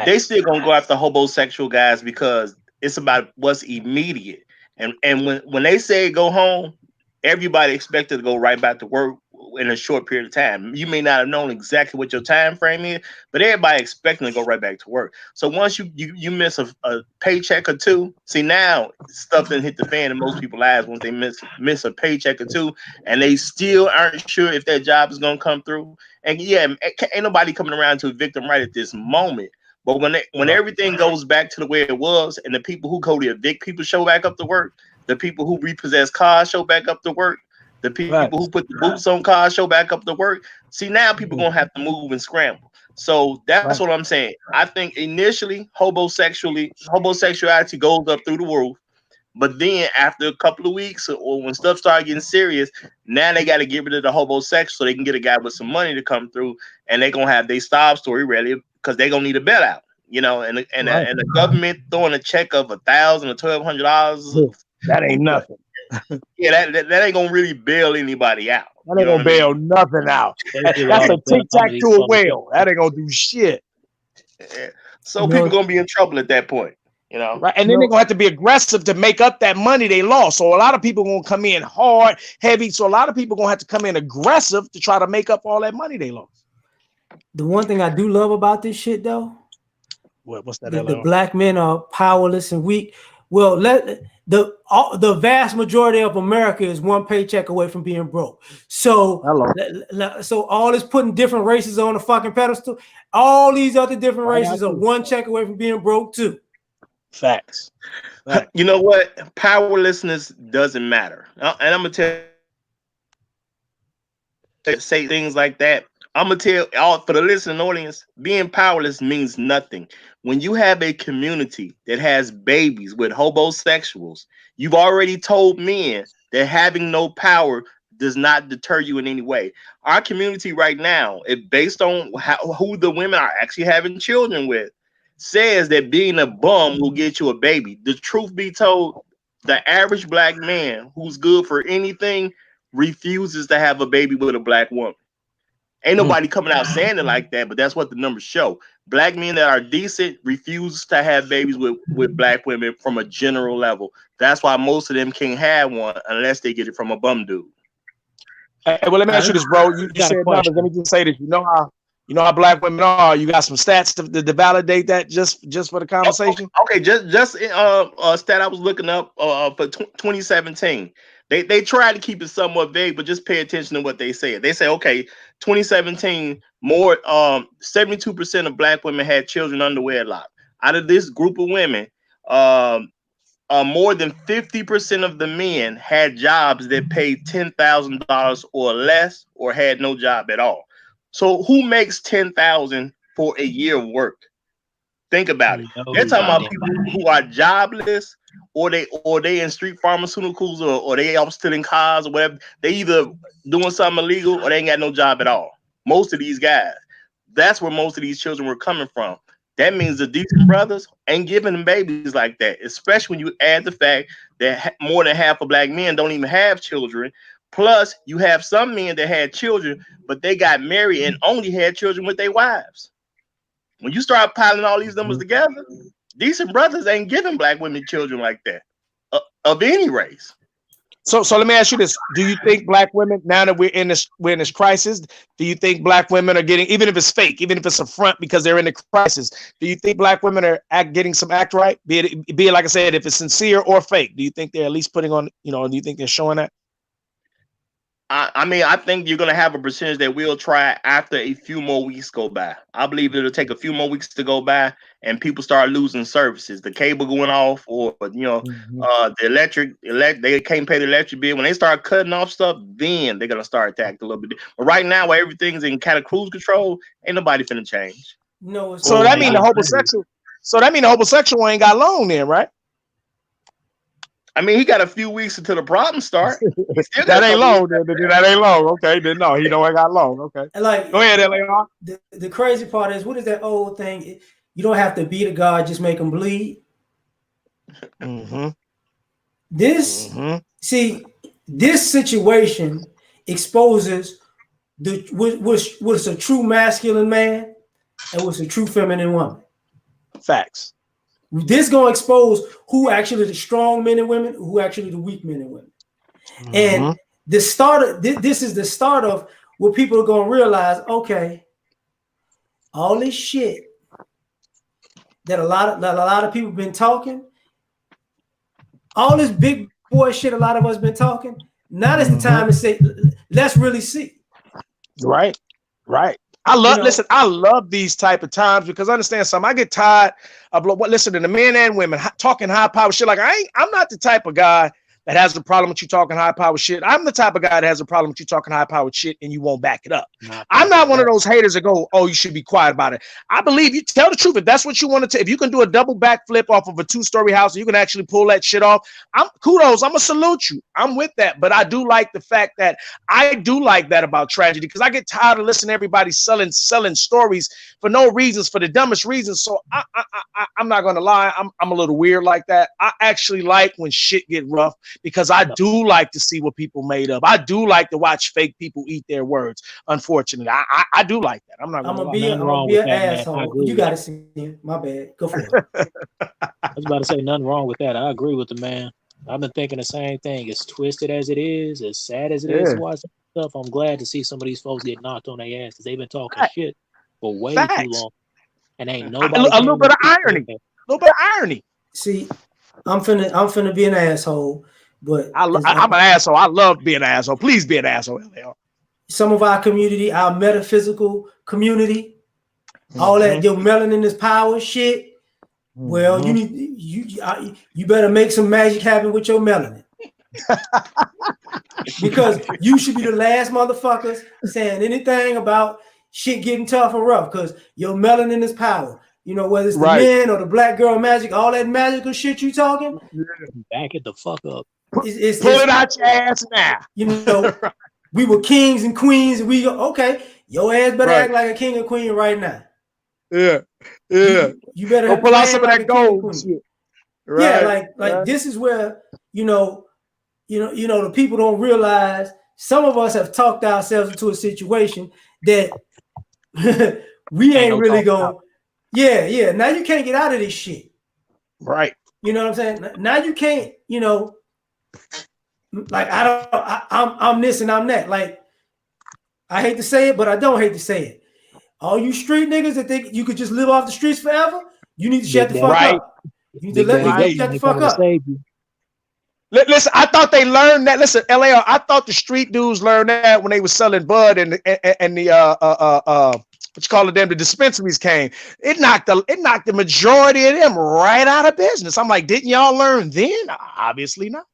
they still gonna go after homosexual guys because it's about what's immediate. And when they say go home, everybody expected to go right back to work in a short period of time. You may not have known exactly what your time frame is, but everybody expecting to go right back to work. So once you miss a paycheck or two, see now stuff didn't hit the fan in most people's lives once they miss a paycheck or two, and they still aren't sure if their job is gonna come through. And yeah, ain't nobody coming around to evict them right at this moment. But when everything goes back to the way it was, and the people who go to evict people show back up to work, the people who repossess cars show back up to work, the people who put the boots on cars show back up to work. See, now people gonna have to move and scramble. So that's what I'm saying. I think initially homosexuality goes up through the roof, but then after a couple of weeks or when stuff started getting serious, now they got to get rid of the homosexual so they can get a guy with some money to come through, and they're gonna have their sob story ready because they're gonna need a bailout, you know, and the government throwing a check of $1,000 or $1,200. That ain't nothing. Yeah, that ain't gonna really bail anybody out. That ain't gonna bail nothing out. That's a tic-tac to a whale. That ain't gonna do shit. Yeah. So people gonna be in trouble at that point, you know. Right. And then they're gonna have to be aggressive to make up that money they lost. So a lot of people gonna come in hard, heavy. So a lot of people gonna have to come in aggressive to try to make up all that money they lost. The one thing I do love about this shit though, what's that? The black men are powerless and weak. Well, the vast majority of America is one paycheck away from being broke. So all this putting different races on the fucking pedestal, all these other different races are one check away from being broke too. Facts. You know what? Powerlessness doesn't matter. And I'm gonna say things like that. I'm gonna tell all for the listening audience, being powerless means nothing. When you have a community that has babies with homosexuals, you've already told men that having no power does not deter you in any way. Our community right now, based on who the women are actually having children with, says that being a bum will get you a baby. The truth be told, the average black man who's good for anything refuses to have a baby with a black woman. Ain't nobody coming out saying it like that, but that's what the numbers show. Black men that are decent refuse to have babies with black women from a general level. That's why most of them can't have one unless they get it from a bum dude. Hey, well, let me ask you this, bro. You said numbers. Let me just say this. You know how black women are. You got some stats to validate that just for the conversation. Okay, just a stat I was looking up for 2017. They tried to keep it somewhat vague, but just pay attention to what they said. They say, okay, 2017, more 72% of black women had children under wedlock. Out of this group of women, more than 50% of the men had jobs that paid $10,000 or less, or had no job at all. So who makes 10,000 for a year of work? Think about it. They're talking about Goddamn. people who are jobless, or they in street pharmaceuticals, or they out stealing cars or whatever. They either doing something illegal or they ain't got no job at all. Most of these guys. That's where most of these children were coming from. That means the decent brothers ain't giving them babies like that, especially when you add the fact that more than half of black men don't even have children. Plus, you have some men that had children, but they got married and only had children with their wives. When you start piling all these numbers together, decent brothers ain't giving black women children like that, of any race. So let me ask you this: do you think black women, now that we're in this crisis, do you think black women are getting, even if it's fake, even if it's a front because they're in the crisis, do you think black women are getting some act right? Be it like I said, if it's sincere or fake, do you think they're at least putting on, do you think they're showing that? I mean, I think you're gonna have a percentage that will try after a few more weeks go by. I believe it'll take a few more weeks to go by, and people start losing services. The cable going off, or the electric, they can't pay the electric bill. When they start cutting off stuff, then they're gonna start to act a little bit. But right now, where everything's in kind of cruise control, ain't nobody finna change. No, so that mean the homosexual. So that mean the homosexual ain't got long then, right? I mean, he got a few weeks until the problems start. That ain't long. That ain't long. Okay, then no, he don't got long. Okay, like, go ahead, L.A.R. The crazy part is, what is that old thing? You don't have to beat a god, just make him bleed. See, this situation exposes what's a true masculine man and what's a true feminine woman. Facts. This gonna expose who actually the strong men and women, who actually the weak men and women. And the start of this is the start of what people are gonna realize. Okay, all this shit that a lot of people been talking, all this big boy shit a lot of us been talking. Now is the time to say, let's really see. Right. I love these type of times, because I understand something. I get tired of listening to men and women talking high power shit. Like I'm not the type of guy that has a problem with you talking high power shit. I'm the type of guy that has a problem with you talking high powered shit and you won't back it up. I'm not one of those haters that go, oh, you should be quiet about it. I believe you tell the truth. If that's what you want to, if you can do a double backflip off of a 2-story house and you can actually pull that shit off, kudos. I'm gonna salute you. I'm with that. But I do like the fact that I do like that about tragedy, because I get tired of listening to everybody selling stories for no reasons, for the dumbest reasons. So I'm not gonna lie. I'm a little weird like that. I actually like when shit get rough, because I do like to see what people made of. I do like to watch fake people eat their words. Unfortunately, I do like that. I'm gonna be an asshole. You gotta see it. My bad. Go for it. I was about to say nothing wrong with that. I agree with the man. I've been thinking the same thing. As twisted as it is, as sad as it is to watch stuff, I'm glad to see some of these folks get knocked on their ass, because they've been talking shit for way too long. And ain't nobody. A little bit of irony. A little bit of irony. See, I'm finna be an asshole. But I'm an asshole. I love being an asshole. Please be an asshole, L.A.R. Some of our community, our metaphysical community, all that your melanin is power shit. Well, you better make some magic happen with your melanin. Because you should be the last motherfuckers saying anything about shit getting tough and rough, because your melanin is power. Whether it's the men or the black girl magic, all that magical shit you talking. Back it the fuck up. Pull it out your ass now. We were kings and queens, and we go, okay, your ass better act like a king or queen right now. Yeah. You better pull out some of that gold shit. Right. Yeah, this is where the people don't realize. Some of us have talked ourselves into a situation that we ain't really going. Yeah. Now you can't get out of this shit. Right. You know what I'm saying? Now you can't. Like I'm this and I'm that. Like, I hate to say it, but I don't hate to say it. All you street niggas that think you could just live off the streets forever, you need to shut the fuck up. You need to let me shut the fuck up. Listen, I thought they learned that. Listen, L.A.R., I thought the street dudes learned that when they were selling bud and the what you call it, them, the dispensaries came. It knocked the majority of them right out of business. I'm like, didn't y'all learn then? Obviously not.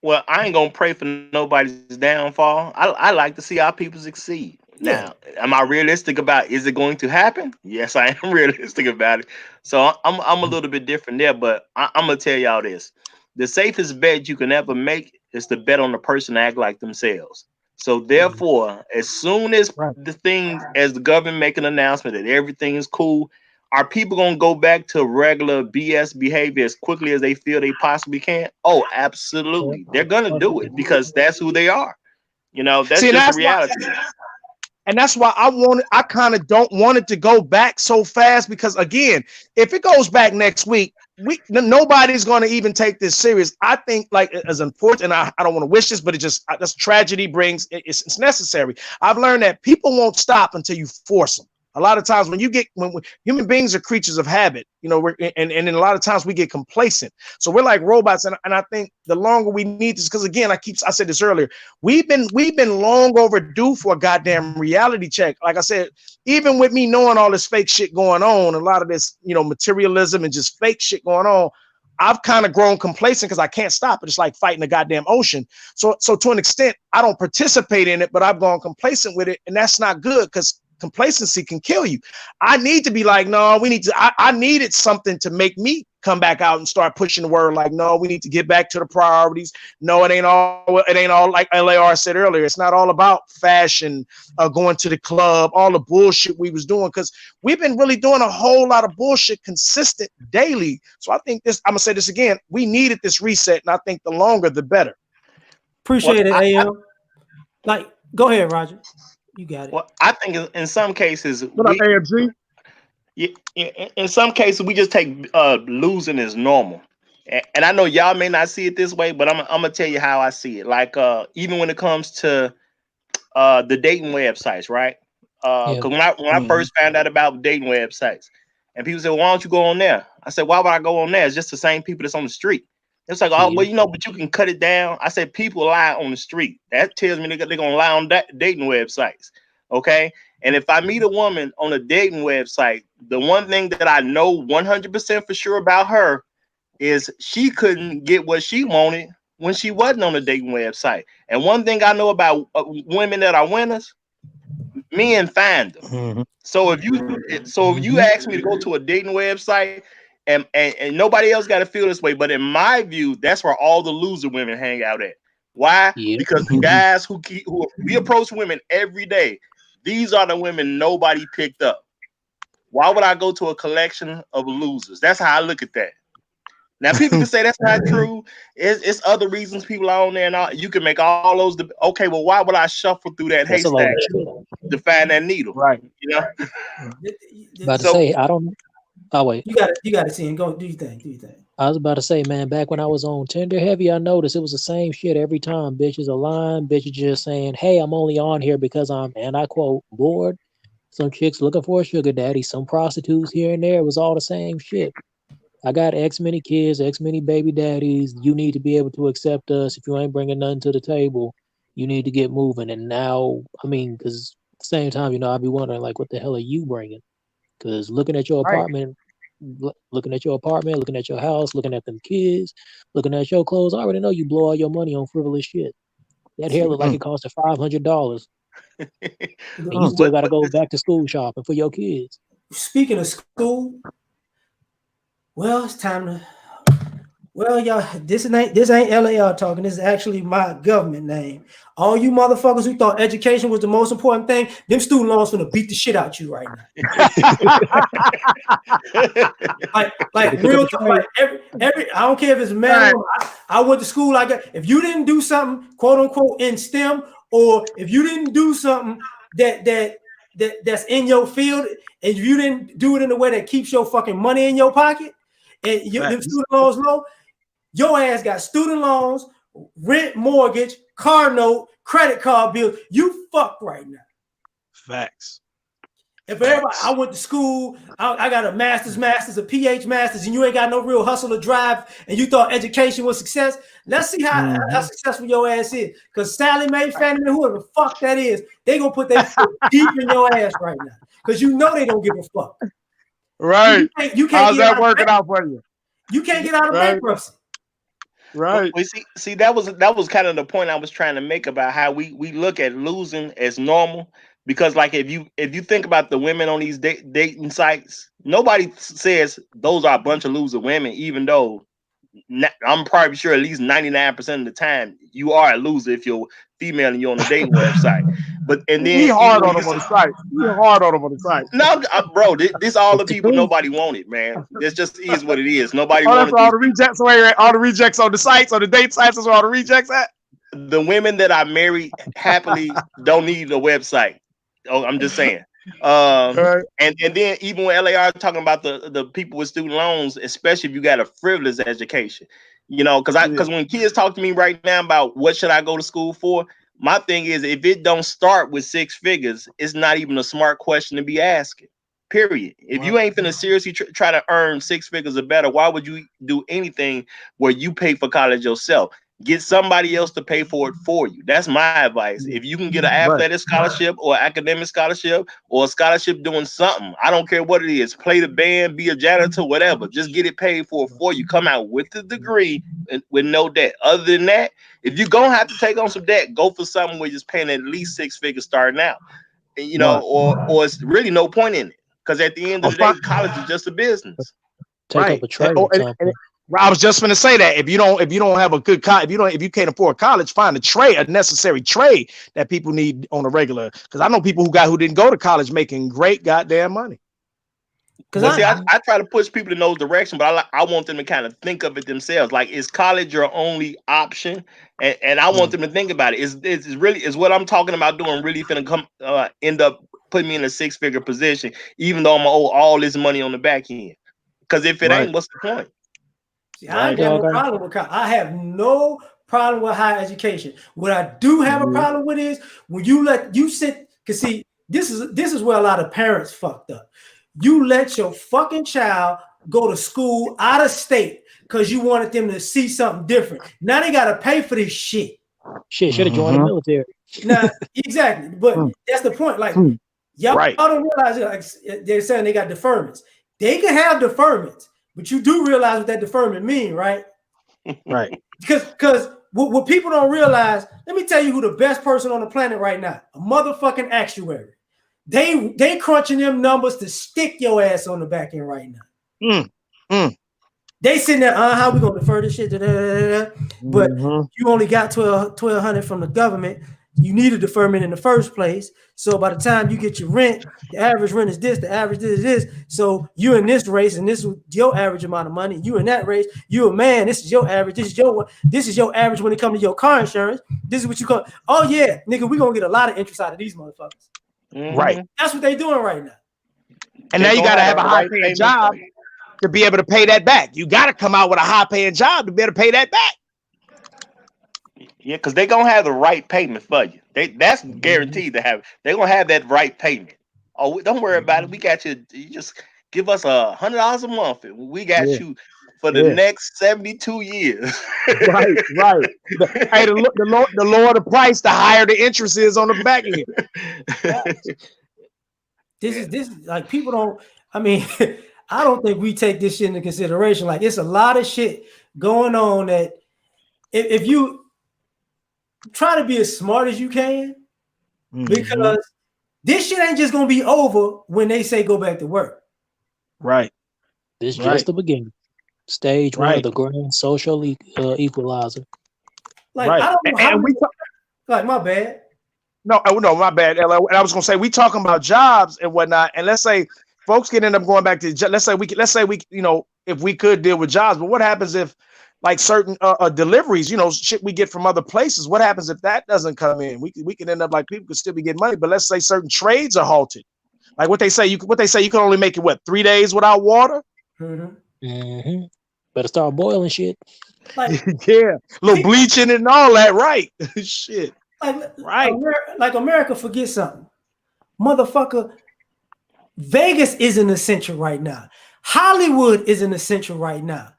Well, I ain't gonna pray for nobody's downfall. I like to see our people succeed. Now, Yeah. am I realistic about is it going to happen? Yes, I am realistic about it. So I'm a little bit different there, but I'm gonna tell y'all this: the safest bet you can ever make is to bet on the person to act like themselves. So therefore, as soon as Right. as the government make an announcement that everything is cool, are people gonna go back to regular BS behavior as quickly as they feel they possibly can? Oh, absolutely. They're gonna do it because that's who they are. That's See, and just the that's why reality. I kind of don't want it to go back so fast because again, if it goes back next week, nobody's going to even take this serious. I think like as unfortunate, and I don't want to wish this, but it just this tragedy brings it's necessary. I've learned that people won't stop until you force them. A lot of times when human beings are creatures of habit, and a lot of times we get complacent. So we're like robots. And I think the longer we need this, because again, I said this earlier, we've been long overdue for a goddamn reality check. Like I said, even with me knowing all this fake shit going on, a lot of this, materialism and just fake shit going on, I've kind of grown complacent because I can't stop it. It's like fighting the goddamn ocean. So to an extent, I don't participate in it, but I've gone complacent with it, and that's not good because complacency can kill you. I need to be like, no, we need to. I needed something to make me come back out and start pushing the word. Like, no, we need to get back to the priorities. No, it ain't all like L.A.R said earlier. It's not all about fashion, going to the club, all the bullshit we was doing because we've been really doing a whole lot of bullshit consistent daily. So I think this. I'm gonna say this again. We needed this reset, and I think the longer the better. Well, Appreciate it, AM. Like, go ahead, Roger. You got it. I think in some cases What up, AMG? in some cases we just take losing as normal. And I know y'all may not see it this way, but I'm gonna tell you how I see it. Like even when it comes to the dating websites, right? Yeah. Because when I first found out about dating websites, and people say, well, "Why don't you go on there?" I said, "Why would I go on there? It's just the same people that's on the street." It's like, oh, Yeah. well, but you can cut it down. I said, people lie on the street. That tells me they're gonna lie on dating websites. Okay. And if I meet a woman on a dating website, the one thing that I know 100% for sure about her is she couldn't get what she wanted when she wasn't on a dating website. And one thing I know about women that are winners, men find them. Mm-hmm. So if you ask me to go to a dating website and nobody else got to feel this way, but in my view, that's where all the loser women hang out at. Why? Yeah. Because the guys who we approach women every day, these are the women nobody picked up. Why would I go to a collection of losers? That's how I look at that. Now, people can say that's not true. It's other reasons people are on there, and you can make all those. Okay, well, why would I shuffle through that That's a load haystack of shit. to find that needle? Right. You know. About to So say, I don't. Oh wait. You got to see and go. Do you think? Do you think? I was about to say, man, back when I was on Tinder Heavy, I noticed it was the same shit every time. Bitches are lying. Bitches just saying, hey, I'm only on here because I'm, and I quote, bored. Some chicks looking for a sugar daddy. Some prostitutes here and there. It was all the same shit. I got X many kids, X many baby daddies. You need to be able to accept us. If you ain't bringing nothing to the table, you need to get moving. And now, I mean, because at the same time, I'd be wondering, like, what the hell are you bringing? Because looking at your Right. apartment, looking at your house, looking at them kids, looking at your clothes, I already know you blow all your money on frivolous shit. That hair look like it cost $500, and you still but got to go back to school shopping for your kids. Speaking of school, well, it's time to. Well, y'all, this ain't L.A.R talking. This is actually my government name. All you motherfuckers who thought education was the most important thing, them student loans gonna beat the shit out you right now. Like real talk. Like every I don't care if it's man or woman. I went to school. If you didn't do something quote unquote in STEM, or if you didn't do something that's in your field, and if you didn't do it in a way that keeps your fucking money in your pocket, and them student loans low, your ass got student loans, rent, mortgage, car note, credit card bill. You fucked right now. Facts. If everybody, I went to school, I got a master's, a PH master's, and you ain't got no real hustle or drive, and you thought education was success, let's see how successful your ass is. Because Sally Mae, Fannie Mae, whoever the fuck that is, they gonna put their foot deep in your ass right now. Because you know they don't give a fuck. Right. You can't How's that working out for you? You can't get out of bankruptcy. Right. Well, see, that was kind of the point I was trying to make about how we look at losing as normal. Because like if you think about the women on these dating sites, nobody says those are a bunch of loser women, even though I'm probably sure at least 99% of the time you are a loser if you're female and you're on a dating website. But and then he hard on them on the site. He hard on them on the site. No, bro, this all the people nobody wanted, man. This just is what it is. Nobody wanted all the rejects. All the rejects on the sites, on the date sites. That's where all the rejects at. The women that I married happily don't need a website. Oh, I'm just saying. And then even when L.A.R. talking about the people with student loans, especially if you got a frivolous education, you know, because when kids talk to me right now about what should I go to school for, my thing is if it don't start with six figures, it's not even a smart question to be asking. Period. If you ain't finna seriously try to earn six figures or better, why would you do anything where you pay for college yourself? Get somebody else to pay for it for you. That's my advice. If you can get an athletic scholarship or academic scholarship or a scholarship doing something, I don't care what it is, play the band, be a janitor, whatever, just get it paid for you. Come out with the degree and with no debt. Other than that, if you're gonna have to take on some debt, go for something where you're just paying at least six figures starting out. You know, or it's really no point in it. Because at the end of the day, college is just a business. Take up a trade. I was just going to say that if you don't have a good if you can't afford college, find a necessary trade that people need on a regular. Because I know people who didn't go to college making great goddamn money. Because I try to push people in those directions, but I want them to kind of think of it themselves. Like, is college your only option? And I want them to think about it. Is what I'm talking about doing really finna come end up putting me in a six-figure position, even though I'm gonna owe all this money on the back end? Because if it ain't, what's the point? See, I ain't got no problem with college. I have no problem with higher education. What I do have a problem with is when you sit, because see, this is where a lot of parents fucked up. You let your fucking child go to school out of state because you wanted them to see something different. Now they gotta pay for this shit. Shit, should have joined the military. Now, exactly, but that's the point. Like, y'all don't realize it. Like they're saying they got deferments. They can have deferments, but you do realize what that deferment mean, right? Right. Because what people don't realize, let me tell you who the best person on the planet right now, a motherfucking actuary. They crunching them numbers to stick your ass on the back end right now. They sitting there, how we gonna defer this shit? But you only got 1,200 from the government. You need a deferment in the first place. So by the time you get your rent, the average rent is this, the average is this. So you in this race, and this is your average amount of money. You in that race, you a man. This is your average. This is your average when it comes to your car insurance. This is what you call. Oh yeah, nigga, we gonna get a lot of interest out of these motherfuckers. Right. That's what they doing right now. And now you gotta have a high-paying job to be able to pay that back. You gotta come out with a high-paying job to be able to pay that back. Yeah, because they're gonna have the right payment for you. That's guaranteed to have. They're gonna have that right payment. Oh, don't worry about it. We got you. You just give us $100 a month, and we got you for the next 72 years. Right. Hey, the lower the price, the higher the interest is on the back end. This is like people don't. I mean, I don't think we take this shit into consideration. Like, it's a lot of shit going on that if you try to be as smart as you can, because this shit ain't just gonna be over when they say go back to work. Right. This is just the beginning. Stage one of the grand social equalizer. Like, I don't know how like, my bad. No, my bad. And I was gonna say, we talking about jobs and whatnot, and let's say folks can end up going back to. Let's say we if we could deal with jobs, but what happens if like certain deliveries, shit we get from other places? What happens if that doesn't come in? We can end up like people could still be getting money, but let's say certain trades are halted. Like what they say, you can only make it 3 days without water. Better start boiling shit. Like, a little bleaching and all that, right? Shit. Like America, forget something, motherfucker. Vegas isn't essential right now. Hollywood isn't essential right now.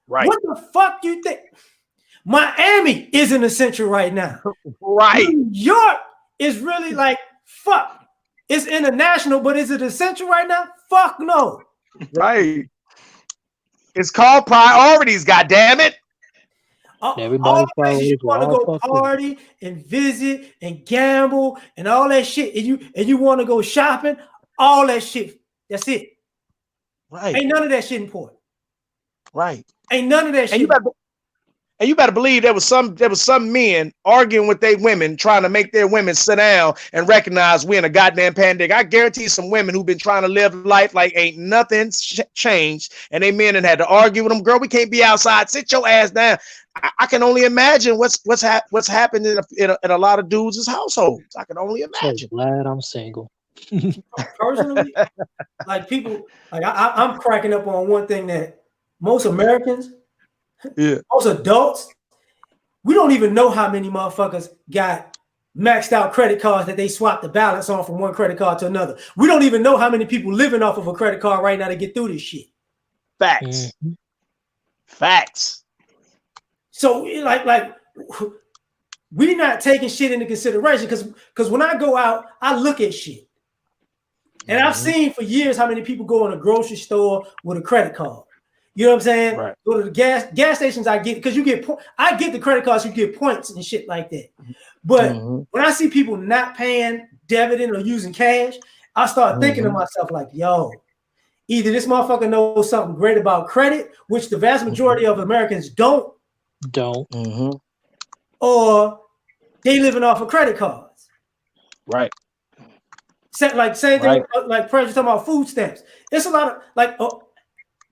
Right. What the fuck do you think? Miami isn't essential right now. Right. New York is really like, fuck. It's international, but is it essential right now? Fuck no. Right. It's called priorities, goddammit. Everybody's Always you priorities are want to all go fucked up. party and visit and gamble and all that shit, and you want to go shopping, all that shit. That's it. Right. Ain't none of that shit important. Right. Ain't none of that shit. And you better believe there was some men arguing with their women, trying to make their women sit down and recognize we're in a goddamn pandemic. I guarantee some women who've been trying to live life like ain't nothing changed, and they men and had to argue with them. Girl, we can't be outside. Sit your ass down. I can only imagine what's happened in a lot of dudes' households. I can only imagine. So glad I'm single. Personally, like people, like I'm cracking up on one thing that most Americans, most adults, we don't even know how many motherfuckers got maxed out credit cards that they swapped the balance on from one credit card to another. We don't even know how many people living off of a credit card right now to get through this shit. Facts. Facts. So like we not taking shit into consideration because when I go out, I look at shit. And I've seen for years how many people go in a grocery store with a credit card. You know what I'm saying? Right. Go to the gas stations. I get because I get the credit cards. You get points and shit like that. But when I see people not paying, debiting, or using cash, I start thinking to myself like, "Yo, either this motherfucker knows something great about credit, which the vast majority of Americans don't, or they living off of credit cards." Right. Like same thing, like President talking about food stamps. It's a lot of like.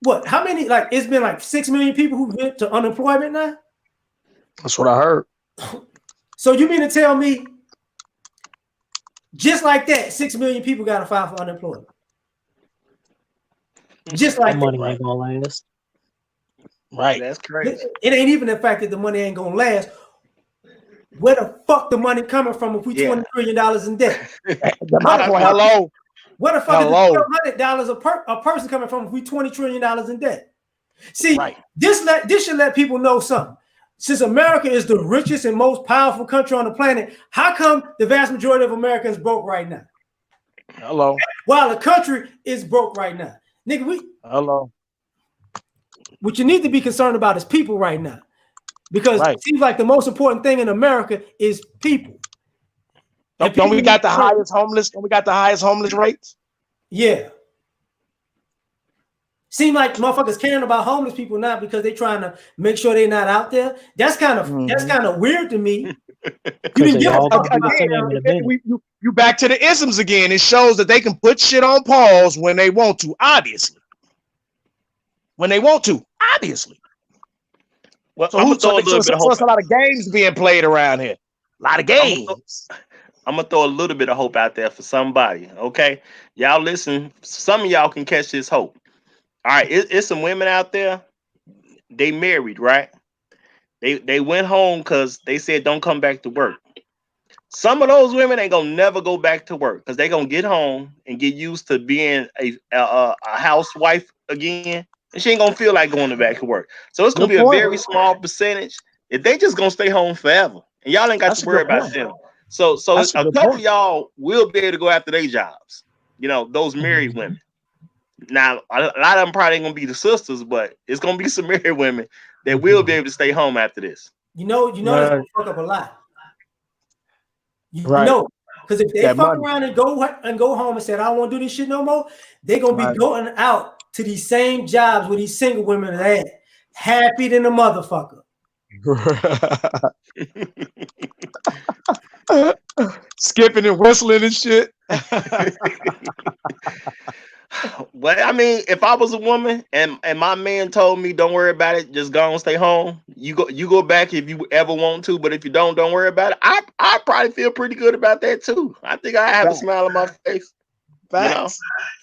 What? How many? Like, it's been like 6 million people who went to unemployment now. That's what I heard. So you mean to tell me, just like that, 6 million people got to file for unemployment? Just like that money ain't gonna last. Right. That's crazy. It ain't even the fact that the money ain't gonna last. Where the fuck the money coming from if we $20 trillion in debt? Hello. Where the fuck is $100 a person coming from if we $20 trillion in debt? See, this should let people know something. Since America is the richest and most powerful country on the planet, how come the vast majority of Americans broke right now? Hello. While the country is broke right now. Nigga, hello. What you need to be concerned about is people right now. Because it seems like the most important thing in America is people. Don't we got the highest homeless? Don't we got the highest homeless rates? Yeah. Seem like motherfuckers caring about homeless people now because they're trying to make sure they're not out there. That's kind of weird to me. You back to the isms again. It shows that they can put shit on pause when they want to, obviously. When they want to, obviously. Well, so it's a lot of games being played around here. A lot of games. I'm gonna throw a little bit of hope out there for somebody. Okay, y'all listen. Some of y'all can catch this hope. All right, it's some women out there. They married, right? They went home because they said don't come back to work. Some of those women ain't gonna never go back to work because they gonna get home and get used to being a housewife again, and she ain't gonna feel like going back to work. So it's gonna be a very small percentage if they just gonna stay home forever, and y'all ain't got to worry about them. So a couple of y'all will be able to go after their jobs. You know, those married women. Now, a lot of them probably ain't gonna be the sisters, but it's gonna be some married women that will be able to stay home after this. You know, that's gonna fuck up a lot. You know, because if they fuck around and go home and say, I don't want to do this shit no more, they're gonna be going out to these same jobs where these single women are at, happy than a motherfucker. Skipping and whistling and shit. Well, I mean, if I was a woman and my man told me don't worry about it, just go and stay home. You go back if you ever want to, but if you don't worry about it. I probably feel pretty good about that too. I think I have a smile on my face. You know,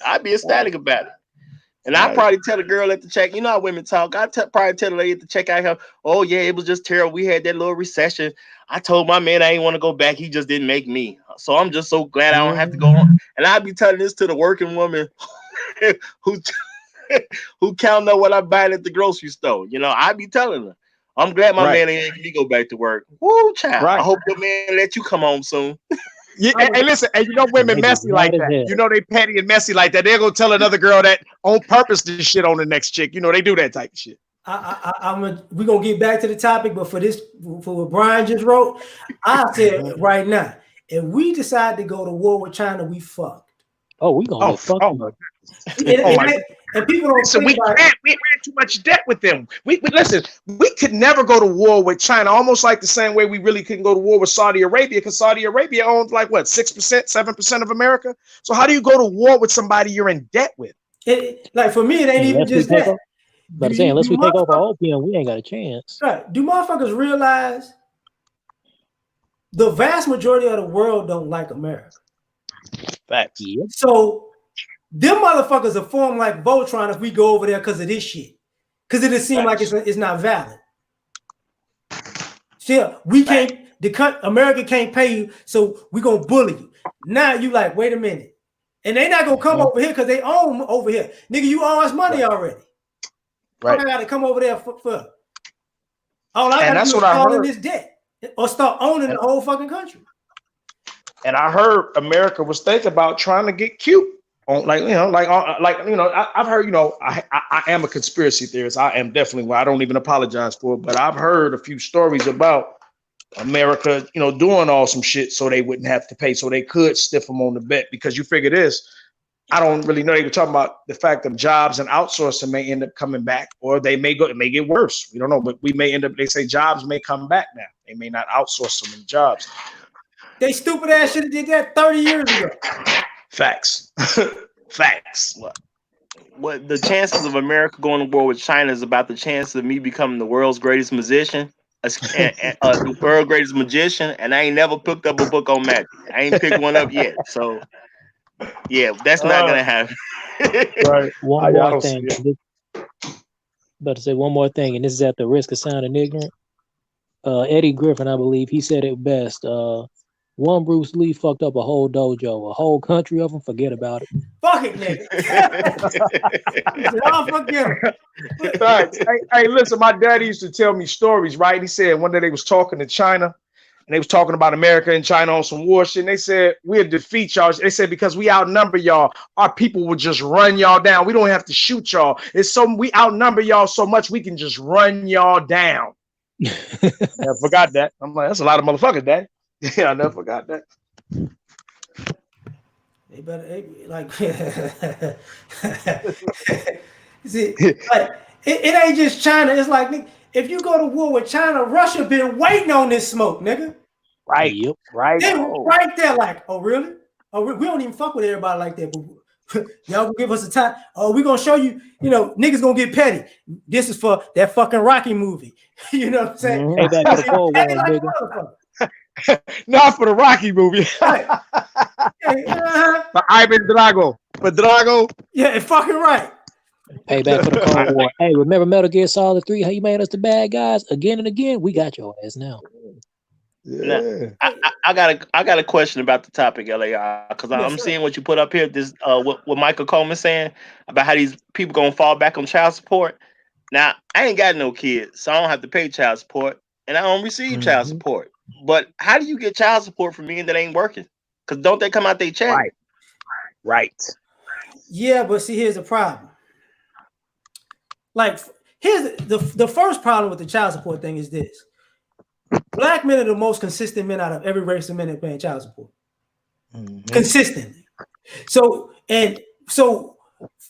I'd be ecstatic about it. And I probably tell a girl at the check, you know how women talk. I probably tell the lady at the checkout, oh yeah, it was just terrible. We had that little recession. I told my man I ain't want to go back. He just didn't make me. So I'm just so glad I don't have to go on. And I'd be telling this to the working woman who who counting up what I buy at the grocery store. You know, I'd be telling her, I'm glad my man ain't let me go back to work. Woo, child. I hope your man let you come home soon. Yeah, and listen, and you know women messy like that. You know they petty and messy like that. They're gonna tell another girl that on purpose to shit on the next chick. You know they do that type of shit. We're gonna get back to the topic, but for what Brian just wrote, I said right now, if we decide to go to war with China, we fucked. Oh, we gonna get fucked. And people don't listen, we're in too much debt with them. We listen, we could never go to war with China, almost like the same way we really couldn't go to war with Saudi Arabia, because Saudi Arabia owns like what, 6%, 7% of America. So how do you go to war with somebody you're in debt with? Like for me, it ain't even just that. But saying, unless we take over opium, we ain't got a chance. Right? Do motherfuckers realize the vast majority of the world don't like America? Facts. Yep. So them motherfuckers are formed like Voltron if we go over there because of this shit. Because it just seems like it's not valid. Still, we can't. America can't pay you, so we gonna bully you. Now you like, wait a minute, and they not gonna come over here because they own over here, nigga. You owe us money already. Right. I gotta come over there for. All I gotta do is call in this debt or start owning the whole fucking country. And I heard America was thinking about trying to get cute on, I've heard, I am a conspiracy theorist. I am definitely. Well, I don't even apologize for it, but I've heard a few stories about America, doing all some shit so they wouldn't have to pay, so they could stiff them on the bet. Because you figure this, I don't really know. They were talking about the fact that jobs and outsourcing may end up coming back, or it may get worse. We don't know, but we may end up. They say jobs may come back now. They may not outsource so many jobs. They stupid ass should have did that 30 years ago. Facts. Facts. What the chances of America going to war with China is about the chance of me becoming the world's greatest musician, the world's greatest magician, and I ain't never picked up a book on magic. I ain't picked one up yet. So, yeah, that's not gonna happen. Right. One more thing. About to say one more thing, and this is at the risk of sounding ignorant. Eddie Griffin, I believe, he said it best. One Bruce Lee fucked up a whole dojo, a whole country of them. Forget about it. Fuck it, nigga. I'll forget it. Right. Hey, listen, my daddy used to tell me stories, right? He said one day they was talking to China, and they was talking about America and China on some war shit. And they said, we'll defeat y'all. They said, because we outnumber y'all, our people will just run y'all down. We don't have to shoot y'all. We outnumber y'all so much, we can just run y'all down. Never forgot that. I'm like, that's a lot of motherfuckers, Daddy. Yeah, I never forgot that. They better like see, like it ain't just China. It's like if you go to war with China, Russia been waiting on this smoke, nigga. Right. Yep. Right. They right there, like, oh really? Oh, we don't even fuck with everybody like that. But y'all gonna give us a time. Oh, we gonna show you. Niggas gonna get petty. This is for that fucking Rocky movie. You know what I'm saying? Hey, back to the Cold War, nigga. Not for the Rocky movie. Right. For Ivan Drago. For Drago. Yeah, fucking right. Hey, back for the Cold War. Hey, remember Metal Gear Solid 3? How you made us the bad guys again and again? We got your ass now. Yeah. Now, I got a question about the topic, L.A.R. Because I'm seeing what you put up here. This what Michael Coleman saying about how these people gonna fall back on child support. Now, I ain't got no kids, so I don't have to pay child support, and I don't receive child support. But how do you get child support from men that ain't working? Because don't they come out their check? Right. Yeah, but see, here's the problem. Like, here's the first problem with the child support thing is this. Black men are the most consistent men out of every race of men that paying child support. Consistently. So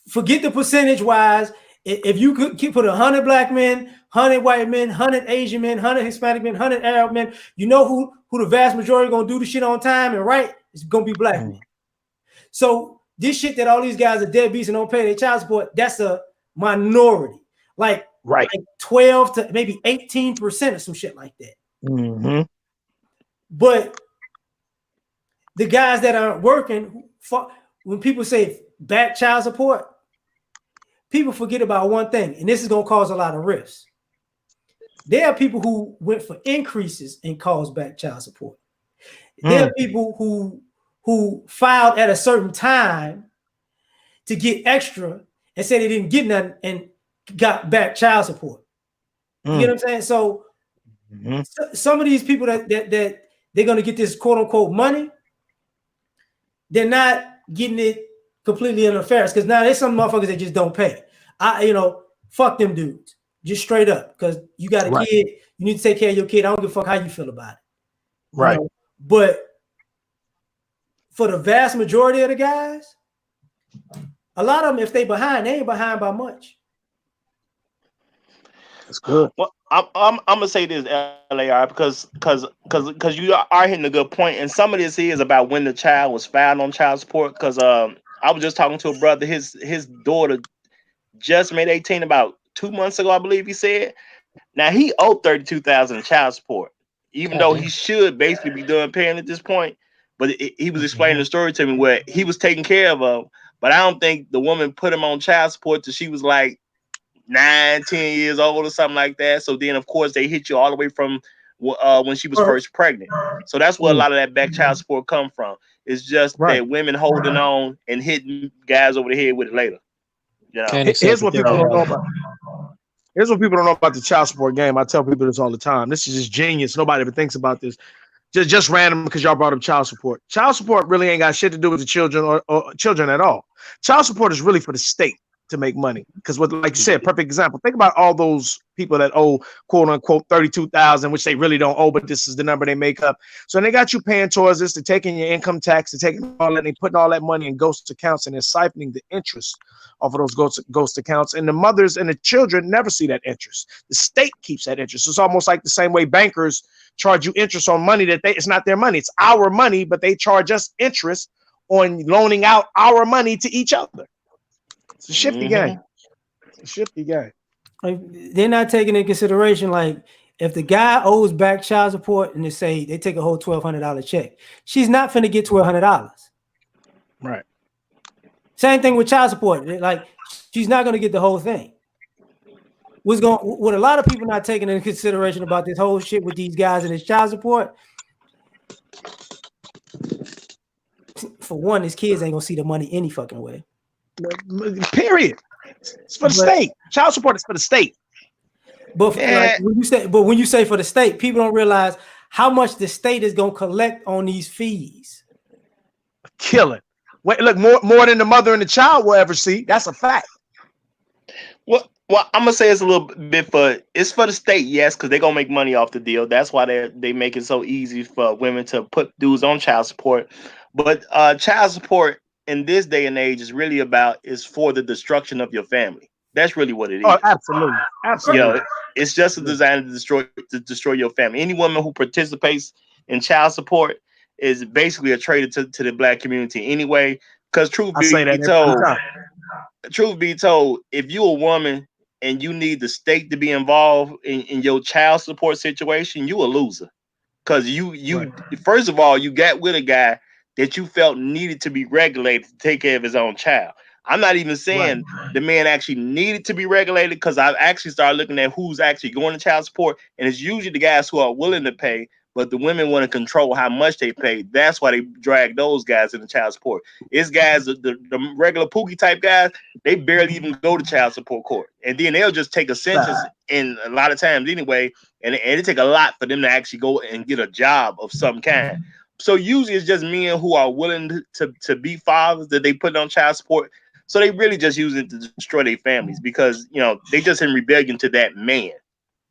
forget the percentage wise. If you could put 100 black men, 100 white men, 100 Asian men, 100 Hispanic men, 100 Arab men, you know who the vast majority gonna do the shit on time and right? It's gonna be black men. So this shit that all these guys are deadbeats and don't pay their child support, that's a minority. Like 12 to maybe 18% or some shit like that. But the guys that aren't working, when people say back child support, people forget about one thing, and this is going to cause a lot of rifts. There are people who went for increases and caused back child support. There are people who filed at a certain time to get extra and said they didn't get nothing and got back child support. You get what I'm saying? So some of these people that they're gonna get this quote unquote money, they're not getting it completely unfair because now there's some motherfuckers that just don't pay. Fuck them dudes. Just straight up. Because you got a kid, you need to take care of your kid. I don't give a fuck how you feel about it. Right. But for the vast majority of the guys, a lot of them, if they behind, they ain't behind by much. That's good. Well, I'm gonna say this, L.A.R. because you are hitting a good point, and some of this is about when the child was filed on child support. Because I was just talking to a brother, his daughter just made 18 about 2 months ago, I believe he said. Now he owed 32,000 in child support, even though he should basically be done paying at this point. But he was explaining the story to me where he was taken care of, but I don't think the woman put him on child support till she was like 9-10 years old or something like that. So then of course they hit you all the way from when she was first pregnant. So that's where a lot of that back child support come from. It's just that women holding on and hitting guys over the head with it later. Here's what people don't know about. Here's what people don't know about the child support game. I tell people this all the time. This is just genius. Nobody ever thinks about this. Just random because y'all brought up child support. Child support really ain't got shit to do with the children or children at all. Child support is really for the state to make money. Because like you said, perfect example. Think about all those people that owe quote unquote 32,000, which they really don't owe, but this is the number they make up. So they got you paying towards this, they're taking your income tax, they're taking all that, and they're putting all that money in ghost accounts, and they're siphoning the interest off of those ghost accounts. And the mothers and the children never see that interest. The state keeps that interest. It's almost like the same way bankers charge you interest on money that it's not their money. It's our money, but they charge us interest on loaning out our money to each other. It's a shifty game. It's a shifty game. Like, they're not taking into consideration, like, if the guy owes back child support and they say they take a whole $1,200 check, she's not finna get $1,200. Right. Same thing with child support. Like, she's not gonna get the whole thing. What a lot of people not taking into consideration about this whole shit with these guys and this child support. For one, his kids ain't gonna see the money any fucking way. Period. It's for the state. Child support is for the state. But when you say for the state, people don't realize how much the state is gonna collect on these fees. Kill it. Wait, look, more than the mother and the child will ever see. That's a fact. Well, I'm gonna say it's a little bit it's for the state, yes, because they're gonna make money off the deal. That's why they make it so easy for women to put dudes on child support. But child support in this day and age is for the destruction of your family. That's really what it is. Oh, absolutely. It's just a design to destroy your family. Any woman who participates in child support is basically a traitor to the black community anyway. Because truth be told, if you're a woman and you need the state to be involved in your child support situation, you a loser. Because first of all, you got with a guy that you felt needed to be regulated to take care of his own child. I'm not even saying the man actually needed to be regulated, because I've actually started looking at who's actually going to child support, and it's usually the guys who are willing to pay, but the women want to control how much they pay. That's why they drag those guys into child support. It's guys, the regular Pookie type guys, they barely even go to child support court, and then they'll just take a sentence, and a lot of times anyway, and it take a lot for them to actually go and get a job of some kind. So usually it's just men who are willing to be fathers that they put on child support. So they really just use it to destroy their families, because they just in rebellion to that man,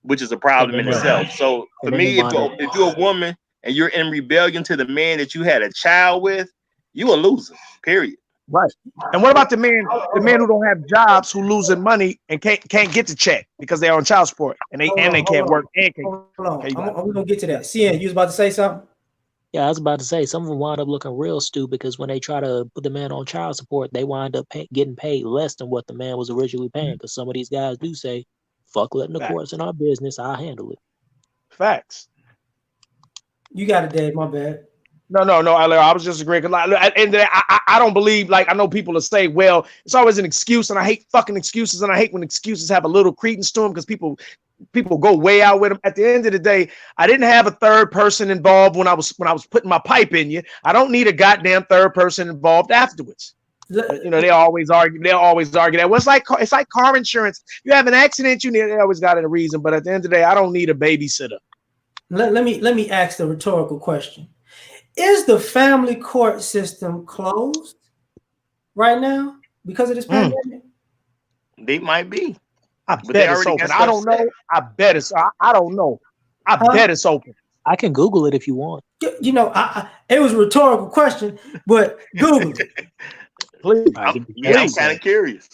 which is a problem in itself. So for me, if you're a woman and you're in rebellion to the man that you had a child with, you a loser. Period. Right. And what about the men who don't have jobs, who losing money and can't get the check because they're on child support and they can't work? Hold on. I'm gonna get to that. CN, you was about to say something? Yeah, I was about to say, some of them wind up looking real stupid because when they try to put the man on child support, they wind up getting paid less than what the man was originally paying. Because some of these guys do say, "Fuck letting the courts in our business, I'll handle it." Facts. You got it, Dave. My bad. No, I was just agreeing. And I don't believe, like, I know people will say, well, it's always an excuse, and I hate fucking excuses, and I hate when excuses have a little credence to them, because people people go way out with them. At the end of the day, I didn't have a third person involved when I was putting my pipe in you. I don't need a goddamn third person involved afterwards. But, you know, they always argue that. Well, it's like car insurance. You have an accident, they always got a reason. But at the end of the day, I don't need a babysitter. Let me ask the rhetorical question. Is the family court system closed right now because of this pandemic? They might be. I bet it's open. I don't know. I bet it's. I don't know. I bet it's open. I can Google it if you want. You know, it was a rhetorical question, but Google it. Please. I'm kind of curious.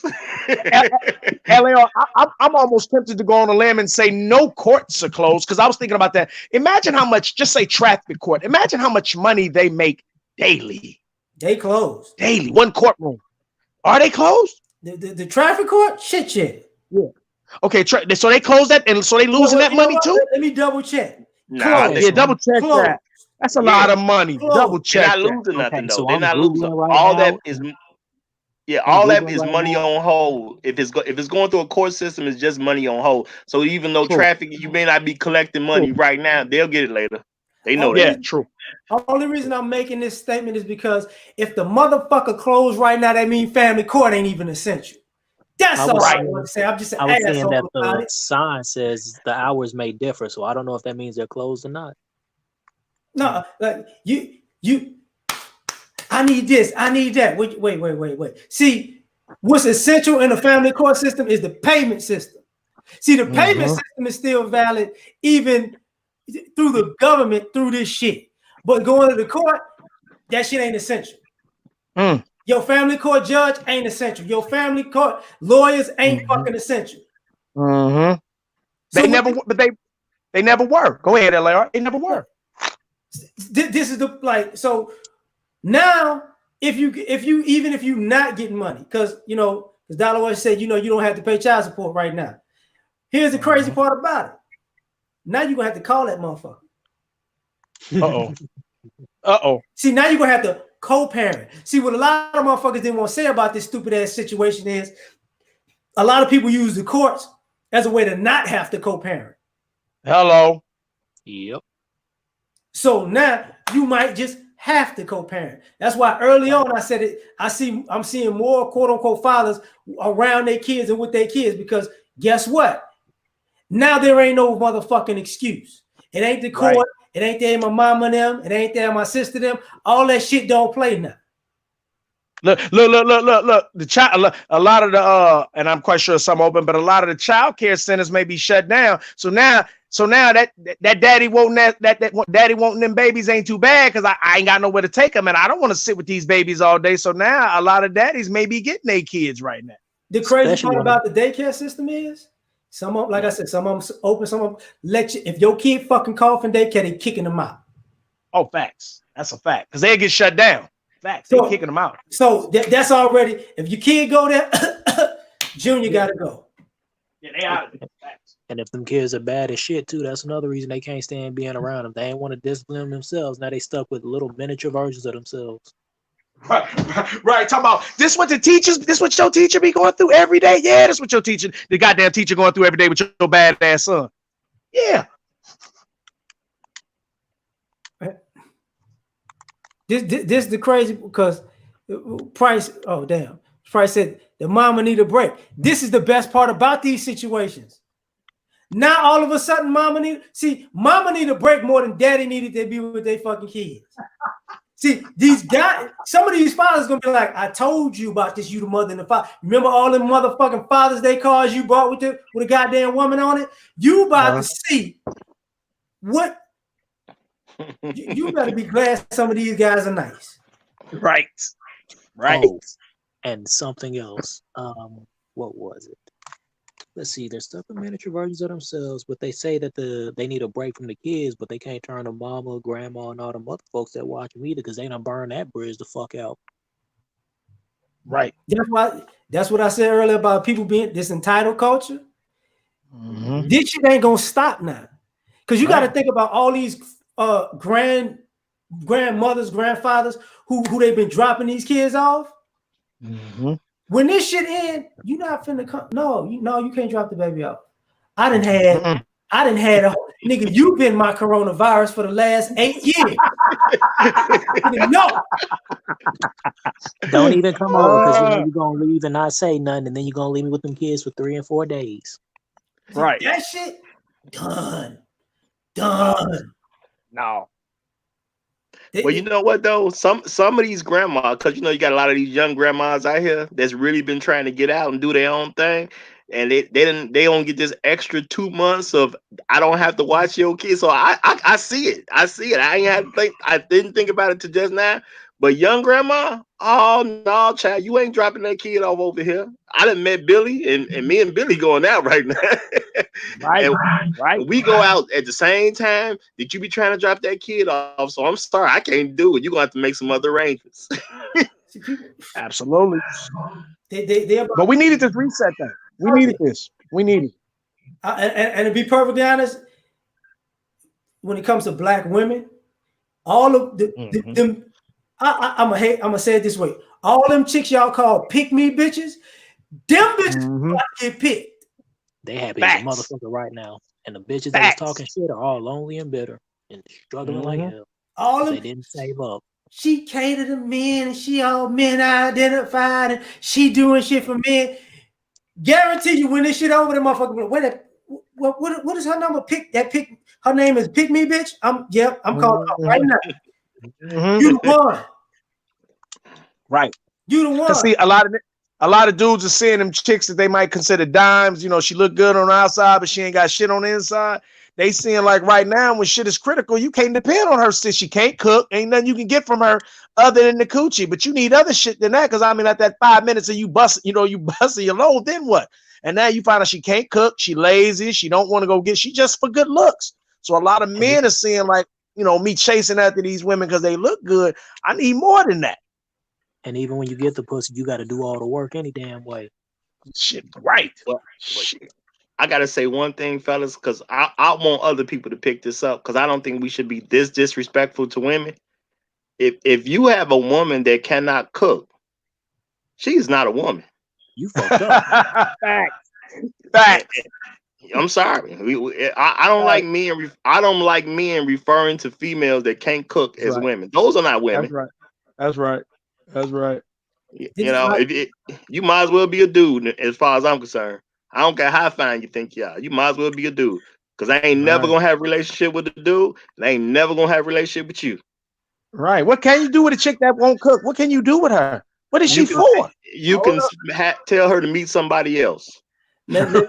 L.A.R, I'm almost tempted to go on a limb and say no courts are closed, because I was thinking about that. Imagine how much, just say traffic court. Imagine how much money they make daily. They closed. Daily. One courtroom. Are they closed? The traffic court? Shit. Yeah. Okay, so they closed that, and so they losing that money too? Let me double check. Nah, yeah, double check that. That's a lot of money. Double check. They're not losing nothing though. So they're not losing. All that is money on hold. If it's going through a court system, it's just money on hold. So even though traffic, you may not be collecting money right now, they'll get it later. They know that. Yeah, true. The only reason I'm making this statement is because if the motherfucker closed right now, that means family court ain't even essential. That's all I want to say. I'm just saying that the sign says the hours may differ, so I don't know if that means they're closed or not. No, like you. I need this. I need that. Wait. See, what's essential in the family court system is the payment system. See, the payment system is still valid even through the government, through this shit. But going to the court, that shit ain't essential. Your family court judge ain't essential. Your family court lawyers ain't fucking essential. So they never were. Go ahead, L.A.R. They never were. This is so now if you not getting money, because Dollar said you don't have to pay child support right now. Here's the crazy part about it. Now you're gonna have to call that motherfucker. See, now you're gonna have to co-parent. See, what a lot of motherfuckers didn't want to say about this stupid ass situation is a lot of people use the courts as a way to not have to co-parent. Hello. Yep. So now you might just have to co-parent. That's why early on I said it. I'm seeing more quote unquote fathers around their kids and with their kids, because guess what? Now there ain't no motherfucking excuse. It ain't the court. Right. It ain't there my mama and them. It ain't there my sister them. All that shit don't play now. Look. The child, a lot of the and I'm quite sure some open, but a lot of the child care centers may be shut down. So now that daddy wanting that daddy wanting them babies ain't too bad, because I ain't got nowhere to take them, and I don't want to sit with these babies all day. So now a lot of daddies may be getting their kids right now. The crazy part about the daycare system is some of them, like I said, some of them open, some of them let you. If your kid fucking cough in daycare, they kicking them out. Oh, facts. That's a fact, because they get shut down. Facts. They kicking them out. So that's already. If your kid go there, Junior got to go. Yeah, they out. And if them kids are bad as shit too, that's another reason they can't stand being around them. They ain't want to discipline themselves. Now they stuck with little miniature versions of themselves. Right. Talking about this, what your teacher be going through every day. Yeah, that's what your teacher, the goddamn teacher, going through every day with your badass son. Yeah. This is the crazy, because Price. Oh damn! Price said the mama need a break. This is the best part about these situations. Now all of a sudden, mama need a break more than daddy needed to be with their fucking kids. See, these guys, some of these fathers gonna be like, I told you about this, you the mother and the father. Remember all them motherfucking Father's Day cards you bought with a goddamn woman on it? You about to see what you better be glad some of these guys are nice. Right. Oh, and something else. What was it? Let's see, they're stuck in miniature versions of themselves, but they say that they need a break from the kids, but they can't turn to mama, grandma, and all them other folks that watch them either, because they done burn that bridge the fuck out. Right. That's what I said earlier about people being this entitled culture. This shit ain't gonna stop now. Because you got to think about all these grandmothers, grandfathers who they've been dropping these kids off. When this shit end, you're not finna come. No, you can't drop the baby off. I didn't had a nigga. You've been my coronavirus for the last 8 years. No. Don't even come over because you know you're gonna leave and not say nothing, and then you're gonna leave me with them kids for 3 and 4 days. Right. That shit done. No. Well, you know what though? Some of these grandmas, because you know you got a lot of these young grandmas out here that's really been trying to get out and do their own thing, and they don't get this extra 2 months of I don't have to watch your kids. So I see it. I see it. I didn't think about it till just now. But young grandma, oh no, child, you ain't dropping that kid off over here. I done met Billy, and me and Billy going out right now. Right. And we go out at the same time that you be trying to drop that kid off. So I'm sorry, I can't do it. You're gonna have to make some other arrangements. Absolutely. They But we needed this reset thing. We needed this. We needed. And to be perfectly honest, when it comes to black women, all of them, I'm gonna say it this way: all them chicks y'all call pick me bitches, them bitches get picked. They happy as a motherfucker right now, and the bitches that was talking shit are all lonely and bitter and struggling like hell. All they didn't save up. She catered to men, and she all men identified, and she doing shit for men. Guarantee you, when this shit over, the motherfucker. What is her number? Her name is Pick Me Bitch. I'm calling her right now. You the one. Right. You the one. Cause see, a lot of dudes are seeing them chicks that they might consider dimes. You know, she look good on the outside, but she ain't got shit on the inside. They seeing like right now when shit is critical, you can't depend on her since she can't cook. Ain't nothing you can get from her other than the coochie. But you need other shit than that. Cause I mean, at that 5 minutes of you busting your load, then what? And now you find out she can't cook, she lazy, she don't want to go she just for good looks. So a lot of men are seeing like, you know, me chasing after these women because they look good. I need more than that. And even when you get the pussy, you got to do all the work any damn way. Shit, right. Shit. I gotta say one thing, fellas, because I want other people to pick this up because I don't think we should be this disrespectful to women. If you have a woman that cannot cook, she is not a woman. You fucked up. Facts. I'm sorry. I don't like men. I don't like men referring to females that can't cook as women. Those are not women. That's right. You know, you might as well be a dude as far as I'm concerned. I don't care how fine you think you are. You might as well be a dude. Because I ain't never gonna have a relationship with a dude, and I ain't never gonna have a relationship with you. Right. What can you do with a chick that won't cook? What can you do with her? What is she for? You can tell her to meet somebody else. Let me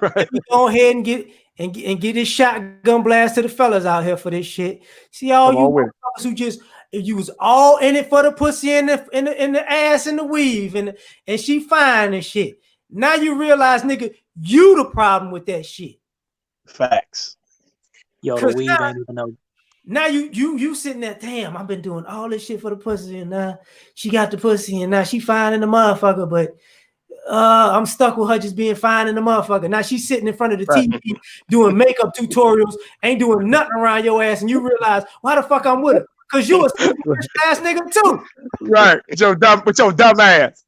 go ahead and get this shotgun blast to the fellas out here for this shit. See all you fellas who just you was all in it for the pussy and the ass and the weave and she fine and shit. Now you realize, nigga, you the problem with that shit. Facts. Yo, the weave ain't even know. Now you sitting there, damn, I've been doing all this shit for the pussy, and now she got the pussy, and now she fine in the motherfucker, but I'm stuck with her just being fine in the motherfucker. Now she's sitting in front of the TV doing makeup tutorials, ain't doing nothing around your ass, and you realize, why the fuck I'm with her? Because you a ass nigga too. Right. With your dumb ass.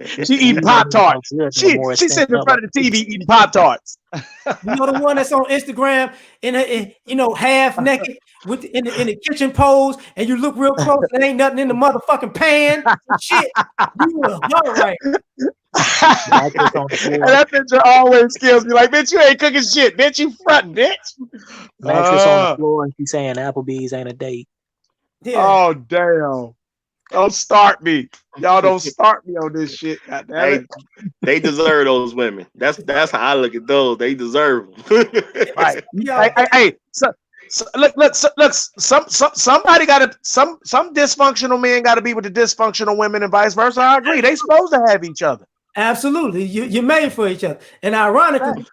She eating Pop-Tarts. She sitting in front of the TV eating Pop-Tarts. You know the one that's on Instagram half naked in the kitchen pose, and you look real close and ain't nothing in the motherfucking pan. Shit, you a all right. And that picture always kills me. Like, bitch, you ain't cooking shit. Bitch, you fronting, bitch. Mattress on the floor, and she's saying Applebee's ain't a date. Yeah. Oh damn. Don't start me. Y'all don't start me on this shit. They deserve those women. That's how I look at those. They deserve them. Right. Hey. So, look. Somebody got to. Some dysfunctional men got to be with the dysfunctional women, and vice versa. I agree. They supposed to have each other. Absolutely. You're made for each other. And ironically,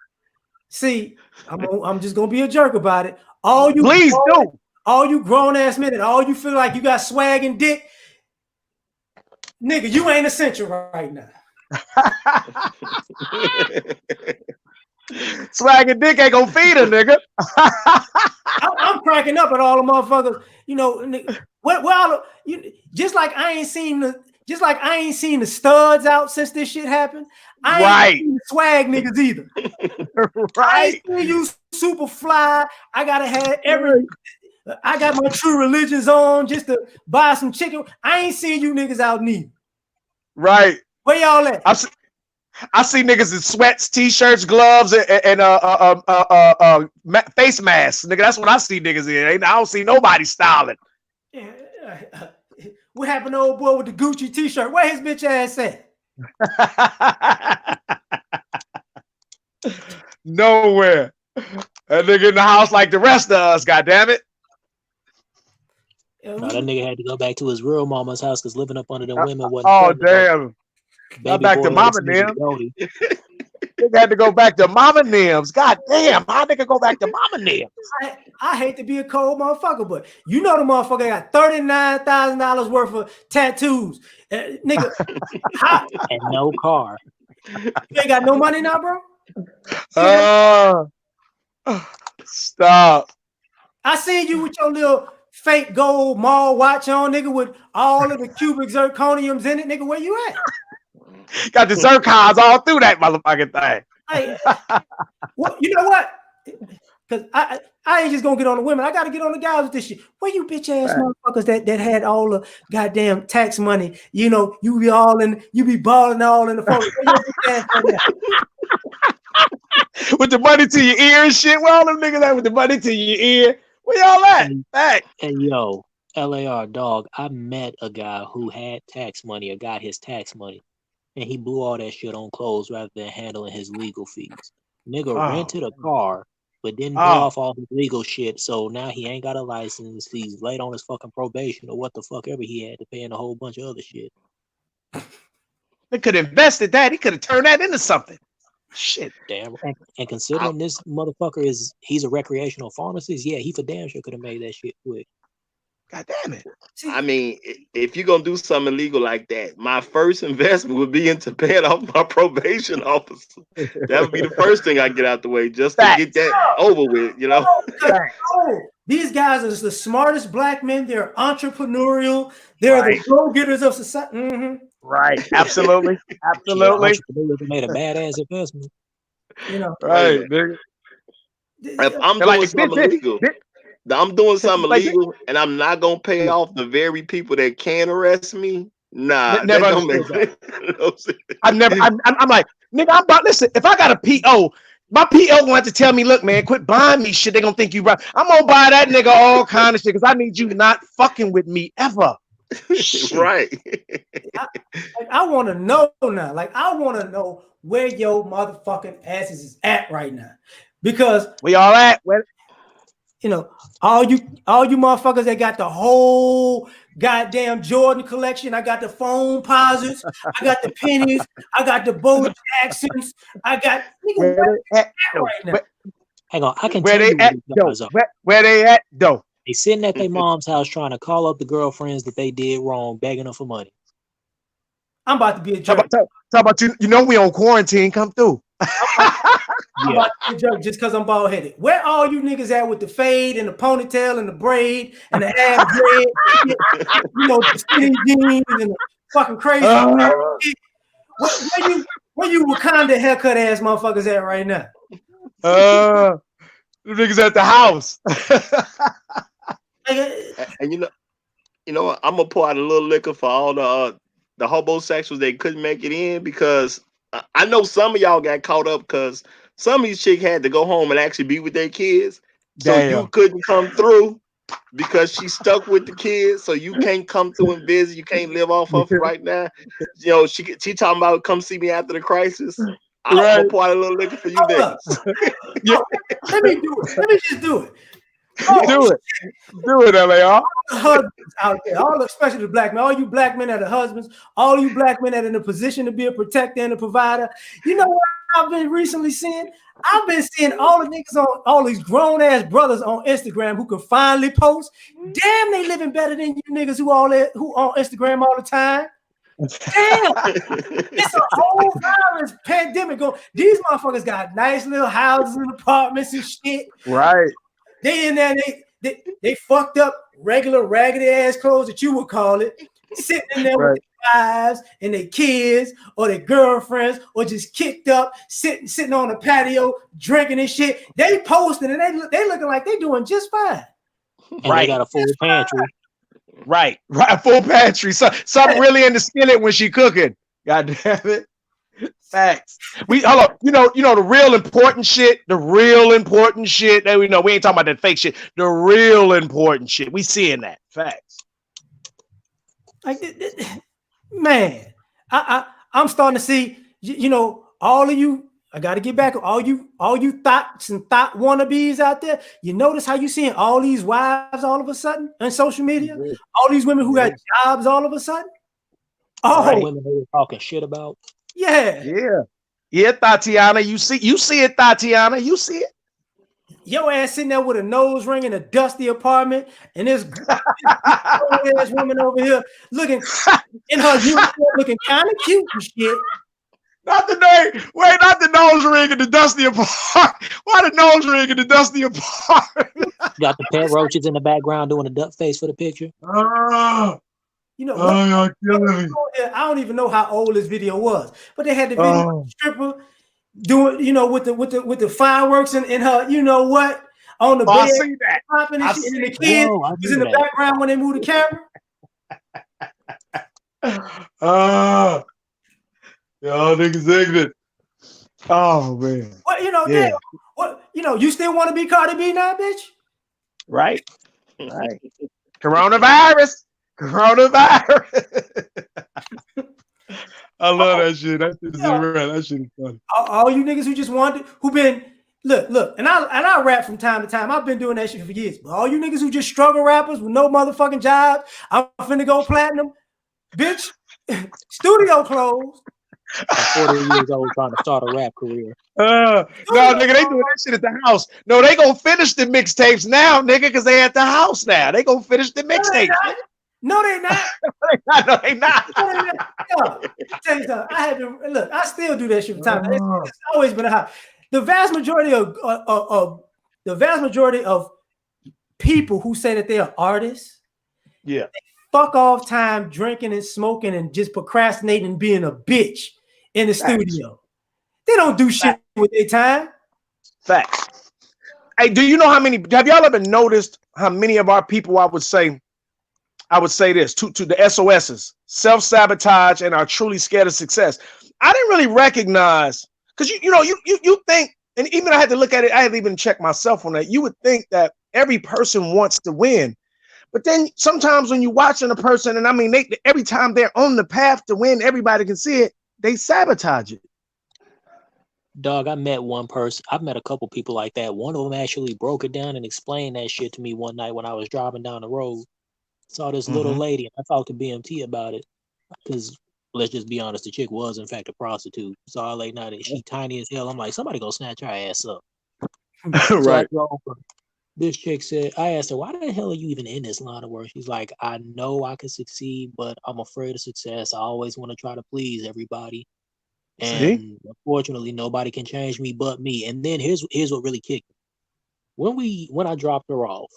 see, I'm just gonna be a jerk about it. Please do. All you grown ass men, and all you feel like you got swag and dick. Nigga, you ain't essential right now. Swag and dick ain't gonna feed a nigga. I'm cracking up at all the motherfuckers. You know, just like I ain't seen Just like I ain't seen the studs out since this shit happened. I ain't seen the swag niggas either. I ain't seen you super fly. I gotta have I got my true religions on just to buy some chicken. I ain't seen you niggas out neither. Right. Where y'all at? I see niggas in sweats, t-shirts, gloves, and face masks. Nigga, that's what I see niggas in. I don't see nobody styling. What happened to old boy with the Gucci t-shirt? Where his bitch ass at? Nowhere. That nigga in the house like the rest of us, goddammit. No, that nigga had to go back to his real mama's house because living up under the women wasn't. Oh, damn. Not back to mama them. Nigga had to go back to mama nims. God damn, how nigga go back to mama nims? I hate to be a cold motherfucker, but you know the motherfucker got $39,000 worth of tattoos. Nigga, and no car. You ain't got no money now, bro? Stop. I seen you with your little fake gold mall watch on, nigga, with all of the cubic zirconiums in it, nigga. Where you at? Got the zircons all through that motherfucking thing. Hey, well, you know what? Because I ain't just gonna get on the women. I gotta get on the guys with this shit. Where you bitch ass motherfuckers that had all the goddamn tax money? You know, you be balling all in the phone. With the money to your ear and shit. Where all them niggas at with the money to your ear? Where y'all at? Hey, yo, L.A.R. dog. I met a guy who had tax money or got his tax money, and he blew all that shit on clothes rather than handling his legal fees. Nigga rented a car, but didn't pay off all his legal shit, so now he ain't got a license. He's late on his fucking probation or what the fuck ever he had to pay in a whole bunch of other shit. They could have invested that. He could have turned that into something. Shit. Damn. And considering this motherfucker he's a recreational pharmacist, yeah, he for damn sure could have made that shit quick. God damn it. I mean, if you're gonna do something illegal like that, my first investment would be into paying off my probation officer. That would be the first thing I get out the way, just to get that over with, you know. These guys are the smartest black men. They're entrepreneurial. They're the go-getters of society. Mm-hmm. Right. Absolutely. Absolutely. Entrepreneurs made a badass investment. You know. Right. If I'm doing something illegal, I'm doing something illegal, and I'm not gonna pay off the very people that can arrest me. Nah, never that don't make sense. I'm like, nigga, I'm about, listen, if I got a PO, my PO gonna have to tell me, look, man, quit buying me shit. They gonna think you right. I'm gonna buy that nigga all kind of shit because I need you not fucking with me ever. Right. I want to know now. Like, I want to know where your motherfucking asses is at right now, because we all at where. You know, all you motherfuckers that got the whole goddamn Jordan collection. I got the foam posits. I got the pennies. I got the Bo Jacksons. I got nigga, where they at right now? Hang on, I can where tell they you at though. Where they at though? They sitting at their mom's house trying to call up the girlfriends that they did wrong, begging them for money. I'm about to be a jerk. Talk about you. You know we on quarantine. Come through. I'm about to be a jerk just because I'm bald headed. Where all you niggas at with the fade and the ponytail and the braid and the half dread? You know, the skinny jeans and the fucking crazy. Where you Wakanda haircut ass motherfuckers at right now? The niggas at the house. And you know what? I'm gonna pour out a little liquor for all the homosexuals that couldn't make it in, because I know some of y'all got caught up because some of these chicks had to go home and actually be with their kids. So you couldn't come through because she's stuck with the kids. So you can't come through and visit. You can't live off of her right now. You know, she talking about come see me after the crisis. I'm gonna pour out a little liquor for you niggas. Let me do it. Let me just do it. Do it, L.A.R. Husbands out there, especially the black men, all you black men that are husbands, all you black men that are in a position to be a protector and a provider. You know what I've been recently seeing? I've been seeing all the niggas on all these grown ass brothers on Instagram who can finally post. Damn, they living better than you niggas who on Instagram all the time. Damn, it's a whole virus pandemic going. These motherfuckers got nice little houses and apartments and shit. Right. They in there, they fucked up regular raggedy ass clothes that you would call it, sitting in there with Right. their wives and their kids or their girlfriends or just kicked up, sitting on the patio, drinking and shit. They posting and they looking like they doing just fine. And Right. they got a full pantry. Right. Full pantry. Something really in the skillet when she cooking. God damn it. Facts. We hold up. You know the real important shit. The real important shit that we know. We ain't talking about that fake shit. The real important shit. We seeing that. Facts. Like, man, I'm starting to see. All of you. I got to get back. All you thoughts and thought wannabes out there. You notice how you seeing all these wives all of a sudden on social media. All these women who got jobs all of a sudden. Oh, right. Women who were talking shit about. Yeah, Tatiana. You see it, Tatiana. You see it. Your ass sitting there with a nose ring in a dusty apartment, and this ass woman over here looking in her uniform, looking kind of cute and shit. Not the nose ring in the dusty apartment. Why the nose ring in the dusty apartment? Got the pet roaches in the background doing a duck face for the picture. I don't even know how old this video was, but they had the video of the stripper doing, with the fireworks in her, on the bed. I see that. Popping and shit, and the kids was in the background when they moved the camera. Y'all niggas ignorant. Oh man. Well, you still want to be Cardi B now, bitch? Right. Coronavirus. I love that shit. That shit is real. That shit is funny. All you niggas who just wanted, who been look, and I rap from time to time. I've been doing that shit for years. But all you niggas who just struggle rappers with no motherfucking job, I'm finna go platinum, bitch. Studio closed. I'm 40 years old trying to start a rap career. No, nigga, they doing that shit at the house. No, they gonna finish the mixtapes now, nigga, because they at the house now. They gonna finish the mixtapes. No, they not. No, they not. Yo, tell you something. I still do that shit from time. It's always been a hot. The vast majority of people who say that they are artists, they fuck off time drinking and smoking and just procrastinating and being a bitch in the studio. They don't do shit with their time. Facts. Hey, do you know have y'all ever noticed how many of our people I would say this to the SOSs, self-sabotage and are truly scared of success? I didn't really recognize, because you think, and even I had to look at it, I had to even check myself on that. You would think that every person wants to win. But then sometimes when you're watching a person, and I mean, every time they're on the path to win, everybody can see it, they sabotage it. Dog, I met one person. I've met a couple people like that. One of them actually broke it down and explained that shit to me one night when I was driving down the road. Saw this little lady, and I talked to BMT about it. Because let's just be honest, the chick was in fact a prostitute. Saw her late night, and she tiny as hell. I'm like, somebody go snatch her ass up. Right. This chick said, I asked her, why the hell are you even in this line of work? She's like, I know I can succeed, but I'm afraid of success. I always want to try to please everybody. And unfortunately, nobody can change me but me. And then here's what really kicked me. When I dropped her off,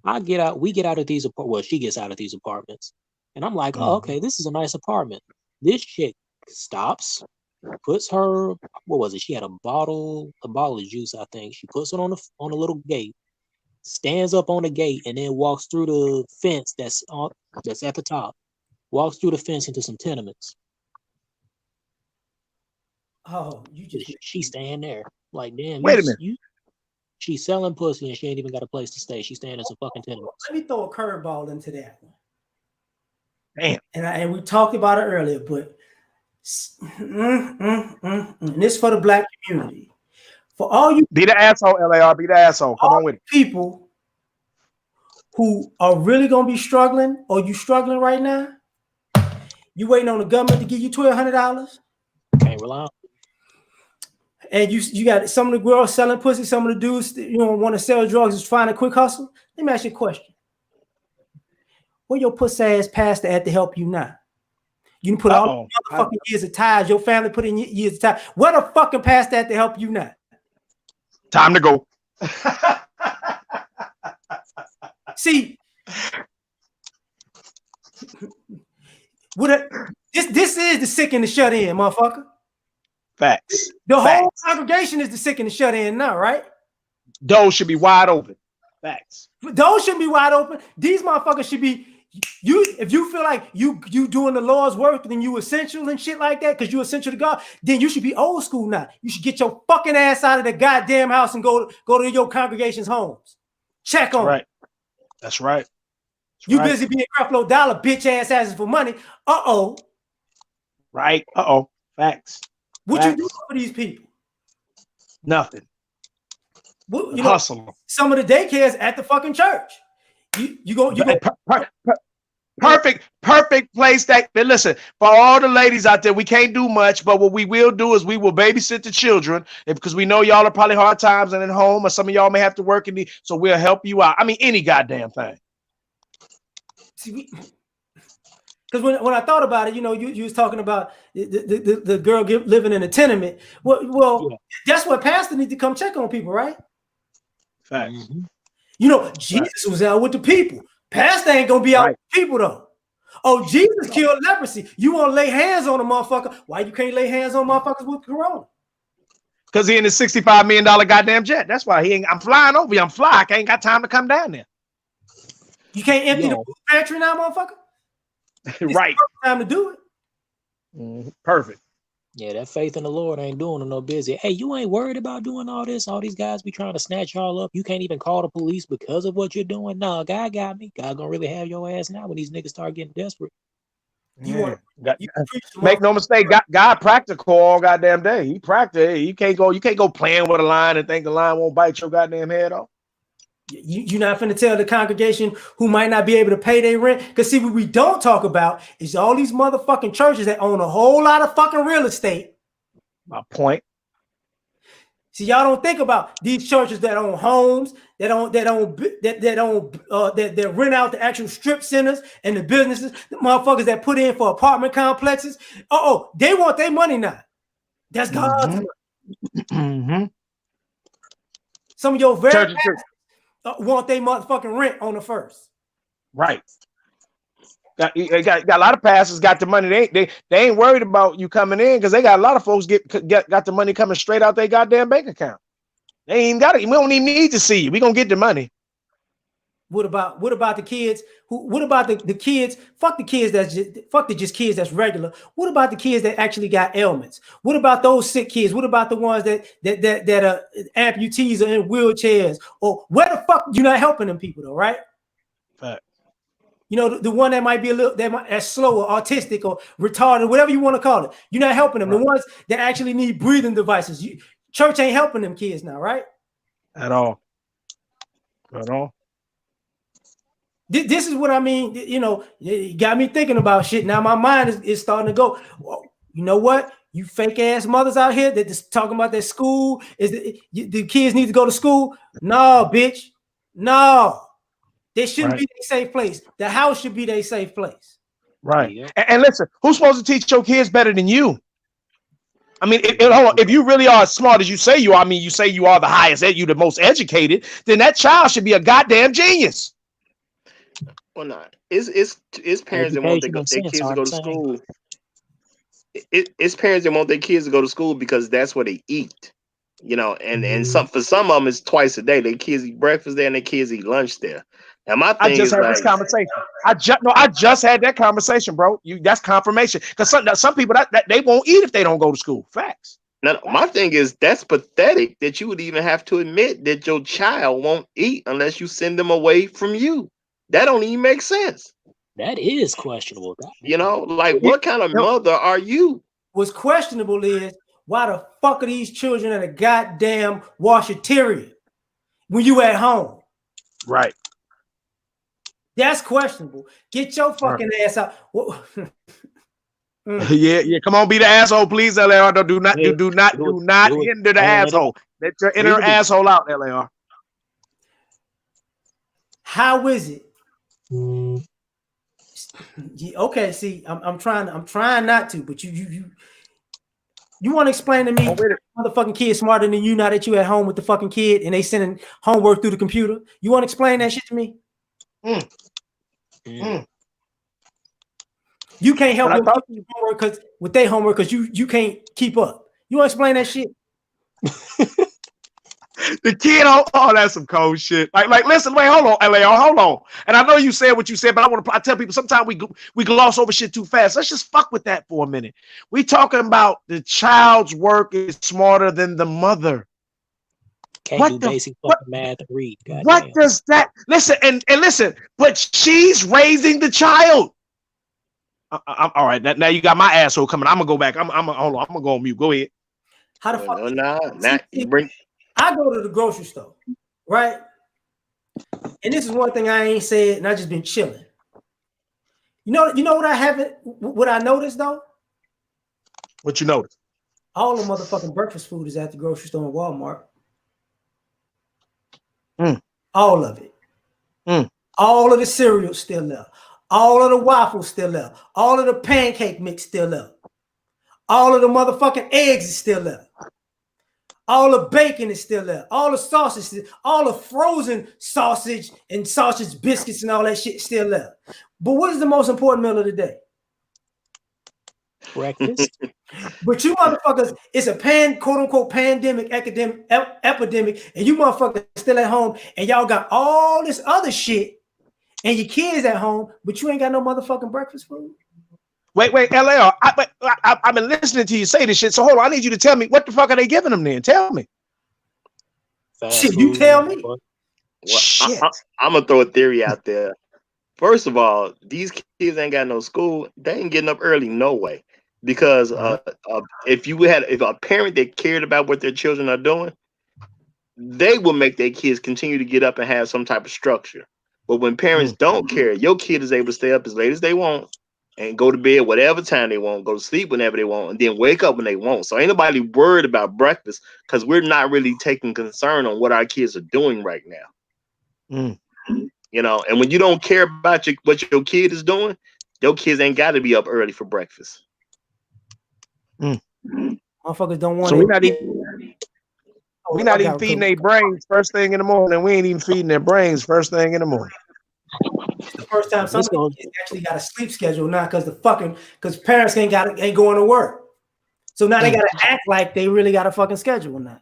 we get out of these she gets out of these apartments. And I'm like, oh, okay, this is a nice apartment. This chick stops, puts her, what was it? She had a bottle of juice, I think. She puts it on a little gate, stands up on the gate, and then walks through the fence that's at the top. Walks through the fence into some tenements. Oh, she's staying there. Like, damn, wait a minute. She's selling pussy and she ain't even got a place to stay. She's staying in some fucking tenements. Let me throw a curveball into that one. Damn. And we talked about it earlier, but and this for the black community. For all you be the asshole, L.A.R. Be the asshole. Come on with it. People who are really gonna be struggling, or you struggling right now, you waiting on the government to give you $1,200. Can't rely on. And you got some of the girls selling pussy, some of the dudes want to sell drugs, just find a quick hustle. Let me ask you a question. Where your pussy ass pastor at to help you now? You can put all the motherfucking years of ties, your family put in years of time. Where the fucking pastor at to help you now? Time to go. See, This is the sick and the shut in, motherfucker. Facts. The whole Facts. congregation is the sick and the shut in now, right? Those should be wide open. Facts. Those shouldn't be wide open. These motherfuckers should be. If you feel like you doing the Lord's work, then you essential and shit like that, because you essential to God, then you should be old school now. You should get your fucking ass out of the goddamn house and go to your congregation's homes. Check on. Right. That's right. You busy being Creflo Dollar bitch ass asking for money. Right. Facts. What you do for these people? Nothing. Well, you hustle know, some of the daycares at the fucking church. You go. Perfect place. But listen, for all the ladies out there, we can't do much, but what we will do is we will babysit the children, because we know y'all are probably hard times and at home, or some of y'all may have to work so we'll help you out. I mean, any goddamn thing. Because when I thought about it, you know, you was talking about the girl living in a tenement. Well, that's what pastor need to come check on people, right? Facts. Mm-hmm. You know, Jesus was out with the people. Pastor ain't gonna be out with people though. Oh, Jesus killed leprosy. You want to lay hands on a motherfucker? Why you can't lay hands on motherfuckers with corona? Because he in the $65 million goddamn jet. That's why he ain't. I'm flying over you. I ain't got time to come down there. You can't empty the food pantry now, motherfucker. Right. Time to do it. Mm-hmm. Perfect. Yeah, that faith in the Lord ain't doing no busy. Hey, you ain't worried about doing all this? All these guys be trying to snatch y'all up. You can't even call the police because of what you're doing. No, God got me. God gonna really have your ass now when these niggas start getting desperate. Make no mistake. God practical all goddamn day. He practice. You can't go playing with a line and think the line won't bite your goddamn head off. You're not finna tell the congregation who might not be able to pay their rent. Because see, what we don't talk about is all these motherfucking churches that own a whole lot of fucking real estate. My point. See, y'all don't think about these churches that own homes, that rent out the actual strip centers and the businesses, the motherfuckers that put in for apartment complexes. They want their money now. That's God's money. Mm-hmm. Some of your very want they motherfucking rent on the first. Right. Got a lot of pastors got the money. They ain't worried about you coming in, because they got a lot of folks got the money coming straight out their goddamn bank account. They ain't even got it. We don't even need to see you. We gonna get the money. What about the kids? What about the kids? Fuck the kids just kids that's regular. What about the kids that actually got ailments? What about those sick kids? What about the ones that are amputees or in wheelchairs? Or where the fuck you not helping them people though, right? Fact. You know, the one that might be that's slow or autistic or retarded, whatever you want to call it. You're not helping them. Right. The ones that actually need breathing devices. Church ain't helping them kids now, right? At all. This is what I mean. You know, it got me thinking about shit. Now my mind is starting to go. Well, you know what? You fake ass mothers out here that just talking about that school the kids need to go to school. No, bitch. No. They shouldn't be their safe place. The house should be their safe place. Right. Yeah. And listen, who's supposed to teach your kids better than you? I mean, if you really are as smart as you say you are, I mean, you say you are the highest, you the most educated, then that child should be a goddamn genius. Well, not. It's parents that want their kids to go to school. It's parents that want their kids to go to school because that's where they eat. You know, and for some of them it's twice a day. Their kids eat breakfast there and their kids eat lunch there. Now my thing I just had this conversation. I just had that conversation, bro. That's confirmation, because some people that they won't eat if they don't go to school. Facts. Now my thing is that's pathetic that you would even have to admit that your child won't eat unless you send them away from you. That don't even make sense. That is questionable. You know, like what kind of mother are you? What's questionable is, why the fuck are these children at a goddamn washateria when you at home? Right. That's questionable. Get your fucking ass out. Yeah. Come on, be the asshole, please, L.A.R. Do not hinder the asshole. Let your inner asshole out, L.A.R. How is it? Okay, see, I'm trying not to, but you want to explain to me, motherfucking kid smarter than you now that you at home with the fucking kid and they sending homework through the computer? You want to explain that shit to me? You can't help But I them thought keep homework with their homework because you can't keep up. You want to explain that shit? the kid, oh, that's some cold shit. Like, listen, wait, hold on, L.A.R, hold on. And I know you said what you said, but I tell people sometimes we gloss over shit too fast. Let's just fuck with that for a minute. We talking about the child's work is smarter than the mother. Can't do basic fucking math and read. What Goddamn. does that listen and listen? But she's raising the child. I'm all right. Now you got my asshole coming. I'm gonna go back. Hold on. I'm gonna go on mute. Go ahead. How the fuck? Nah, you bring. I go to the grocery store, right? And this is one thing I ain't said, and I just been chilling. You know what I haven't. What I noticed though? What you notice? All the motherfucking breakfast food is at the grocery store and Walmart. All of it. All of the cereal still there. All of the waffles still there. All of the pancake mix still there. All of the motherfucking eggs is still there. All the bacon is still there. All the sausage, all the frozen sausage and sausage biscuits and all that shit still there. But what is the most important meal of the day? Breakfast. But you motherfuckers, it's a quote unquote pandemic, epidemic, and you motherfuckers still at home, and y'all got all this other shit, and your kids at home, but you ain't got no motherfucking breakfast food. Wait, L.A.R. I've been listening to you say this shit. So hold on, I need you to tell me what the fuck are they giving them then? Tell me. Shit, you tell me. Well, shit. I'm gonna throw a theory out there. First of all, these kids ain't got no school. They ain't getting up early, no way. Because if a parent that cared about what their children are doing, they will make their kids continue to get up and have some type of structure. But when parents don't care, your kid is able to stay up as late as they want and go to bed whatever time they want, go to sleep whenever they want, and then wake up when they want. So ain't nobody worried about breakfast because we're not really taking concern on what our kids are doing right now. You know, and when you don't care about what your kid is doing, your kids ain't got to be up early for breakfast. Motherfuckers don't want so it. We're not even feeding their brains first thing in the morning. We ain't even feeding their brains first thing in the morning. It's the first time some kids actually got a sleep schedule now because parents ain't going to work. So now they got to act like they really got a fucking schedule now.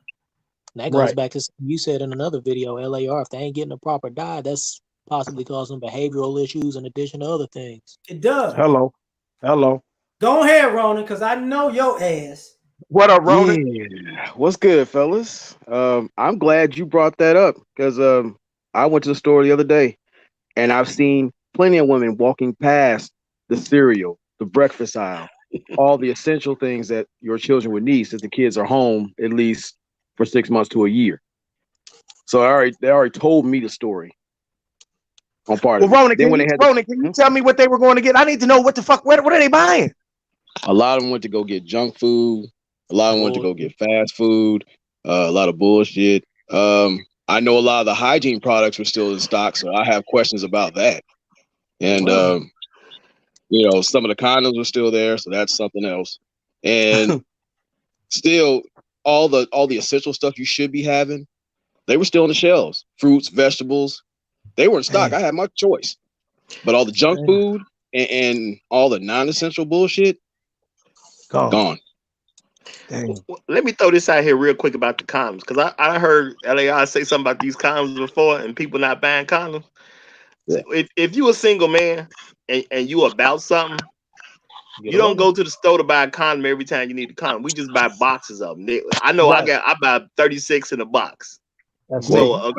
And that goes back to something you said in another video, L.A.R. If they ain't getting a proper diet, that's possibly causing behavioral issues in addition to other things. It does. Hello. Go ahead, Ronan, because I know your ass. What up, Ronan? Yeah. What's good, fellas? I'm glad you brought that up because I went to the store the other day and I've seen plenty of women walking past the cereal, the breakfast aisle, all the essential things that your children would need since the kids are home at least for 6 months to a year. So they already told me the story on part of it. Ronan, can you tell me what they were going to get? I need to know what the fuck. What are they buying? A lot of them went to go get junk food. A lot of them went to go get fast food. A lot of bullshit. I know a lot of the hygiene products were still in stock, so I have questions about that. And some of the condoms were still there, so that's something else. And still, all the essential stuff you should be having, they were still on the shelves. Fruits, vegetables, they were in stock. I had my choice. But all the junk food and all the non-essential bullshit, gone. Dang. Let me throw this out here real quick about the condoms, because I heard L.A.R. say something about these condoms before and people not buying condoms. Yeah. So if you a single man and you about something, you don't go to the store to buy a condom every time you need a condom. We just buy boxes of them. I know I buy 36 in a box. That's so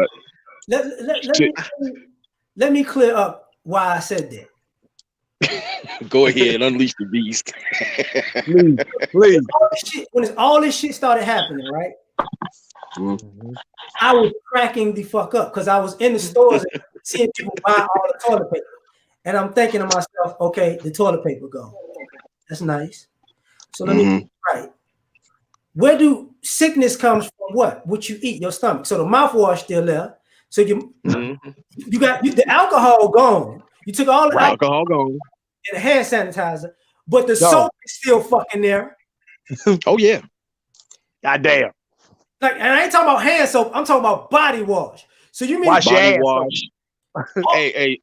let me clear up why I said that. Go ahead and unleash the beast. Please. When all this shit started happening, right? I was cracking the fuck up because I was in the stores and seeing people buy all the toilet paper. And I'm thinking to myself, okay, the toilet paper gone. That's nice. So let me right. Where do sickness comes from? What you eat, your stomach. So the mouthwash still there. So you got the alcohol gone. You took all the alcohol gone and the hand sanitizer, but the soap is still fucking there. Oh yeah. Goddamn. Like, and I ain't talking about hand soap. I'm talking about body wash. So you mean body wash, Hey,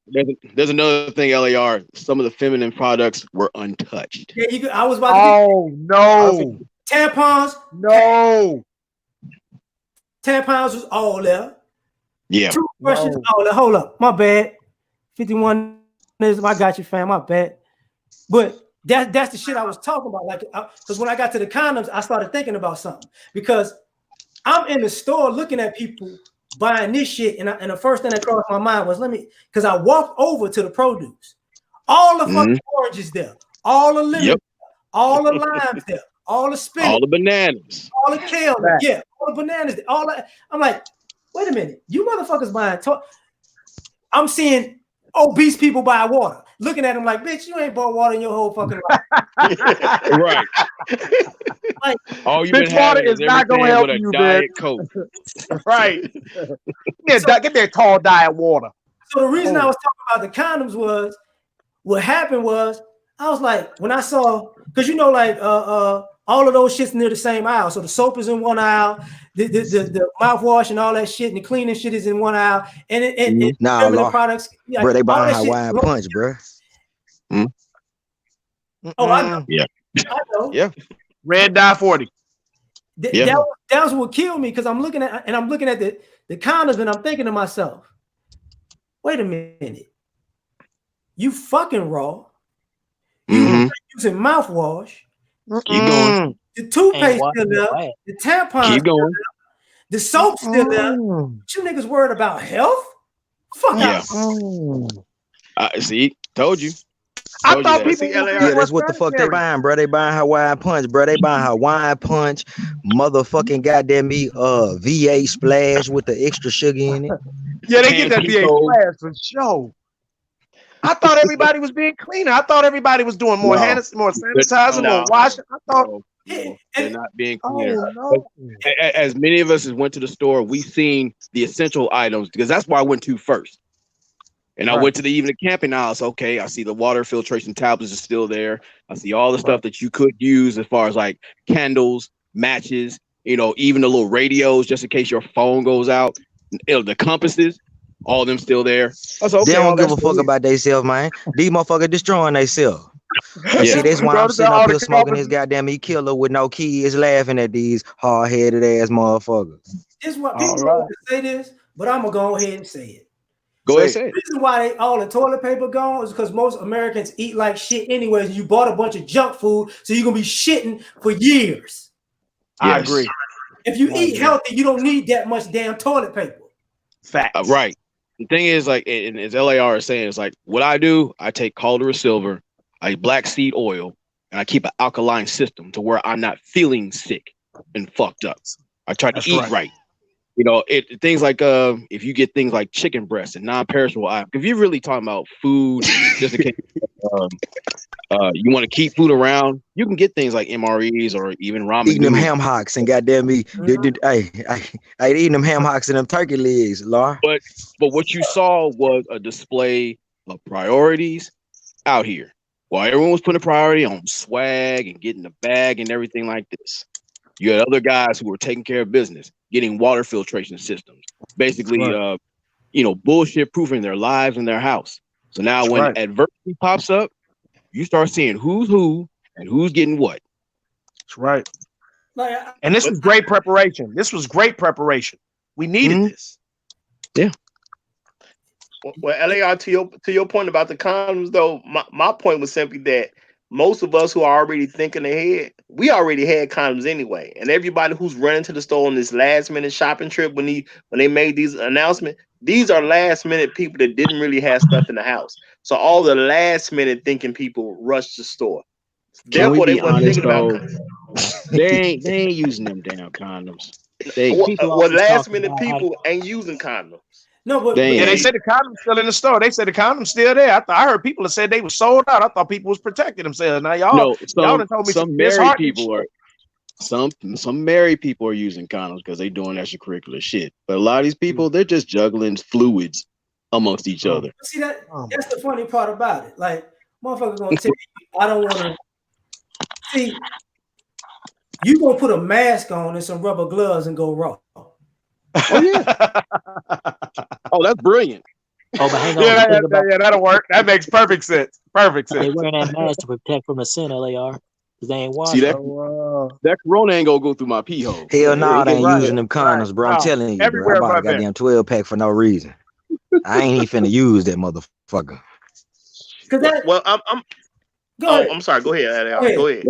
there's another thing, LAR. Some of the feminine products were untouched. Yeah, I was about to Oh no, tampons. no, Tampons was all there. Yeah. Toothbrushes no. all there. Hold up, my bad. 51 is I got you, fam. My bad. But that's the shit I was talking about. Like, because when I got to the condoms, I started thinking about something because I'm in the store looking at people buying this shit, and the first thing that crossed my mind was because I walked over to the produce. All the fucking oranges there, all the lemons, all the limes there, all the spinach, all the bananas, all the kale, yeah, all the bananas, all that. I'm like, wait a minute, you motherfuckers buying. I'm seeing obese people buy water. Looking at them like, bitch, you ain't bought water in your whole fucking life. Right. Like, all you've Bitch, been water having is not gonna everything help with a you, Diet bitch. Coke. Right. Get that tall diet water. So the reason I was talking about the condoms was what happened was I was like, when I saw, because you know, like all of those shits near the same aisle. So the soap is in one aisle, the mouthwash and all that shit, and the cleaning shit is in one aisle, and Nah, feminine Lord. products, like, Bro, they all buying that shit. Hawaiian punch, bro. Oh, I know. Yeah. I know. Yeah. Red dye 40. That was what killed me because I'm looking at the condoms and I'm thinking to myself, wait a minute, you fucking raw. You using mouthwash. Keep going. The toothpaste still there. Right. The tampons Keep going. the soap still there. You niggas worried about health? Fuck Yeah. See, told you. I thought But people see, were LAR, Yeah, that's what the fuck they buying, bro. They buying Hawaiian punch, bro. They buying Hawaiian punch, motherfucking goddamn me, VA splash with the extra sugar in it. Yeah, they get that VA Pantyhose. splash for sure. I thought everybody was being cleaner. I thought everybody was doing more No. more sanitizing, No. more washing. I thought, No, they're not being cleaner. oh no. As many of us as went to the store, we've seen the essential items because that's why I went to first. And I went to the camping house. Okay, I see the water filtration tablets are still there. I see all the stuff that you could use as far as like candles, matches, even the little radios just in case your phone goes out. The compasses, all of them still there. I was okay. They don't give a fuck about. about themselves, man. These motherfuckers destroying themselves. And see, that's why I'm sitting up here smoking this goddamn killer with no kids laughing at these hard-headed ass motherfuckers. This is what people don't want to say this, but I'm gonna go ahead and say it. Go ahead, say it. The reason why all the toilet paper gone is because most Americans eat like shit anyways. And you bought a bunch of junk food, so you're gonna be shitting for years. I agree. If you eat healthy, you don't need that much damn toilet paper. Facts. Right. The thing is, like, and as LAR is saying, it's like what I do. I take Calder of Silver, I black seed oil, and I keep an alkaline system to where I'm not feeling sick and fucked up. I try to eat right. Things like if you get things like chicken breast and non-perishable items, if you're really talking about food, just in case you want to keep food around, you can get things like MREs or even ramen. Eating them ham hocks and goddamn me, I eating them ham hocks and them turkey legs, Lar. But what you saw was a display of priorities out here. While everyone was putting a priority on swag and getting the bag and everything like this, you had other guys who were taking care of business, getting water filtration systems, basically, bullshit proofing their lives and their house. So now when adversity pops up, you start seeing who's who and who's getting what. That's right. And this was great preparation. We needed this. Yeah. Well, LAR, to your point about the condoms, though, my point was simply that most of us who are already thinking ahead, we already had condoms anyway. And everybody who's running to the store on this last minute shopping trip when they made these announcements, these are last minute people that didn't really have stuff in the house. So all the last minute thinking people rushed to the store. Therefore, they wasn't thinking about condoms. They ain't using them damn condoms. Last minute people ain't using condoms. No, but they said the condom's still in the store. They said the condom's still there. I heard people that said they were sold out. I thought people was protecting themselves. Now y'all done told me some married people are some married people are using condoms because they doing extracurricular shit. But a lot of these people, they're just juggling fluids amongst each other. See that's the funny part about it. Like, motherfucker gonna tell you, I don't want to see. You gonna put a mask on and some rubber gloves and go raw. Oh yeah. Oh, that's brilliant. Oh, but hang on. Yeah, The thing about that'll work. That makes perfect sense. Perfect they sense. wearing that mask to protect from the sin, L.A.R. Because they ain't See washing. that Oh, that corona ain't gonna go through my pee hole. Hell no, It they ain't getting right, using there. them right. condoms, bro. I'm No, telling you, bro. I everywhere bought a but there. goddamn 12 pack for no reason. I ain't even finna use that motherfucker. Because that. Well, Go oh, ahead. I'm sorry. Go ahead, Go L.A.R. ahead. Go ahead.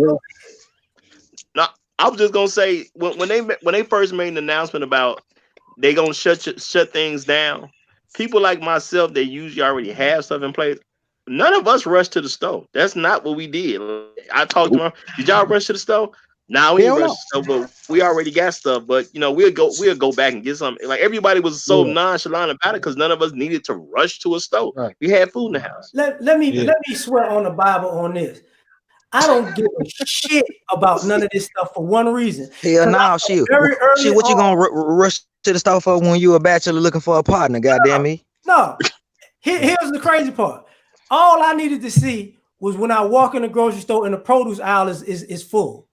No, I was just gonna say when they first made an announcement about they gonna shut things down, people like myself that usually already have stuff in place. None of us rushed to the store. That's not what we did. I talked to Nope. them. Did y'all rush to the store? Now we ain't Hell rush no. to the store, but we already got stuff. But we'll go back and get something. Like everybody was so Yeah, nonchalant about it because none of us needed to rush to a store. right. We had food in the house. Let Yeah. me swear on the Bible on this. I don't give a shit about none of this stuff for one reason. Hell Because I no, know shit. very early Shit, what you on. gonna rush to the store for when you a bachelor looking for a partner? Goddamn me. No, here's the crazy part. All I needed to see was when I walk in the grocery store and the produce aisle is full.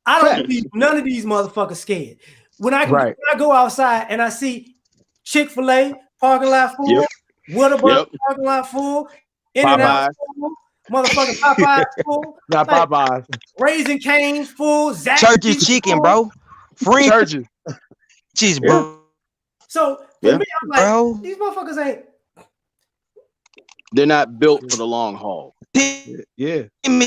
I don't Facts. believe none of these motherfuckers scared. When Right. I go outside and I see Chick-fil-A parking lot Yep. full, Whataburger Yep. parking lot full, In-N-Out Popeye. full, motherfucking Popeyes full, Not like Popeyes. Raising Cane's full, Church's Zaxby's chicken, full. bro. French's, Churches. Yeah. So for Yeah. me, I'm like, bro. these motherfuckers ain't. They're not built for the long haul. Yeah. Damn,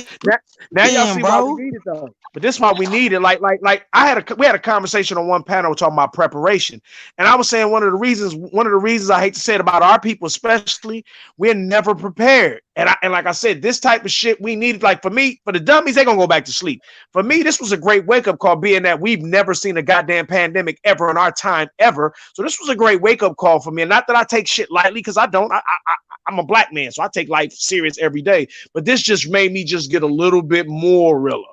Now y'all see why we bro. need it though. But this is why we need it. Like we had a conversation on one panel talking about preparation, and I was saying one of the reasons I hate to say it about our people, especially, we're never prepared. And like I said, this type of shit we needed. Like for me, for the dummies, they gonna go back to sleep. For me, this was a great wake up call, being that we've never seen a goddamn pandemic ever in our time ever. So this was a great wake up call for me. And not that I take shit lightly, because I don't. I'm a black man, so I take life serious every day. But this just made me just get a little bit more realer.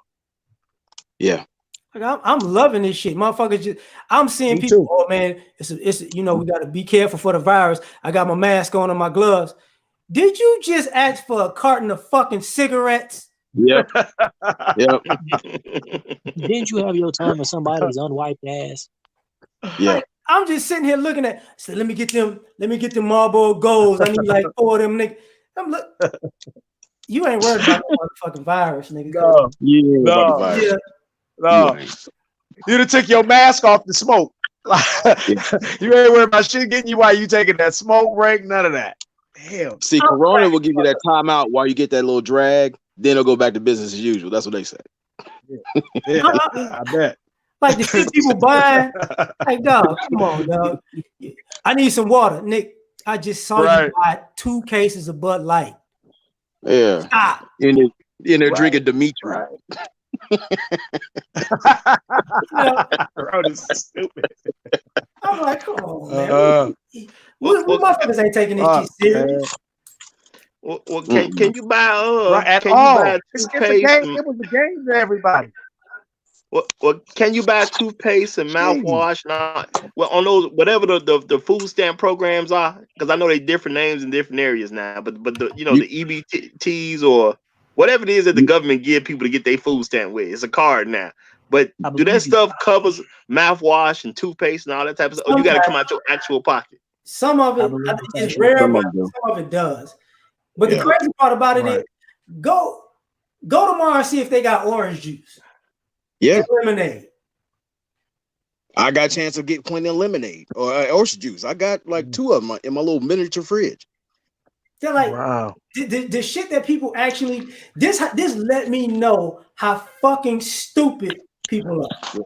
Yeah. Like I'm loving this shit, motherfuckers. I'm seeing Me people. too. Oh man, it's we got to be careful for the virus. I got my mask on and my gloves. Did you just ask for a carton of fucking cigarettes? Yep. Yep. Didn't you have your turn with somebody's unwiped ass? Yeah. Like, I'm just sitting here looking at. So let me get them Marlboro Golds. I need like 4 of them, nigga. I'm look. You ain't worried about the motherfucking virus, nigga. No, Yeah. About the no, virus. Yeah. no. You'd have took your mask off to smoke. You ain't worried about shit getting you while you taking that smoke break. None of that. Hell. See, Corona will give you that timeout while you get that little drag. Then it'll go back to business as usual. That's what they say. Yeah, I bet. Like the shit people buying. Like, dog, come on, dog. I need some water, Nick. I just saw you buy 2 cases of Bud Light. Yeah. Stop. In there drinking Dimitri. Right. Bro, this is stupid. I'm like, come on, man. We motherfuckers ain't taking this shit serious. Well, can you buy right at can all? you buy It's a toothpaste? game. It was a game to everybody. Well, can you buy toothpaste and mouthwash? Well, on those whatever the food stamp programs are, because I know they different names in different areas now. But the the EBTs or whatever it is that the government give people to get their food stamp with, it's a card now. But do that stuff covers mouthwash and toothpaste and all that type of stuff? Or you got to come out your actual pocket? Some of it is rare, but some of it does. But the crazy part about it is, go tomorrow and see if they got orange juice. Yeah. Lemonade. I got a chance of getting plenty of lemonade or orange juice. I got like 2 of them in my little miniature fridge. They're like, wow. The shit that people actually this let me know how fucking stupid people are.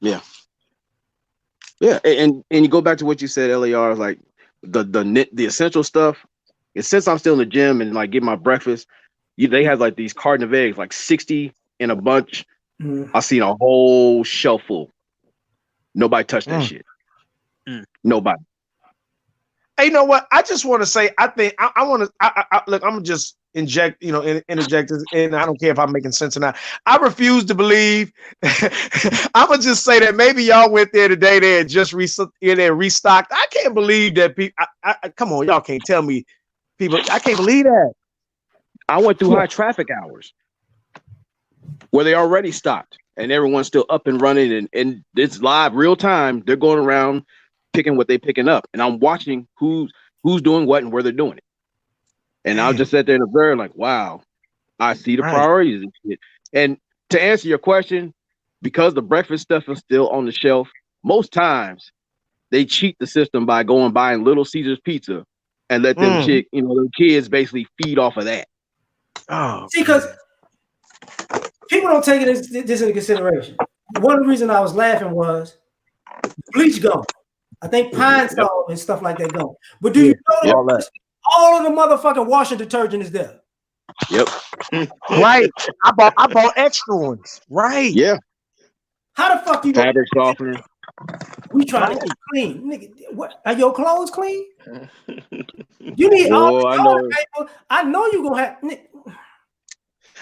Yeah. Yeah, and you go back to what you said, L.A.R. Like the essential stuff. And since I'm still in the gym and like get my breakfast, they have like these carton of eggs, like 60 in a bunch. I seen a whole shelf full. Nobody touched that shit. Nobody. Hey, you know what? I just want to say, I think I want to look. I'm just interject this, and I don't care if I'm making sense or not. I refuse to believe. I'm gonna just say that maybe y'all went there today. They had just restocked. I can't believe that people. Come on, y'all can't tell me people. I can't believe that. I went through high traffic hours where they already stopped and everyone's still up and running, and it's live real time. They're going around picking what they're picking up, and I'm watching who's who's doing what and where they're doing it. And I'll just sit there and observe, like, wow, I see the priorities and shit. And to answer your question, because the breakfast stuff is still on the shelf, most times they cheat the system by going buying Little Caesars pizza and let them them kids basically feed off of that. Oh, see, because people don't take this into consideration. One of the reasons I was laughing was bleach gone. I think Pine Sol and stuff like that gone. But do you know that all of the motherfucking washing detergent is there? Yep. Right. I bought extra ones. Right. Yeah. How the fuck you fabric softener? We trying to get clean, nigga. What are your clothes clean? You need all the toilet paper. I know you gonna have.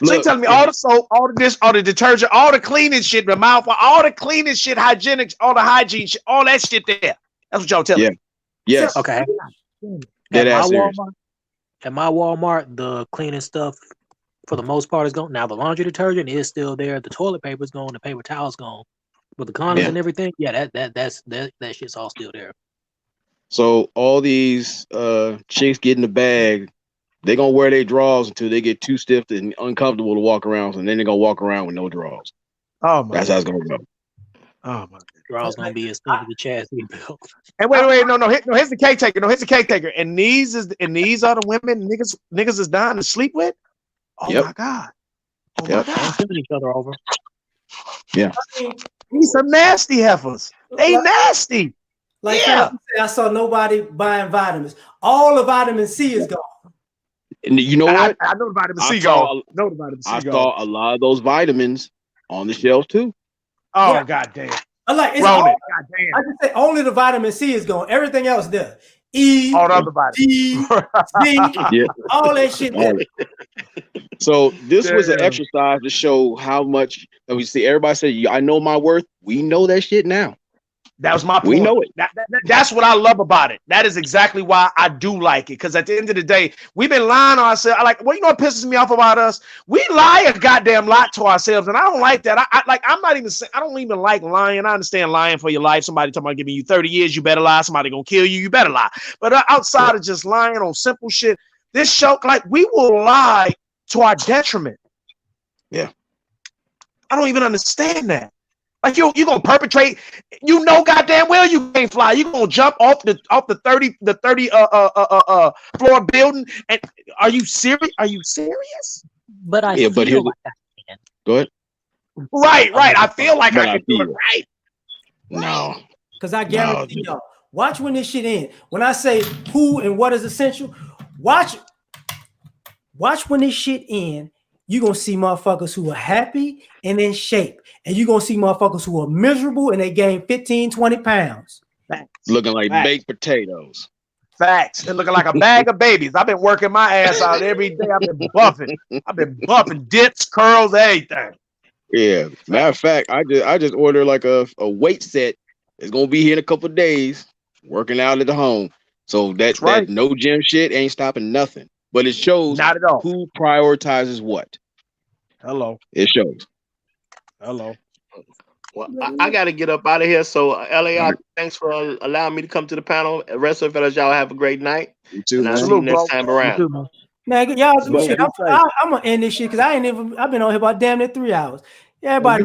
So you telling me all the soap, all the dish, all the detergent, all the cleaning shit, the mouthwash, all the cleaning shit, hygienics, all the hygiene shit, all that shit there. That's what y'all telling me. Yes. Okay. At my Walmart, the cleaning stuff for the most part is gone. Now the laundry detergent is still there. The toilet paper is gone. The paper towel's gone. But the condoms and everything, that shit's all still there. So all these chicks get in the bag, they're gonna wear their drawers until they get too stiff and uncomfortable to walk around, and then they're gonna walk around with no drawers. Oh my! That's how it's gonna go. Oh my! Drawers gonna be as tough as the chassis belt. And wait, no, here's the cake taker. No, here's the cake taker. And these are the women niggas is dying to sleep with. Oh my god! Oh my god! Killing each other over. Yeah. These some nasty heifers. They nasty. Like I saw nobody buying vitamins. All the vitamin C is gone. And you know what? I know the vitamin C gone. I saw a lot of those vitamins on the shelves too. Oh god damn! It's all, I just say only the vitamin C is gone. Everything else there. E, all the other vitamins. D, zinc, all that shit there. So this was an exercise to show how much we see. Everybody say, "I know my worth." We know that shit now. That was my point. We know it. That's what I love about it. That is exactly why I do like it. Because at the end of the day, we've been lying to ourselves. Well, you know what pisses me off about us? We lie a goddamn lot to ourselves, and I don't like that. I'm not even saying I don't even like lying. I understand lying for your life. Somebody talking about giving you 30 years, you better lie. Somebody gonna kill you, you better lie. But outside of just lying on simple shit, this show, we will lie to our detriment. Yeah. I don't even understand that. You're gonna perpetrate, goddamn well you can't fly. You're gonna jump off the 30 floor building. And are you serious? Are you serious? But I feel like I can. Go ahead. Right. I feel like I can do it right. No. Because I guarantee y'all, watch when this shit ends. When I say who and what is essential, watch when this shit ends. You're going to see motherfuckers who are happy and in shape. And you're going to see motherfuckers who are miserable and they gain 15, 20 pounds. Facts. Looking like baked potatoes. Facts. And looking like a bag of babies. I've been working my ass out every day. I've been buffing dips, curls, everything. Yeah. Matter of fact, I just ordered like a weight set. It's going to be here in a couple of days. Working out at the home. So that no gym shit ain't stopping nothing. But it shows not at all who prioritizes what. Hello. It shows. Hello. Well, I got to get up out of here. So, L.A.R, thanks for allowing me to come to the panel. The rest of the fellas, y'all have a great night. You too, and I'll see you next time around. You too, man, y'all do shit. I'm going to end this shit because I've been on here about damn near 3 hours. Everybody,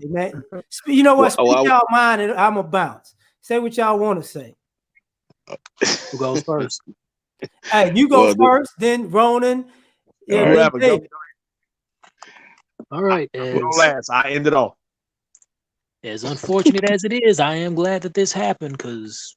man. You know what? Speak y'all mind and I'm going to bounce. Say what y'all want to say. Who goes first? Hey, you go first, then Ronan. Yeah, all right. I end it off. As unfortunate as it is, I am glad that this happened because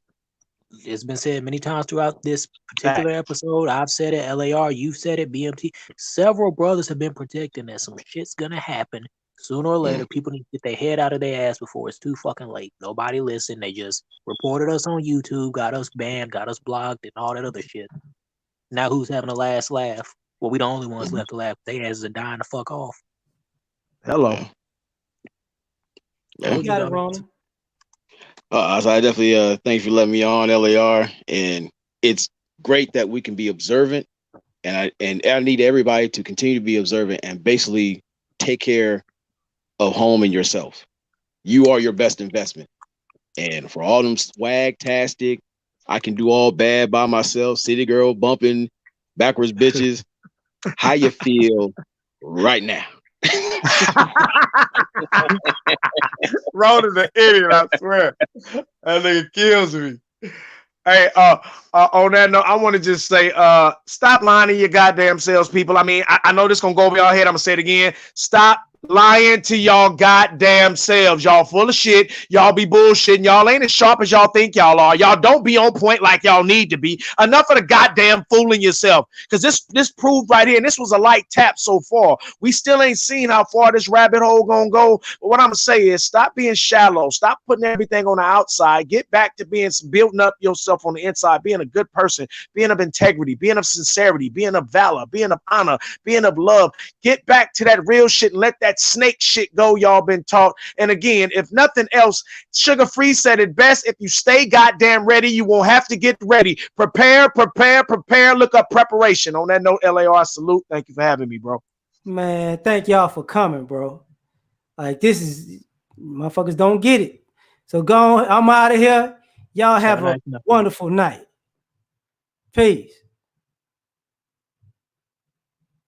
it's been said many times throughout this particular episode. I've said it, L.A.R, you've said it, BMT. Several brothers have been predicting that some shit's gonna happen sooner or later. People need to get their head out of their ass before it's too fucking late. Nobody listened. They just reported us on YouTube, got us banned, got us blocked, and all that other shit. Now who's having the last laugh? Well, we the only ones left to laugh. They asses are dying to fuck off. Hello. You got it, Ronan. So I definitely thanks for letting me on, L.A.R. And it's great that we can be observant. And I need everybody to continue to be observant and basically take care of home and yourself. You are your best investment. And for all them swag-tastic, I can do all bad by myself. City girl bumping backwards bitches. How you feel right now? Ron is an idiot, I swear. That nigga kills me. Hey, on that note, I want to just say, stop lying to your goddamn selves, people. I mean, I know this gonna go over your head. I'm gonna say it again. Stop lying to y'all goddamn selves. Y'all full of shit. Y'all be bullshitting. Y'all ain't as sharp as y'all think y'all are. Y'all don't be on point like y'all need to be. Enough of the goddamn fooling yourself. Because this proved right here, and this was a light tap so far. We still ain't seen how far this rabbit hole gonna go. But what I'm gonna say is stop being shallow. Stop putting everything on the outside. Get back to being building up yourself on the inside, being a good person, being of integrity, being of sincerity, being of valor, being of honor, being of love. Get back to that real shit and let that snake shit go y'all been taught. And again, if nothing else, Sugar Free said it best. If you stay goddamn ready, you won't have to get ready. Prepare, prepare, prepare. Look up preparation. On that note, L.A.R. salute. Thank you for having me, bro. Man, thank y'all for coming, bro. Like, this is, motherfuckers don't get it. So go on. I'm out of here. Y'all have a wonderful night. Peace.